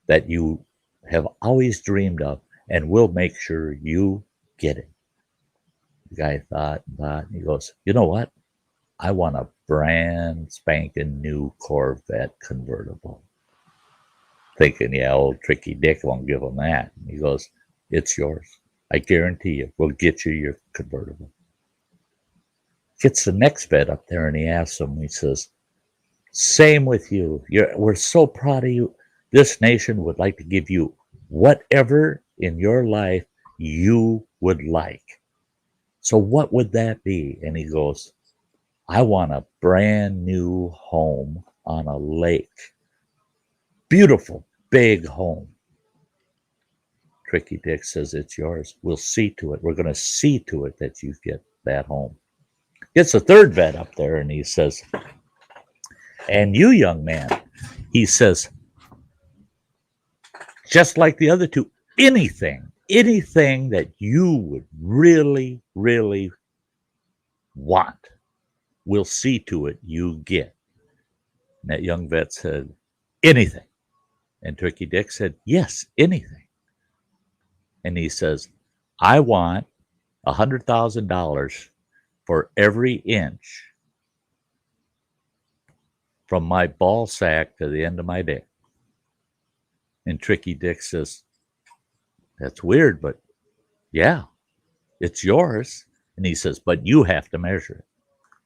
that you have always dreamed of and we'll make sure you get it? The guy thought, and he goes, you know what? I want a brand spanking new Corvette convertible. Thinking, yeah, old Tricky Dick won't give him that. And he goes, it's yours. I guarantee you, we'll get you your convertible. Gets the next vet up there and he asks him, he says, same with you. We're so proud of you. This nation would like to give you whatever in your life you would like. So what would that be? And he goes, I want a brand new home on a lake. Beautiful, big home. Tricky Dick says, it's yours. We'll see to it. We're going to see to it that you get that home. Gets a third vet up there and he says, and you, young man, he says, just like the other 2, anything that you would really, really want, we'll see to it you get. And that young vet said, anything. And Tricky Dick said, yes, anything. And he says, I want $100,000 for every inch from my ball sack to the end of my dick. And Tricky Dick says, that's weird, but yeah, it's yours. And he says, but you have to measure it.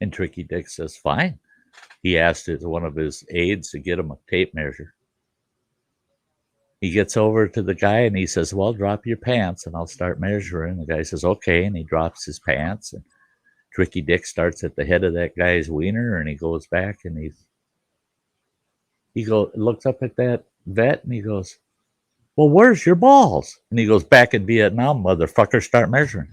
And Tricky Dick says, fine. He asked one of his aides to get him a tape measure. He gets over to the guy and he says, well, drop your pants and I'll start measuring. The guy says, okay. And he drops his pants and Tricky Dick starts at the head of that guy's wiener and he goes back and looks up at that vet and he goes, well, where's your balls? And he goes, back in Vietnam, motherfucker, start measuring.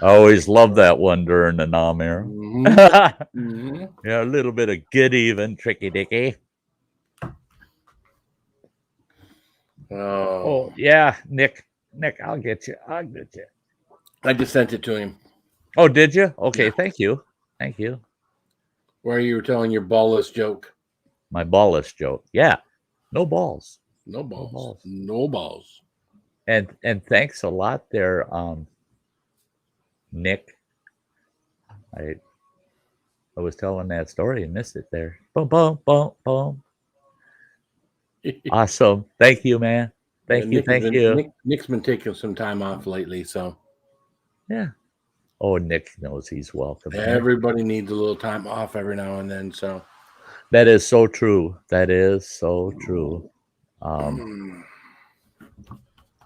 I always loved that one during the Nam era. Mm-hmm. Yeah, a little bit of get even, Tricky Dicky. Oh yeah, Nick, I'll get you. I just sent it to him. Oh, did you? Okay, yeah. Thank you. Where you were telling your ballless joke. My ballless joke. Yeah, no balls. No balls. And thanks a lot there, Nick. I was telling that story and missed it there. Boom, boom, boom, boom. Awesome. Thank you, man. Thank you. Nick's been taking some time off lately, so. Yeah. Oh, Nick knows he's welcome. Everybody needs a little time off every now and then, so. That is so true.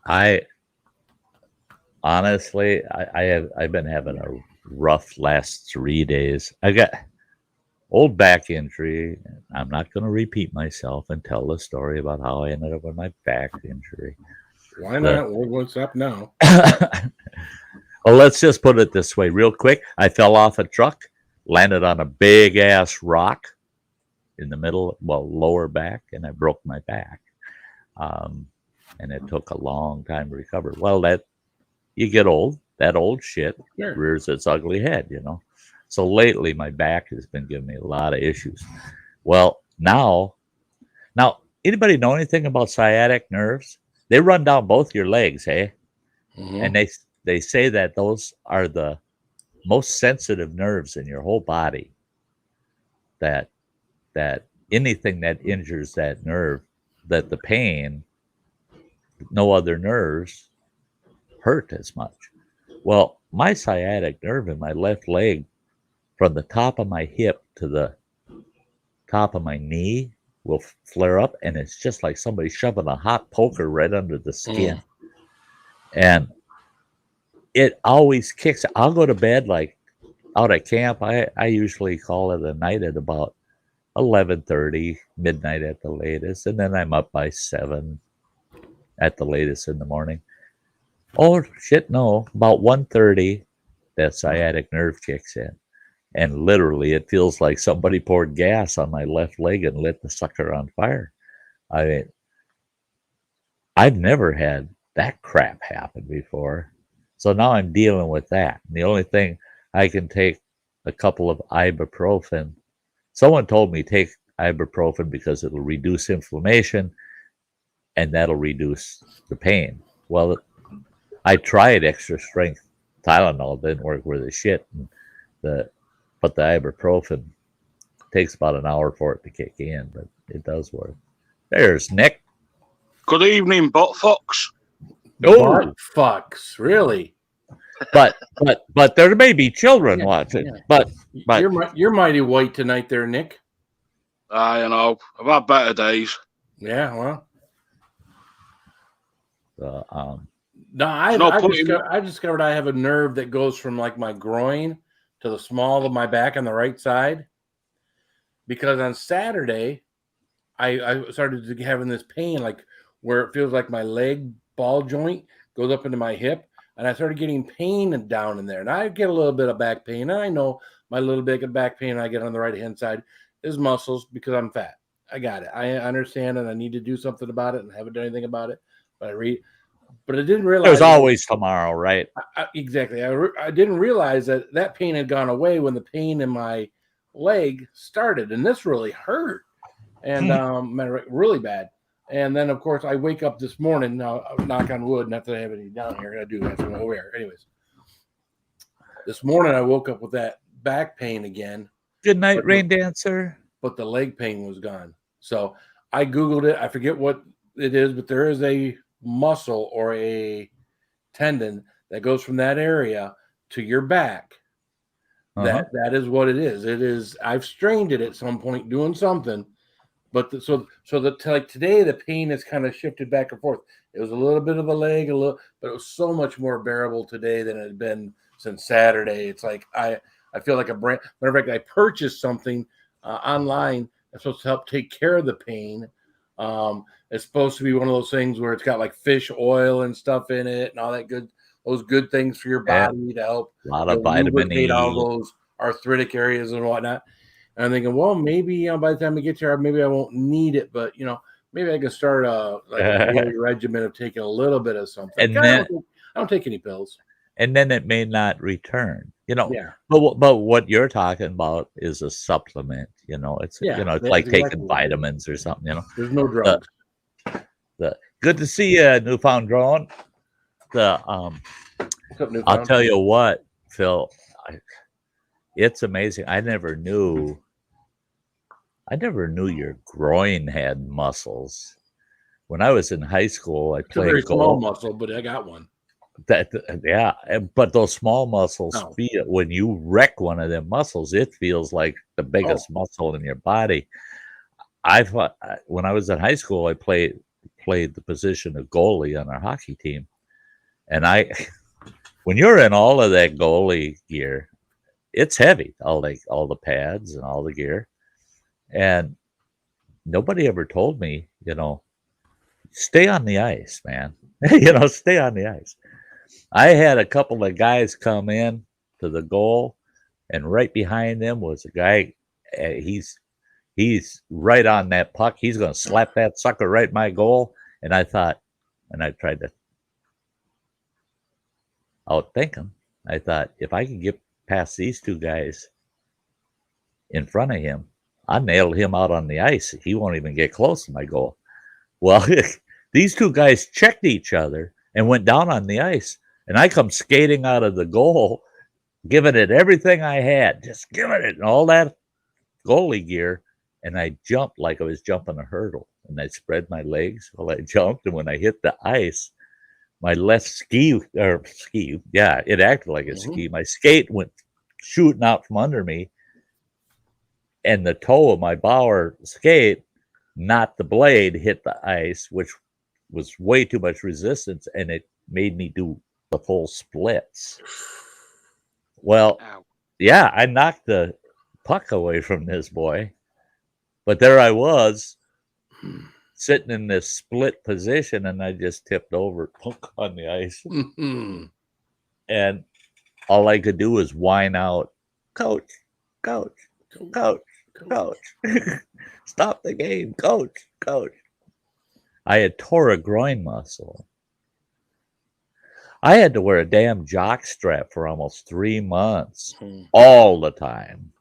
I honestly, I've been having a rough last 3 days. I got old back injury. I'm not going to repeat myself and tell the story about how I ended up with my back injury. Why not? What's up now? Well, let's just put it this way real quick. I fell off a truck, landed on a big ass rock in the middle, lower back, and I broke my back. and it took a long time to recover. Well, that you get old, that old shit Sure. rears its ugly head, you know. So lately, my back has been giving me a lot of issues. Well, now, anybody know anything about sciatic nerves? They run down both your legs, eh? And they say that those are the most sensitive nerves in your whole body. That anything that injures that nerve, that the pain, no other nerves hurt as much. Well, my sciatic nerve in my left leg, from the top of my hip to the top of my knee, will flare up, and it's just like somebody shoving a hot poker right under the skin. And it always kicks. I'll go to bed like out at camp. I usually call it a night at about 11:30, midnight at the latest, and then I'm up by 7 at the latest in the morning. Oh shit, no! About 1:30, that sciatic nerve kicks in, and literally it feels like somebody poured gas on my left leg and lit the sucker on fire. I mean, I've never had that crap happen before, so now I'm dealing with that. And the only thing I can take a couple of ibuprofen. Someone told me take ibuprofen because it'll reduce inflammation and that'll reduce the pain. Well, I tried extra strength Tylenol, didn't work worth a shit. But the ibuprofen takes about an hour for it to kick in, but it does work. There's Nick. Good evening, butt fucks. Butt fucks, really? But there may be children watching. Yeah. But you're mighty white tonight, there, Nick. I know. I've had better days. Yeah, well. No, I discovered I have a nerve that goes from like my groin to the small of my back on the right side. Because on Saturday, I started having this pain, like where it feels like my leg ball joint goes up into my hip. And I started getting pain down in there. And I get a little bit of back pain. And I know my little bit of back pain I get on the right-hand side is muscles because I'm fat. I got it. I understand, and I need to do something about it, and I haven't done anything about it. But I didn't realize. There's always tomorrow, right? Exactly. I didn't realize that pain had gone away when the pain in my leg started. And this really hurt. And really bad. And then, of course, I wake up this morning, now, knock on wood, not that I have any down here. I do have some over here. Anyways, this morning I woke up with that back pain again. Good night, rain dancer. But the leg pain was gone. So I Googled it. I forget what it is, but there is a muscle or a tendon that goes from that area to your back. That is what it is. It is. I've strained it at some point doing something. But like today, the pain has kind of shifted back and forth. It was a little bit of a leg, but it was so much more bearable today than it had been since Saturday. It's like I feel like a brand. Matter of fact, I purchased something online that's supposed to help take care of the pain. It's supposed to be one of those things where it's got like fish oil and stuff in it and all that those good things for your body to help. A lot of vitamin E. All those arthritic areas and whatnot. And I'm thinking, well, maybe by the time we get there, maybe I won't need it, but maybe I can start a daily regimen of taking a little bit of something. And then, I don't take any pills. And then it may not return, Yeah. But what you're talking about is a supplement, It's it's like taking vitamins or something, There's no drugs. Good to see you, Newfound Drone. I'll tell you what, Phil. It's amazing. I never knew your groin had muscles. When I was in high school, I played very golf. Small muscle, but I got one. But those small muscles feel when you wreck one of them muscles, it feels like the biggest muscle in your body. When I was in high school, I played the position of goalie on our hockey team, and when you're in all of that goalie gear, it's heavy, all the pads and all the gear. And nobody ever told me, stay on the ice, man. Stay on the ice. I had a couple of guys come in to the goal, and right behind them was a guy. He's right on that puck. He's going to slap that sucker right in my goal. And I thought, and I tried to outthink him. I thought, if I could get past these two guys in front of him, I nailed him out on the ice. He won't even get close to my goal. Well, these two guys checked each other and went down on the ice, and I come skating out of the goal, giving it everything I had, just giving it and all that goalie gear, and I jumped like I was jumping a hurdle, and I spread my legs while I jumped, and when I hit the ice, my left ski, yeah, it acted like a ski. My skate went shooting out from under me, and the toe of my Bauer skate, not the blade, hit the ice, which was way too much resistance, and it made me do the full splits. Well, yeah, I knocked the puck away from this boy, but there I was sitting in this split position, and I just tipped over on the ice. And all I could do was whine out, "Coach, coach, coach, coach, stop the game, coach, coach." I had tore a groin muscle. I had to wear a damn jock strap for almost 3 months, all the time.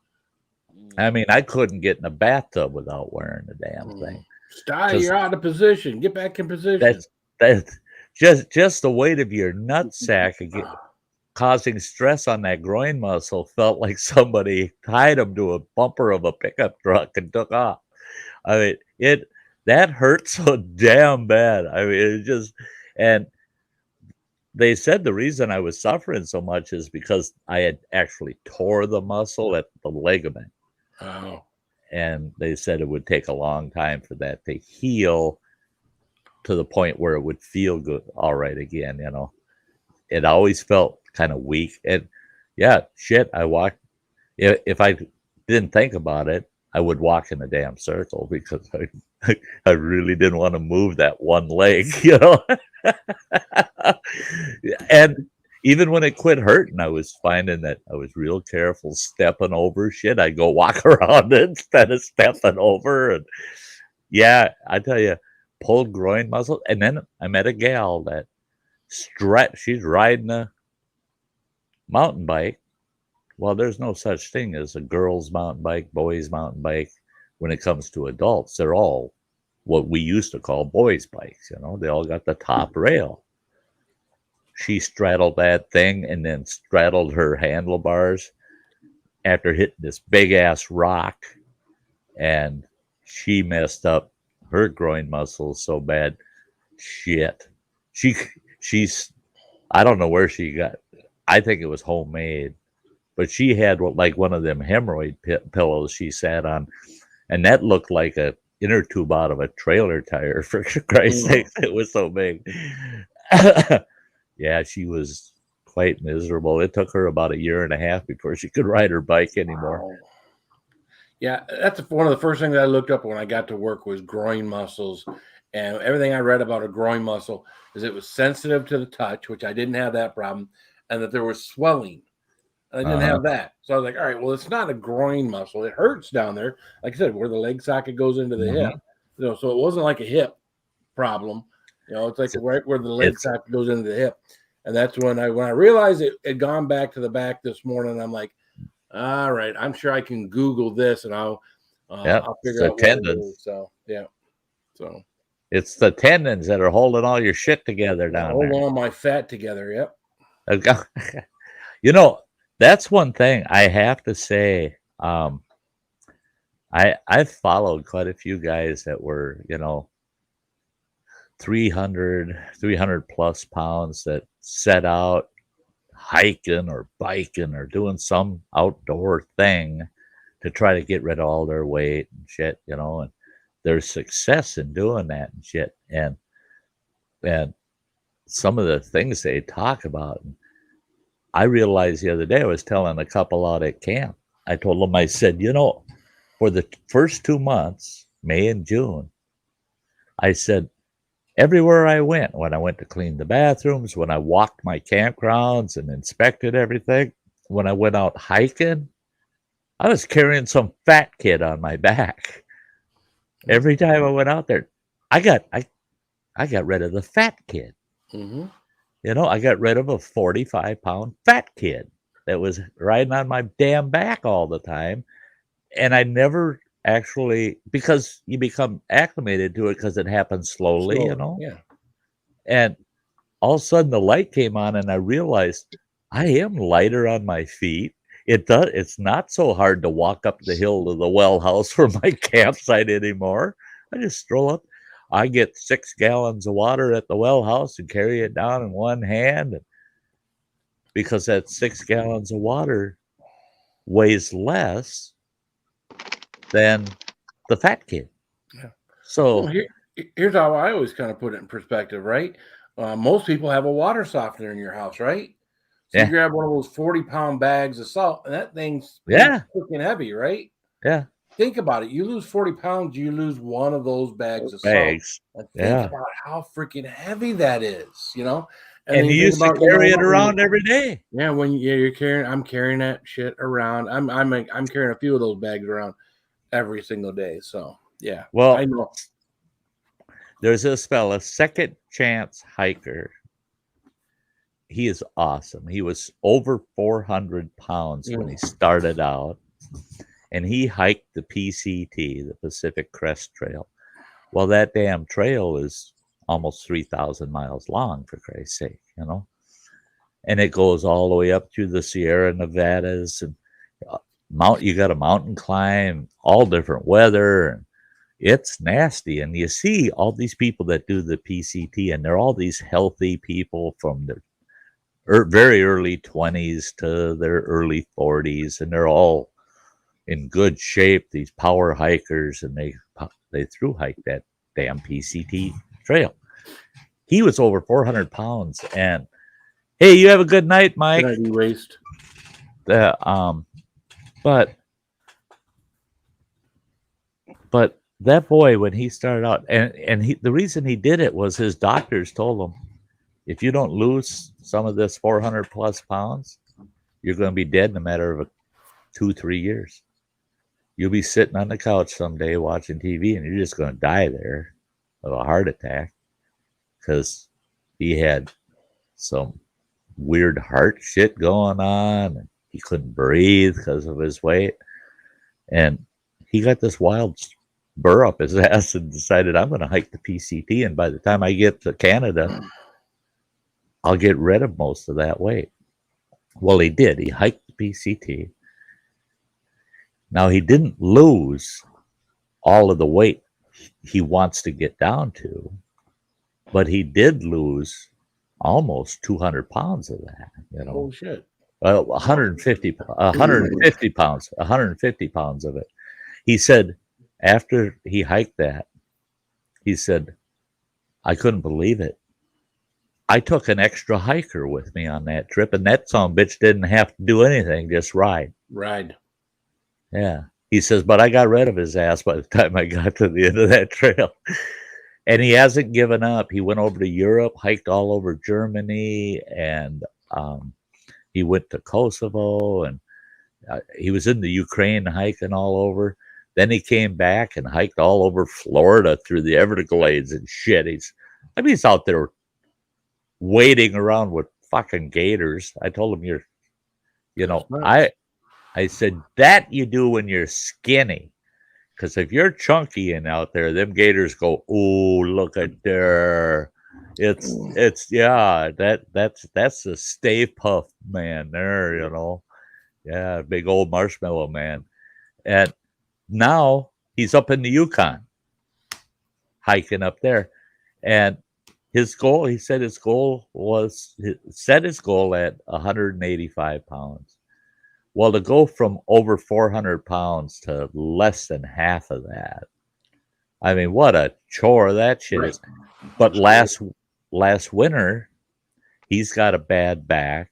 I mean, I couldn't get in a bathtub without wearing the damn thing. Sty, you're out of position. Get back in position. That's just the weight of your nutsack causing stress on that groin muscle felt like somebody tied him to a bumper of a pickup truck and took off. I mean, that hurt so damn bad. I mean, it just, and they said the reason I was suffering so much is because I had actually tore the muscle at the ligament. Oh. And they said it would take a long time for that to heal to the point where it would feel good, all right again, you know. It always felt kind of weak. And yeah, shit, I walked. If I didn't think about it, I would walk in a damn circle because I really didn't want to move that one leg, you know. And even when it quit hurting, I was finding that I was real careful stepping over shit. I'd go walk around it instead of stepping over. And yeah, I tell you, pulled groin muscle. And then I met a gal that she's riding a mountain bike. Well, there's no such thing as a girl's mountain bike, boys' mountain bike. When it comes to adults, they're all what we used to call boys' bikes. You know, they all got the top rail. She straddled that thing and then straddled her handlebars after hitting this big ass rock, and she messed up her groin muscles so bad. Shit, she's I don't know where she got. I think it was homemade, but she had like one of them hemorrhoid pillows she sat on, and that looked like a inner tube out of a trailer tire. For Christ's sake, it was so big. Yeah, she was quite miserable. It took her about 1.5 years before she could ride her bike anymore. Wow. Yeah, that's one of the first things I looked up when I got to work was groin muscles. And everything I read about a groin muscle is it was sensitive to the touch, which I didn't have that problem, and that there was swelling. I didn't have that. So I was like, all right, well, it's not a groin muscle. It hurts down there, like I said, where the leg socket goes into the hip. You know, so it wasn't like a hip problem. You know, it's like right where the leg socket goes into the hip. And that's when I realized it had gone back to the back this morning. I'm like, all right, I'm sure I can Google this and I'll figure out what it is. So yeah. So it's the tendons that are holding all your shit together down there. Holding all my fat together, yep. You know, that's one thing I have to say. I've followed quite a few guys that were, you know, 300 plus pounds that set out hiking or biking or doing some outdoor thing to try to get rid of all their weight and shit, you know, and there's success in doing that and shit. And some of the things they talk about, I realized the other day, I was telling a couple out at camp, I told them, I said, you know, for the first 2 months, May and June, I said, everywhere I went, when I went to clean the bathrooms, when I walked my campgrounds and inspected everything, when I went out hiking, I was carrying some fat kid on my back. Every time I went out there, I I got rid of the fat kid. Mm-hmm. You know, I got rid of a 45-pound fat kid that was riding on my damn back all the time. And I never actually, because you become acclimated to it because it happens slowly, you know? Yeah. And all of a sudden the light came on and I realized I am lighter on my feet. It's not so hard to walk up the hill to the well house for my campsite anymore. I just stroll up. I get 6 gallons of water at the well house and carry it down in one hand because that 6 gallons of water weighs less than the fat kid. Yeah. So here's how I always kind of put it in perspective, right? Most people have a water softener in your house, right? So yeah, you grab one of those 40-pound bags of salt, and that thing's freaking heavy, right? yeah. Think about it. You lose 40 pounds, you lose one of those bags of Bags. salt. And think about how freaking heavy that is, you know? And then you think used to about, carry it around every day. Yeah, I'm carrying that shit around. I'm carrying a few of those bags around every single day. So yeah. Well, I know. There's this fella, Second Chance Hiker. He is awesome. He was over 400 pounds when he started out, and he hiked the PCT, the Pacific Crest Trail. Well, that damn trail is almost 3,000 miles long, for Christ's sake, you know? And it goes all the way up through the Sierra Nevadas, and you got a mountain climb, all different weather, and it's nasty. And you see all these people that do the PCT, and they're all these healthy people from their very early 20s to their early 40s, and they're all in good shape, these power hikers, and they through hike that damn PCT trail. He was over 400 pounds, and hey, you have a good night, Mike. Waste. But that boy, when he started out, and the reason he did it was his doctors told him, if you don't lose some of this 400 plus pounds, you're going to be dead in a matter of 2-3 years. You'll be sitting on the couch someday watching TV, and you're just going to die there of a heart attack because he had some weird heart shit going on, and he couldn't breathe because of his weight. And he got this wild burr up his ass and decided, I'm going to hike the PCT, and by the time I get to Canada, I'll get rid of most of that weight. Well, he did. He hiked the PCT. Now, he didn't lose all of the weight he wants to get down to, but he did lose almost 200 pounds of that. You know, oh shit, 150 pounds of it. He said after he hiked that, he said, I couldn't believe it. I took an extra hiker with me on that trip, and that son bitch didn't have to do anything, just ride. Yeah. He says, but I got rid of his ass by the time I got to the end of that trail. And he hasn't given up. He went over to Europe, hiked all over Germany, and he went to Kosovo, and he was in the Ukraine hiking all over. Then he came back and hiked all over Florida through the Everglades and shit. He's out there wading around with fucking gators. I told him, I said, that you do when you're skinny. Because if you're chunky and out there, them gators go, oh, look at there. That's the Stay Puff man there, you know. Yeah, big old marshmallow man. And now he's up in the Yukon, hiking up there. And his goal, he said his goal at 185 pounds. Well, to go from over 400 pounds to less than half of that, I mean, what a chore that shit is. But last winter, he's got a bad back,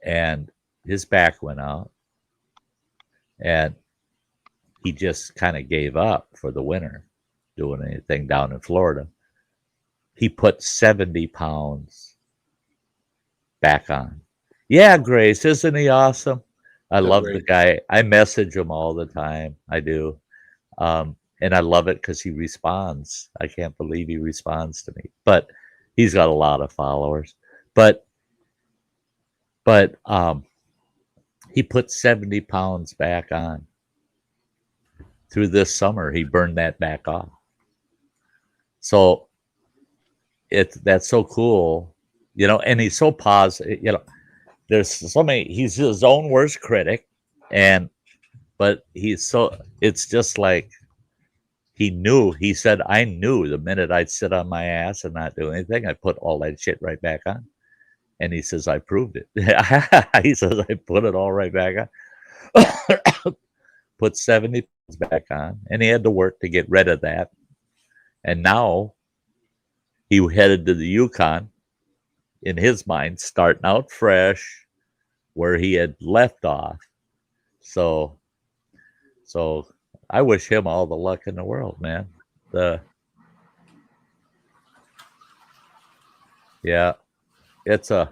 and his back went out, and he just kind of gave up for the winter, doing anything down in Florida. He put 70 pounds back on. Yeah, Grace, isn't he awesome? I love the guy. I message him all the time. I do. and I love it because he responds. I can't believe he responds to me. But he's got a lot of followers. But he put 70 pounds back on. Through this summer, he burned that back off. So that's so cool, you know, and he's so positive, you know. There's so many, he's his own worst critic, but it's just like he said, I knew the minute I'd sit on my ass and not do anything, I put all that shit right back on. And he says, I proved it. He says, I put it all right back on. Put 70 pounds back on, and he had to work to get rid of that. And now he headed to the Yukon, in his mind, starting out fresh where he had left off. So I wish him all the luck in the world, man. It's a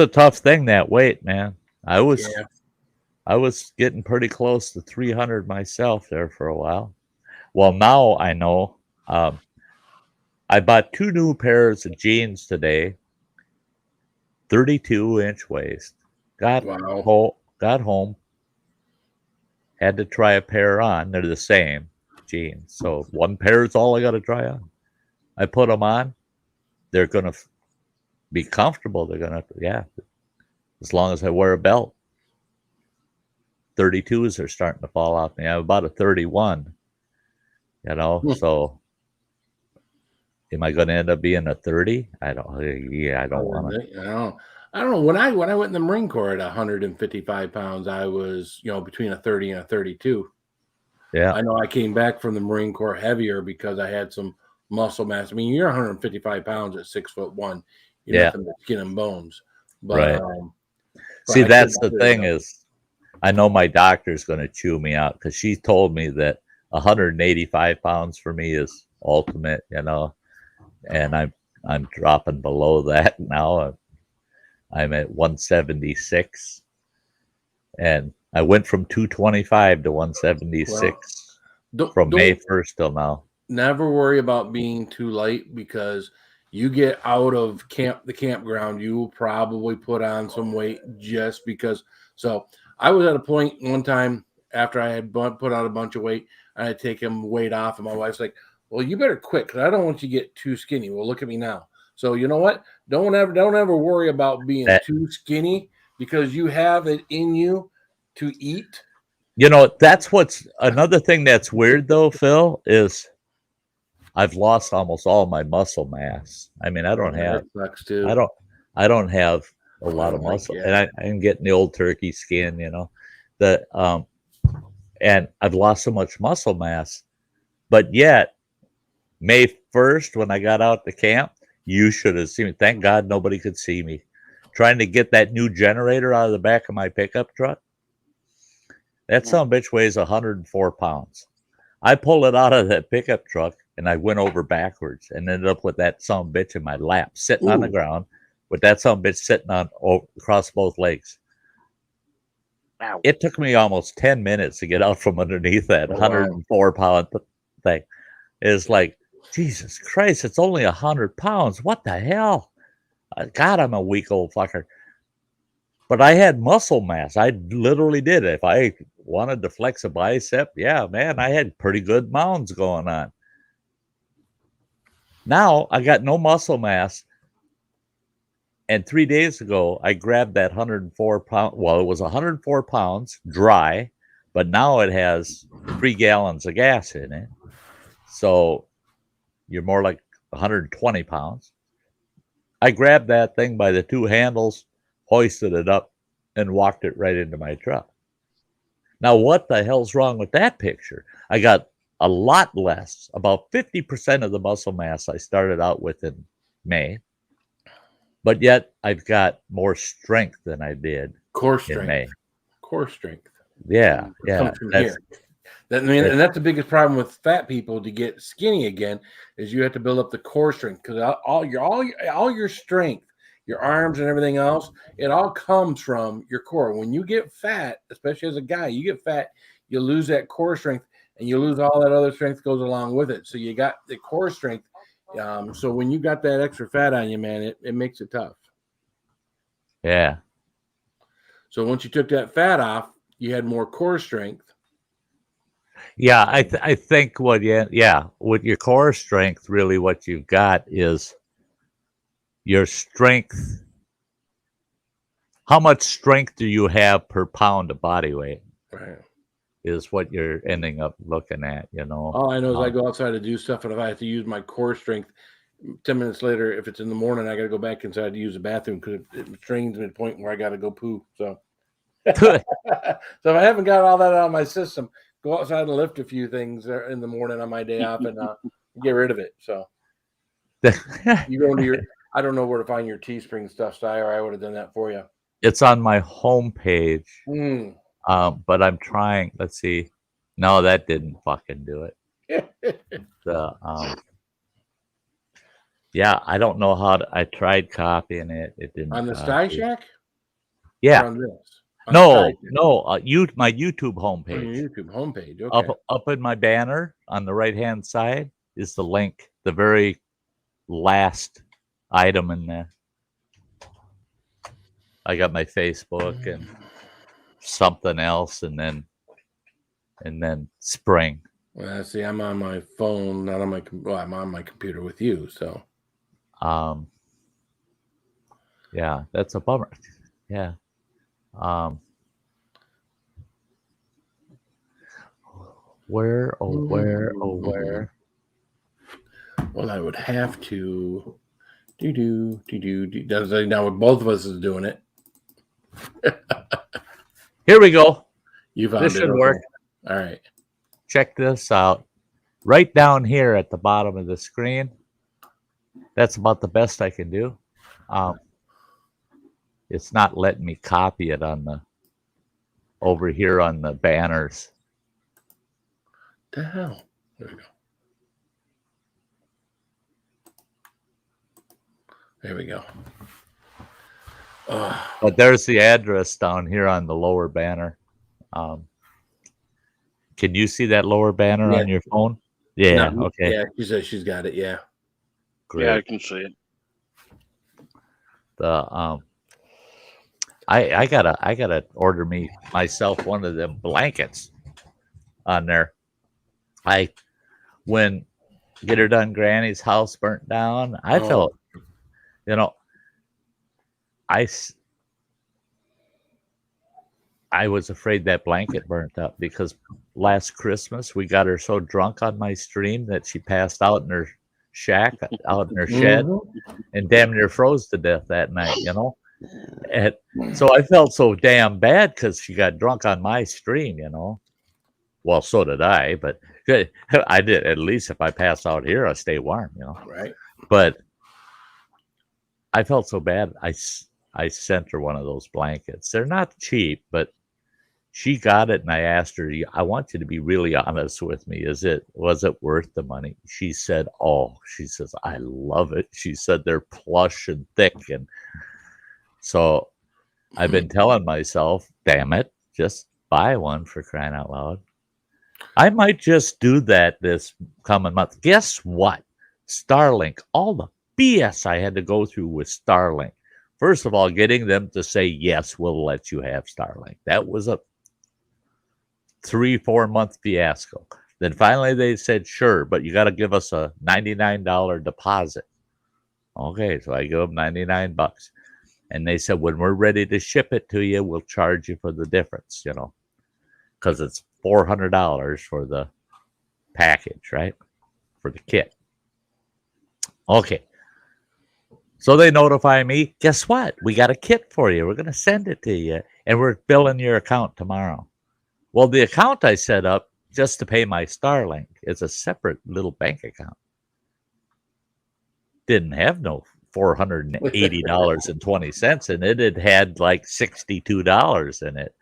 tough thing, that weight, man. I was getting pretty close to 300 myself there for a while. Well, now I know. I bought 2 new pairs of jeans today, 32-inch waist. Got home, had to try a pair on. They're the same jeans, so one pair is all I got to try on. I put them on. They're going to be comfortable. They're going to, as long as I wear a belt. 32s are starting to fall off me. I have about a 31, you know, so am I going to end up being a 30? I don't want to. I don't know. When I went in the Marine Corps at 155 pounds, I was, you know, between a 30 and a 32. Yeah. I know I came back from the Marine Corps heavier because I had some muscle mass. I mean, you're 155 pounds at 6'1". You're nothing but skin and bones. But, right. See, that's the thing is, I know my doctor's going to chew me out because she told me that 185 pounds for me is ultimate, you know, and I'm dropping below that now. I'm at 176, and I went from 225 to 176 from May 1st till now. Never worry about being too light, because you get out of the campground, you will probably put on some weight just because. So I was at a point one time after I had put on a bunch of weight, I had taken weight off, and my wife's like, well, you better quit, because I don't want you to get too skinny. Well, look at me now. So you know what? Don't ever worry about being too skinny, because you have it in you to eat. You know, that's what's another thing that's weird though, Phil, is I've lost almost all my muscle mass. I mean, I don't have a lot of muscle, and I'm getting the old turkey skin, you know, and I've lost so much muscle mass, but yet May 1st, when I got out to camp, you should have seen me. Thank God nobody could see me trying to get that new generator out of the back of my pickup truck. That son of a bitch weighs 104 pounds. I pulled it out of that pickup truck, and I went over backwards and ended up with that son of a bitch in my lap, sitting on the ground with that son of a bitch sitting across both legs. Wow. It took me almost 10 minutes to get out from underneath that 104-pound thing. It's like, Jesus Christ, it's only 100 pounds. What the hell? God, I'm a weak old fucker. But I had muscle mass. I literally did. If I wanted to flex a bicep, yeah, man, I had pretty good mounds going on. Now I got no muscle mass. And 3 days ago, I grabbed that 104 pound. Well, it was 104 pounds dry, but now it has 3 gallons of gas in it. So you're more like 120 pounds. I grabbed that thing by the 2 handles, hoisted it up, and walked it right into my truck. Now, what the hell's wrong with that picture? I got a lot less, about 50% of the muscle mass I started out with in May, but yet I've got more strength than I did in May. Core strength. Yeah. And that's the biggest problem with fat people to get skinny again, is you have to build up the core strength, because all your strength, your arms and everything else, it all comes from your core. When you get fat, especially as a guy, you you lose that core strength, and you lose all that other strength goes along with it. So you got the core strength. So when you got that extra fat on you, man, it makes it tough. Yeah. So once you took that fat off, you had more core strength. Yeah, I think with your core strength, really what you've got is your strength. How much strength do you have per pound of body weight? Right. Is what you're ending up looking at, All I know is I go outside to do stuff, and if I have to use my core strength, 10 minutes later, if it's in the morning, I got to go back inside to use the bathroom because it strains me to the point where I got to go poo. So, so if I haven't got all that out of my system, go outside and lift a few things in the morning on my day off and get rid of it. So you go into I don't know where to find your Teespring stuff, Sty, or I would have done that for you. It's on my homepage. But I'm trying. Let's see. No, that didn't fucking do it. Yeah, I don't know how to. I tried copying it. It didn't. On the Sty Shack? Yeah. On this? On No. My YouTube homepage. On your YouTube homepage. Okay. Up in my banner on the right hand side is the link. The very last item in there. I got my Facebook and something else, and then spring. Well, see, I'm on my phone, not on my. Well, I'm on my computer with you, so. Yeah, that's a bummer. Yeah. Where? Well, I would have to. Does now with both of us is doing it. Here we go. This should work. All right. Check this out. Right down here at the bottom of the screen. That's about the best I can do. It's not letting me copy it over here on the banners. The hell? There we go. There we go. But there's the address down here on the lower banner. Can you see that lower banner on your phone? Yeah. Okay. Yeah, she says she's got it. Yeah. Great. Yeah, I can see it. I gotta order myself one of them blankets on there. When Get Her Done Granny's house burnt down, I felt, I was afraid that blanket burnt up because last Christmas we got her so drunk on my stream that she passed out in her shack, out in her shed, and damn near froze to death that night, And so I felt so damn bad because she got drunk on my stream, Well, so did I, but I did. At least if I pass out here, I stay warm, Right. But I felt so bad. I sent her one of those blankets. They're not cheap, but she got it, and I asked her, I want you to be really honest with me. Was it worth the money? She said, she says, I love it. She said they're plush and thick. And so I've been telling myself, damn it, just buy one for crying out loud. I might just do that this coming month. Guess what? Starlink, all the BS I had to go through with Starlink. First of all, getting them to say, yes, we'll let you have Starlink. That was a 3-4 month fiasco. Then finally they said, sure, but you got to give us a $99 deposit. Okay, so I give them $99. And they said, when we're ready to ship it to you, we'll charge you for the difference, because it's $400 for the package, right? For the kit. Okay. So they notify me, guess what? We got a kit for you. We're going to send it to you, and we're billing your account tomorrow. Well, the account I set up just to pay my Starlink is a separate little bank account. Didn't have no $480.20 in it. It had like $62 in it.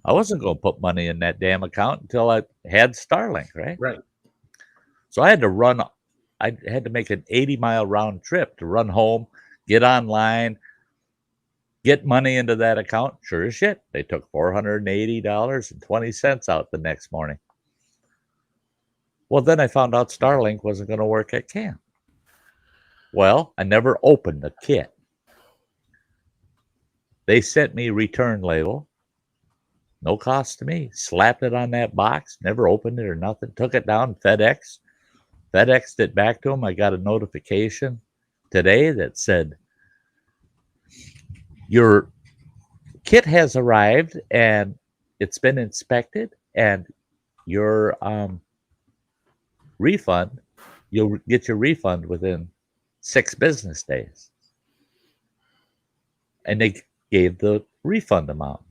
I wasn't going to put money in that damn account until I had Starlink, right? Right. So I had to make an 80-mile round trip to run home, get online, get money into that account. Sure as shit, they took $480.20 out the next morning. Well, then I found out Starlink wasn't going to work at camp. Well, I never opened the kit. They sent me return label. No cost to me. Slapped it on that box. Never opened it or nothing. Took it down. FedExed it back to them. I got a notification today that said, your kit has arrived and it's been inspected, and your refund, you'll get your refund within 6 business days. And they gave the refund amount.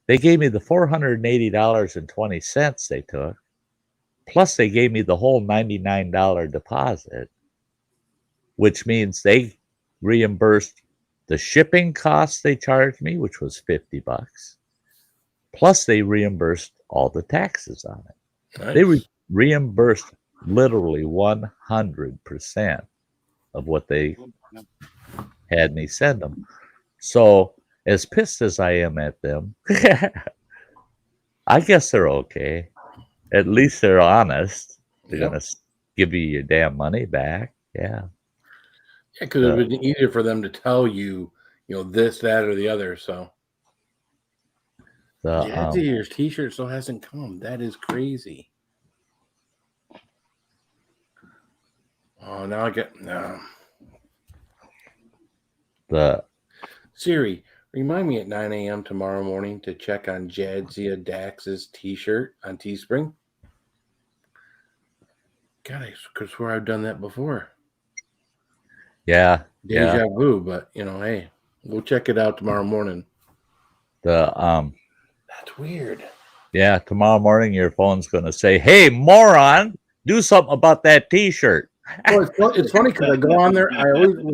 They gave me the $480.20 they took, plus they gave me the whole $99 deposit, which means they reimbursed the shipping costs they charged me, which was $50, plus they reimbursed all the taxes on it. Nice. They reimbursed literally 100% of what they had me send them. So as pissed as I am at them, I guess they're okay. At least they're honest. They're going to give you your damn money back. Yeah. Yeah, because it would be easier for them to tell you, this, that, or the other. So, your T-shirt still hasn't come. That is crazy. Oh, now I get the Siri. Remind me at 9 a.m. tomorrow morning to check on Jadzia Dax's T-shirt on Teespring. God, I could swear I've done that before. Yeah. Deja vu, but hey, we'll check it out tomorrow morning. That's weird. Yeah, tomorrow morning your phone's going to say, "Hey, moron, do something about that T-shirt." Well, it's funny because I go on there.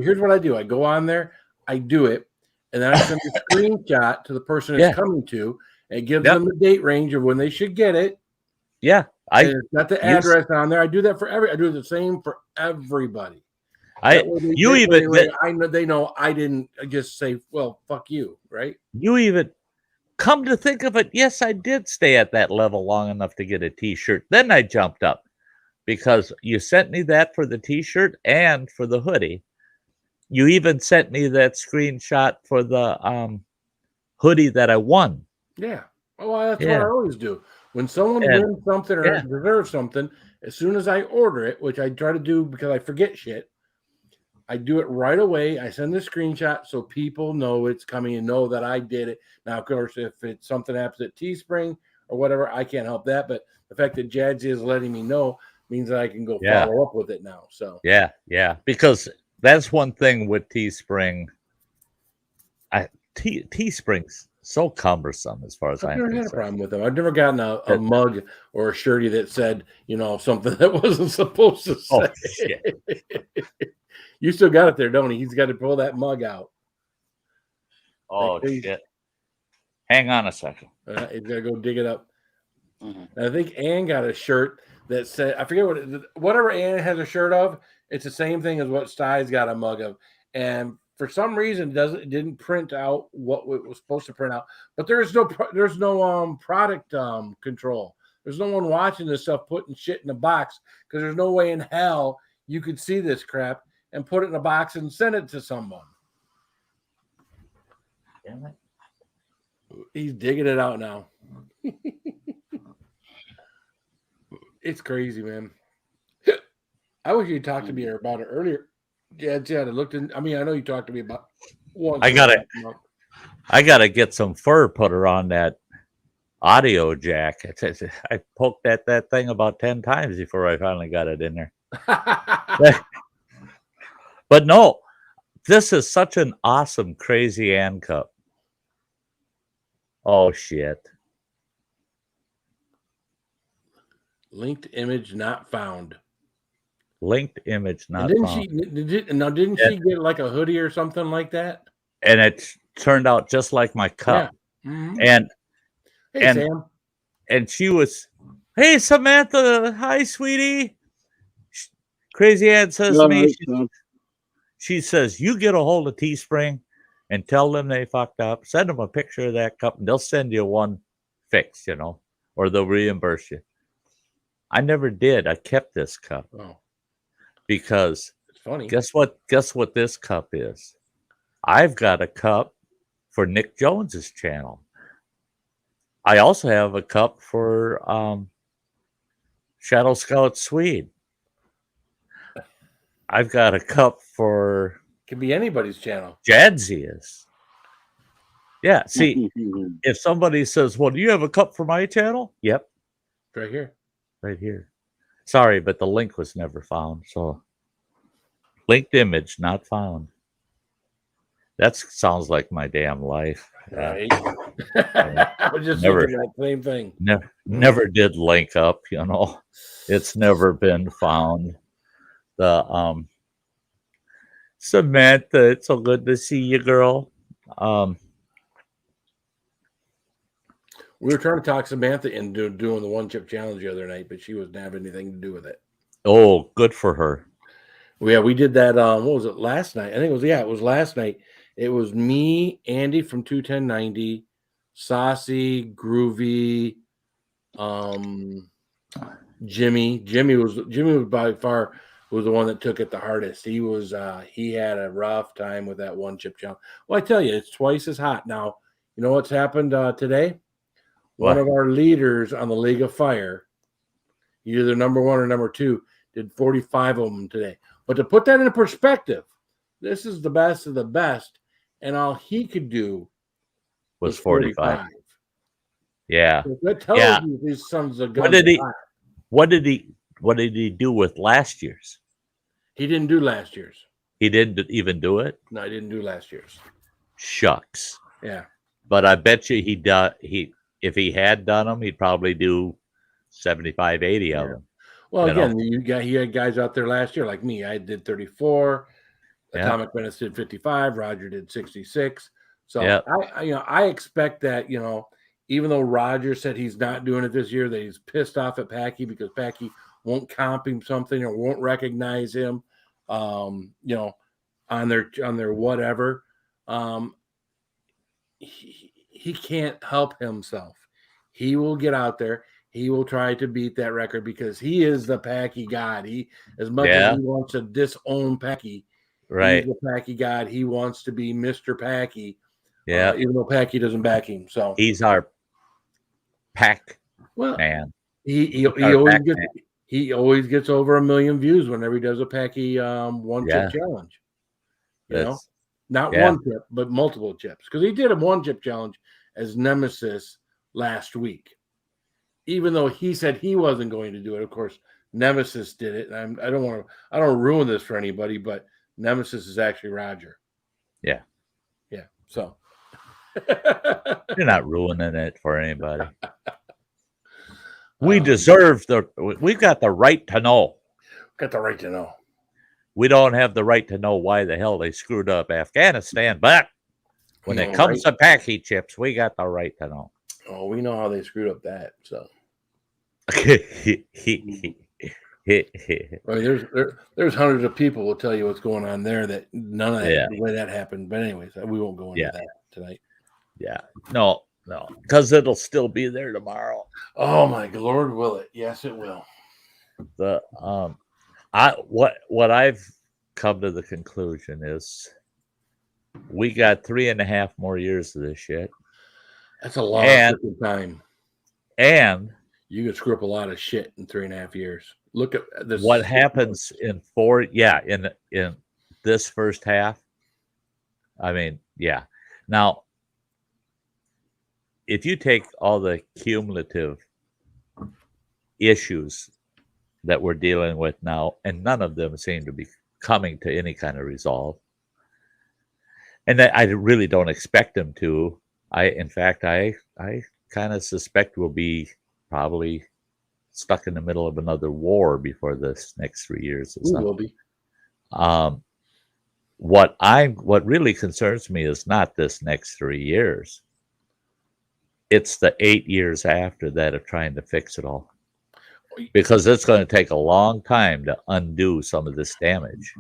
Here's what I do. I go on there, I do it, and then I send a screenshot to the person it's coming to, and it gives them the date range of when they should get it. Yeah, it's got the address on there. I do that for I do the same for everybody. I know they know I didn't just say, "Well, fuck you," right? You even come to think of it, yes, I did stay at that level long enough to get a T-shirt. Then I jumped up because you sent me that for the T-shirt and for the hoodie. You even sent me that screenshot for the hoodie that I won. Yeah. Well, that's what I always do. When someone wins something or deserves something, as soon as I order it, which I try to do because I forget shit, I do it right away. I send the screenshot so people know it's coming and know that I did it. Now, of course, if it's something happens at Teespring or whatever, I can't help that. But the fact that Jadzia is letting me know means that I can go follow up with it now. So yeah, because that's one thing with Teespring. Teespring's so cumbersome as far as I've never had a problem with them. I've never gotten a mug or a shirty that said, something that wasn't supposed to say. Oh, shit. You still got it there, don't he? He's got to pull that mug out. Oh, shit. Hang on a second. He's got to go dig it up. Mm-hmm. I think Ann got a shirt that said, I forget whatever Ann has a shirt of, it's the same thing as what Sty's got a mug of. And for some reason, it didn't print out what it was supposed to print out. But there's no product control. There's no one watching this stuff putting shit in a box because there's no way in hell you could see this crap and put it in a box and send it to someone. Damn it. He's digging it out now. It's crazy, man. I wish you'd talked to me about it earlier. Yeah, I looked in. I know you talked to me about one. I gotta get some fur put on that audio jack. I poked at that thing about 10 times before I finally got it in there. But no, this is such an awesome Crazy Ann cup. Oh shit. Linked image not found. Linked image not found. Didn't she get like a hoodie or something like that? And it turned out just like my cup. Yeah. Mm-hmm. And Sam. And she was, "Hey Samantha, hi sweetie." Crazy Ann says to me, she says, "You get a hold of Teespring and tell them they fucked up. Send them a picture of that cup, and they'll send you one fixed, or they'll reimburse you. I never did. I kept this cup because It's funny. Guess what this cup is? I've got a cup for Nick Jones's channel. I also have a cup for Shadow Scout Swede. I've got a cup for Could be anybody's channel. Jadzia's. Yeah, see, if somebody says, well, do you have a cup for my channel? Yep. Right here. Right here. Sorry, but the link was never found. So, linked image not found. That sounds like my damn life. Right. I was just thinking that same thing. Never did link up, It's never been found. The Samantha, it's so good to see you, girl. We were trying to talk Samantha into doing the one chip challenge the other night, but she wasn't having anything to do with it. Oh, good for her. Yeah, we did that. What was it last night? I think it was last night. It was me, Andy from 21090, Saucy, Groovy, Jimmy. Jimmy was by far was the one that took it the hardest. He had a rough time with that one chip challenge. Well, I tell you, it's twice as hot now. You know what's happened today? One of our leaders on the League of Fire, either number 1 or number 2, did 45 of them today. But to put that into perspective, this is the best of the best, and all he could do was 45. Yeah. So that tells you these sons of guns. What did he do with last year's? He didn't do last year's. He didn't even do it? No, I didn't do last year's. Shucks. Yeah. But I bet you if he had done them, he'd probably do 75, 80 of them. Well, again, he had guys out there last year like me. I did 34. Atomic Menace did 55. Roger did 66. So I expect that, even though Roger said he's not doing it this year, that he's pissed off at Packy because Packy won't comp him something or won't recognize him, on their whatever. He can't help himself. He will get out there. He will try to beat that record because he is the Packy God. As much as he wants to disown Packy, right? He's the Packy God. He wants to be Mr. Packy. Yeah. Even though Packy doesn't back him, so he's our pack man. He always gets over 1 million views whenever he does a Packy one chip challenge. Not one chip, but multiple chips. Because he did a one chip challenge as Nemesis last week. Even though he said he wasn't going to do it, of course, Nemesis did it. And I don't ruin this for anybody, but Nemesis is actually Roger. Yeah. Yeah. So you're not ruining it for anybody. We deserve we've got the right to know. Got the right to know. We don't have the right to know why the hell they screwed up Afghanistan, but when it comes to Packy chips, we got the right to know. Oh, we know how they screwed up that. So there's hundreds of people will tell you what's going on there that none of that the way that happened. But anyways, we won't go into that tonight. Yeah. No, because it'll still be there tomorrow. Oh my Lord, will it? Yes, it will. What I've come to the conclusion is we got 3.5 more years of this shit. That's a lot of time. And you could screw up a lot of shit in 3.5 years. Look at this. What happens in this first half? I mean, yeah. Now, if you take all the cumulative issues that we're dealing with now, and none of them seem to be coming to any kind of resolve, and I really don't expect them to. In fact, I kind of suspect we'll be probably stuck in the middle of another war before this next 3 years. We will be. What really concerns me is not this next 3 years. It's the 8 years after that of trying to fix it all, because it's going to take a long time to undo some of this damage.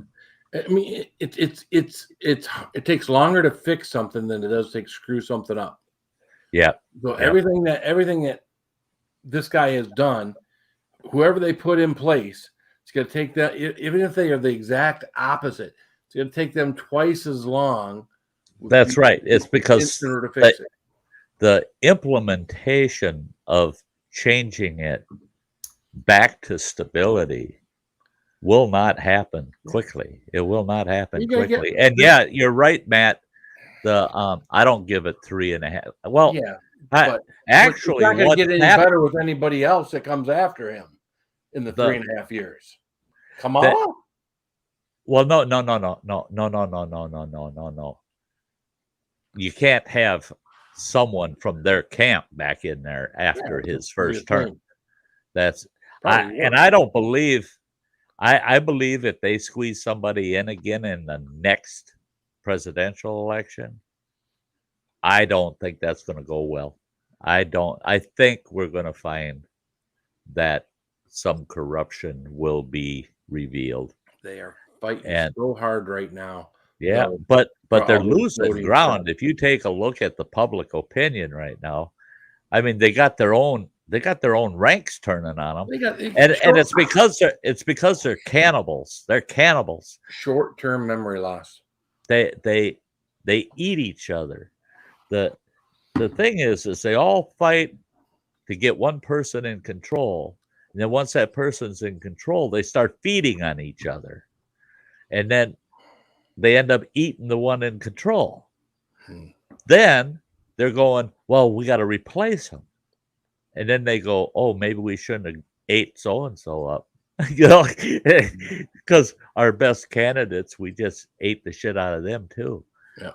I mean, it takes longer to fix something than it does to screw something up. Yeah. So everything that this guy has done, whoever they put in place, it's going to take that. Even if they are the exact opposite, it's going to take them twice as long. That's right. It's because in order to fix it. The implementation of changing it back to stability will not happen quickly. It will not happen quickly. And yeah, you're right, Matt. I don't give it 3.5. Well, yeah, but actually, it's not going to get any better with anybody else that comes after him in the 3.5 years. Come on. Well, no. You can't have someone from their camp back in there after his first term. I don't believe. I believe if they squeeze somebody in again in the next presidential election, I don't think that's going to go well. I think we're going to find that some corruption will be revealed. They are fighting so hard right now. Yeah, but they're losing ground. If you take a look at the public opinion right now, I mean, they got their own ranks turning on them, and it's because they're cannibals. They're cannibals. Short-term memory loss. They eat each other. The thing is they all fight to get one person in control, and then once that person's in control, they start feeding on each other, and then they end up eating the one in control. Then they're going, well, we got to replace him. And then they go, oh, maybe we shouldn't have ate so-and-so up. Because our best candidates, we just ate the shit out of them too.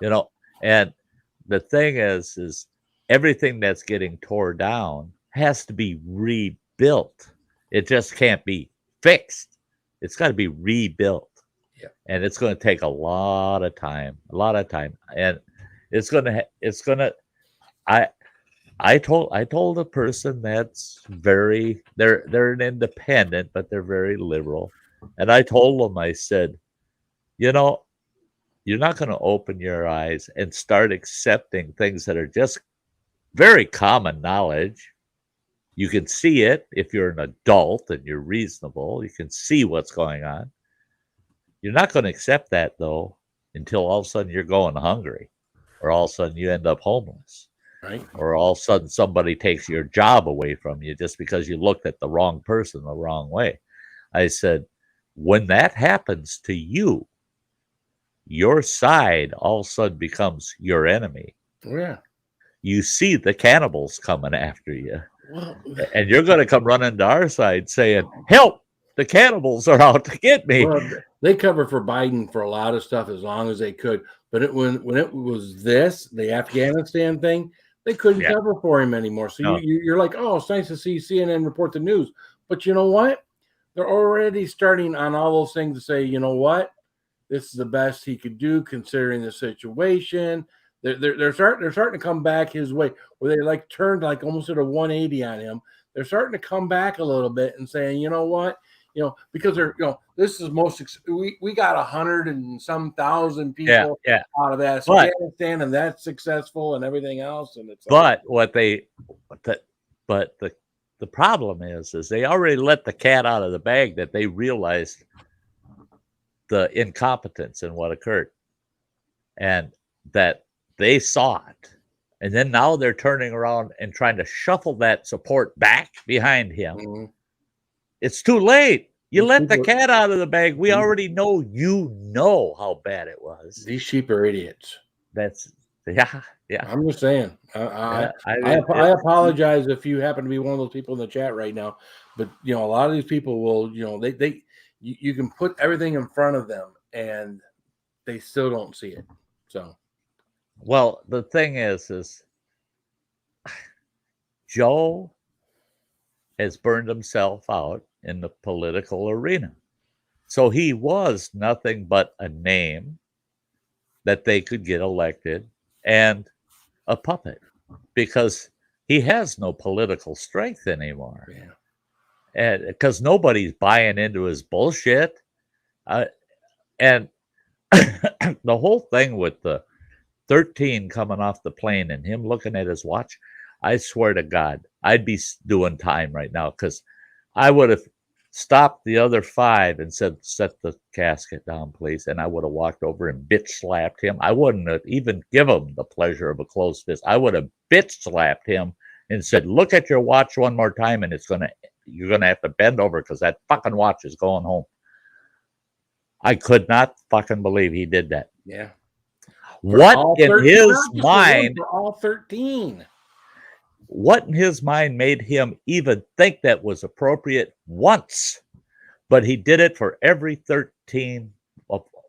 Yeah. And the thing is everything that's getting tore down has to be rebuilt. It just can't be fixed. It's got to be rebuilt. Yeah. And it's going to take a lot of time. And it's going to I told a person that's they're an independent, but they're very liberal. And I told them, I said, you're not going to open your eyes and start accepting things that are just very common knowledge. You can see it if you're an adult and you're reasonable. You can see what's going on. You're not going to accept that, though, until all of a sudden you're going hungry, or all of a sudden you end up homeless. Right. Or all of a sudden somebody takes your job away from you just because you looked at the wrong person the wrong way. I said, when that happens to you, your side all of a sudden becomes your enemy. Yeah. You see the cannibals coming after you. Well, and you're going to come running to our side saying, help, the cannibals are out to get me. Well, they cover for Biden for a lot of stuff as long as they could. But when it was the Afghanistan thing, they couldn't cover for him anymore. So you're like, oh, it's nice to see CNN report the news. But you know what? They're already starting on all those things to say, you know what? This is the best he could do considering the situation. They're starting to come back his way, where they like turned like almost at a 180 on him. They're starting to come back a little bit and saying, you know what? Because they're, this is we got 100 and some thousand people out of that Afghanistan, and that's successful and everything else. And it's the problem is they already let the cat out of the bag, that they realized the incompetence in what occurred, and that they saw it, and then now they're turning around and trying to shuffle that support back behind him. Mm-hmm. It's too late. You let the cat out of the bag. We already know how bad it was. These sheep are idiots. Yeah. I'm just saying. I apologize if you happen to be one of those people in the chat right now, but a lot of these people will, you can put everything in front of them and they still don't see it. So, well, the thing is Joe has burned himself out in the political arena. So he was nothing but a name that they could get elected and a puppet, because he has no political strength anymore. Yeah. And because nobody's buying into his bullshit. And the whole thing with the 13 coming off the plane and him looking at his watch, I swear to God, I'd be doing time right now because I would have stopped the other 5 and said, set the casket down, please. And I would have walked over and bitch slapped him. I wouldn't have even give him the pleasure of a closed fist. I would have bitch slapped him and said, look at your watch one more time and you're going to have to bend over because that fucking watch is going home. I could not fucking believe he did that. Yeah. What in his mind? For all 13. What in his mind made him even think that was appropriate once? But he did it for every 13,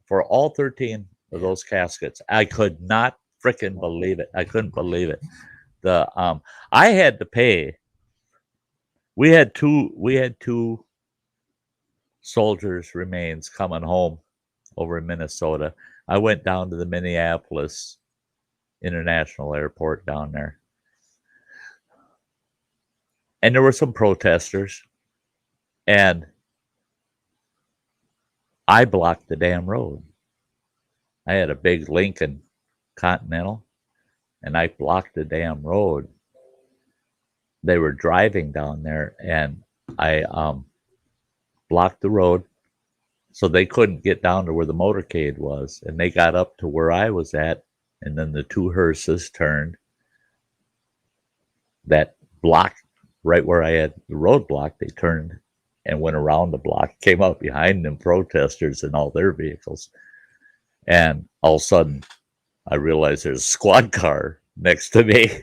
for all 13 of those caskets. I could not freaking believe it. I couldn't believe it. I had to pay. We had two soldiers' remains coming home over in Minnesota. I went down to the Minneapolis International Airport down there. And there were some protesters. And I blocked the damn road. I had a big Lincoln Continental. And I blocked the damn road. They were driving down there. And I blocked the road so they couldn't get down to where the motorcade was. And they got up to where I was at, and then the 2 hearses turned that block right where I had the roadblock. They turned and went around the block, came up behind them protesters and all their vehicles. And all of a sudden I realized there's a squad car next to me.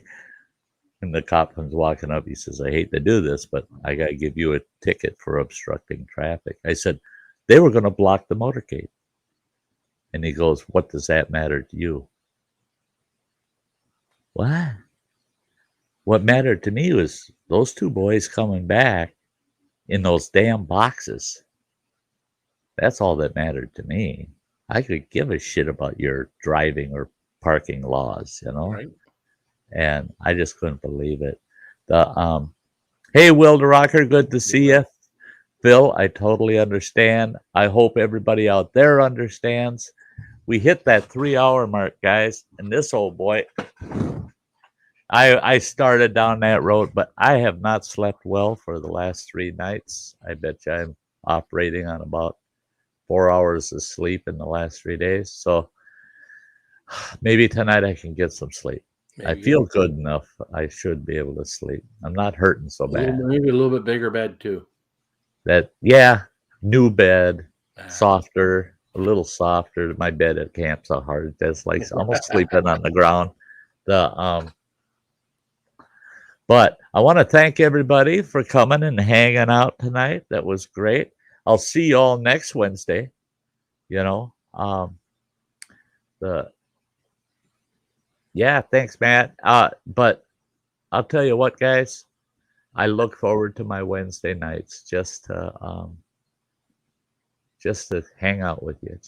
And the cop comes walking up. He says, I hate to do this, but I got to give you a ticket for obstructing traffic. I said, they were going to block the motorcade. And he goes, what does that matter to you? What? What mattered to me was those 2 boys coming back in those damn boxes. That's all that mattered to me. I could give a shit about your driving or parking laws, you know? Right. And I just couldn't believe it. Hey, Will the Rocker, good to see you. Phil, I totally understand. I hope everybody out there understands. We hit that 3-hour mark, guys, and this old boy, I started down that road, but I have not slept well for the last 3 nights. I bet you I'm operating on about 4 hours of sleep in the last 3 days. So maybe tonight I can get some sleep. I feel good enough. I should be able to sleep. I'm not hurting so bad. Maybe a little bit bigger bed too. New bed, softer, a little softer. My bed at camp's so hard. That's like almost sleeping on the ground. But I want to thank everybody for coming and hanging out tonight. That was great. I'll see you all next Wednesday. You know, thanks, Matt. But I'll tell you what, guys, I look forward to my Wednesday nights just to hang out with you.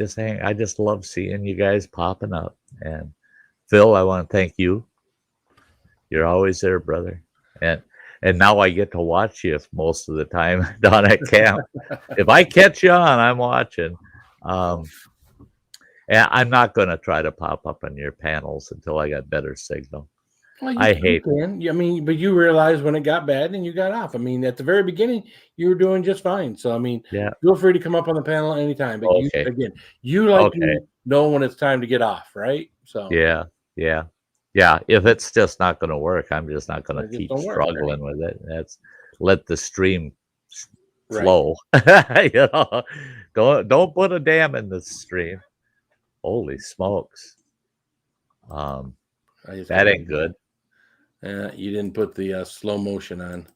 I just love seeing you guys popping up. And Phil, I want to thank you. You're always there, brother. And now I get to watch you most of the time down at camp. If I catch you on, I'm watching. And I'm not going to try to pop up on your panels until I got better signal. Well, I hate it. I mean, but you realized when it got bad and you got off. I mean, at the very beginning, you were doing just fine. So, I mean, feel free to come up on the panel anytime. But you like to know when it's time to get off, right? So yeah. If it's just not going to work, I'm just not going to keep struggling with it. That's let the stream flow. You know, don't put a dam in the stream. Holy smokes. That ain't good. You didn't put the slow motion on.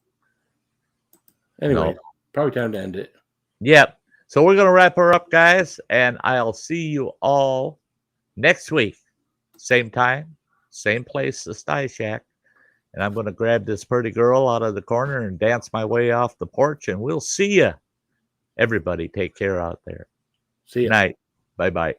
Anyway, probably time to end it. Yep. So we're going to wrap her up, guys, and I'll see you all next week. Same time, same place, the Sty Shack. And I'm going to grab this pretty girl out of the corner and dance my way off the porch, and we'll see you. Everybody take care out there. See you. Good night. Bye-bye.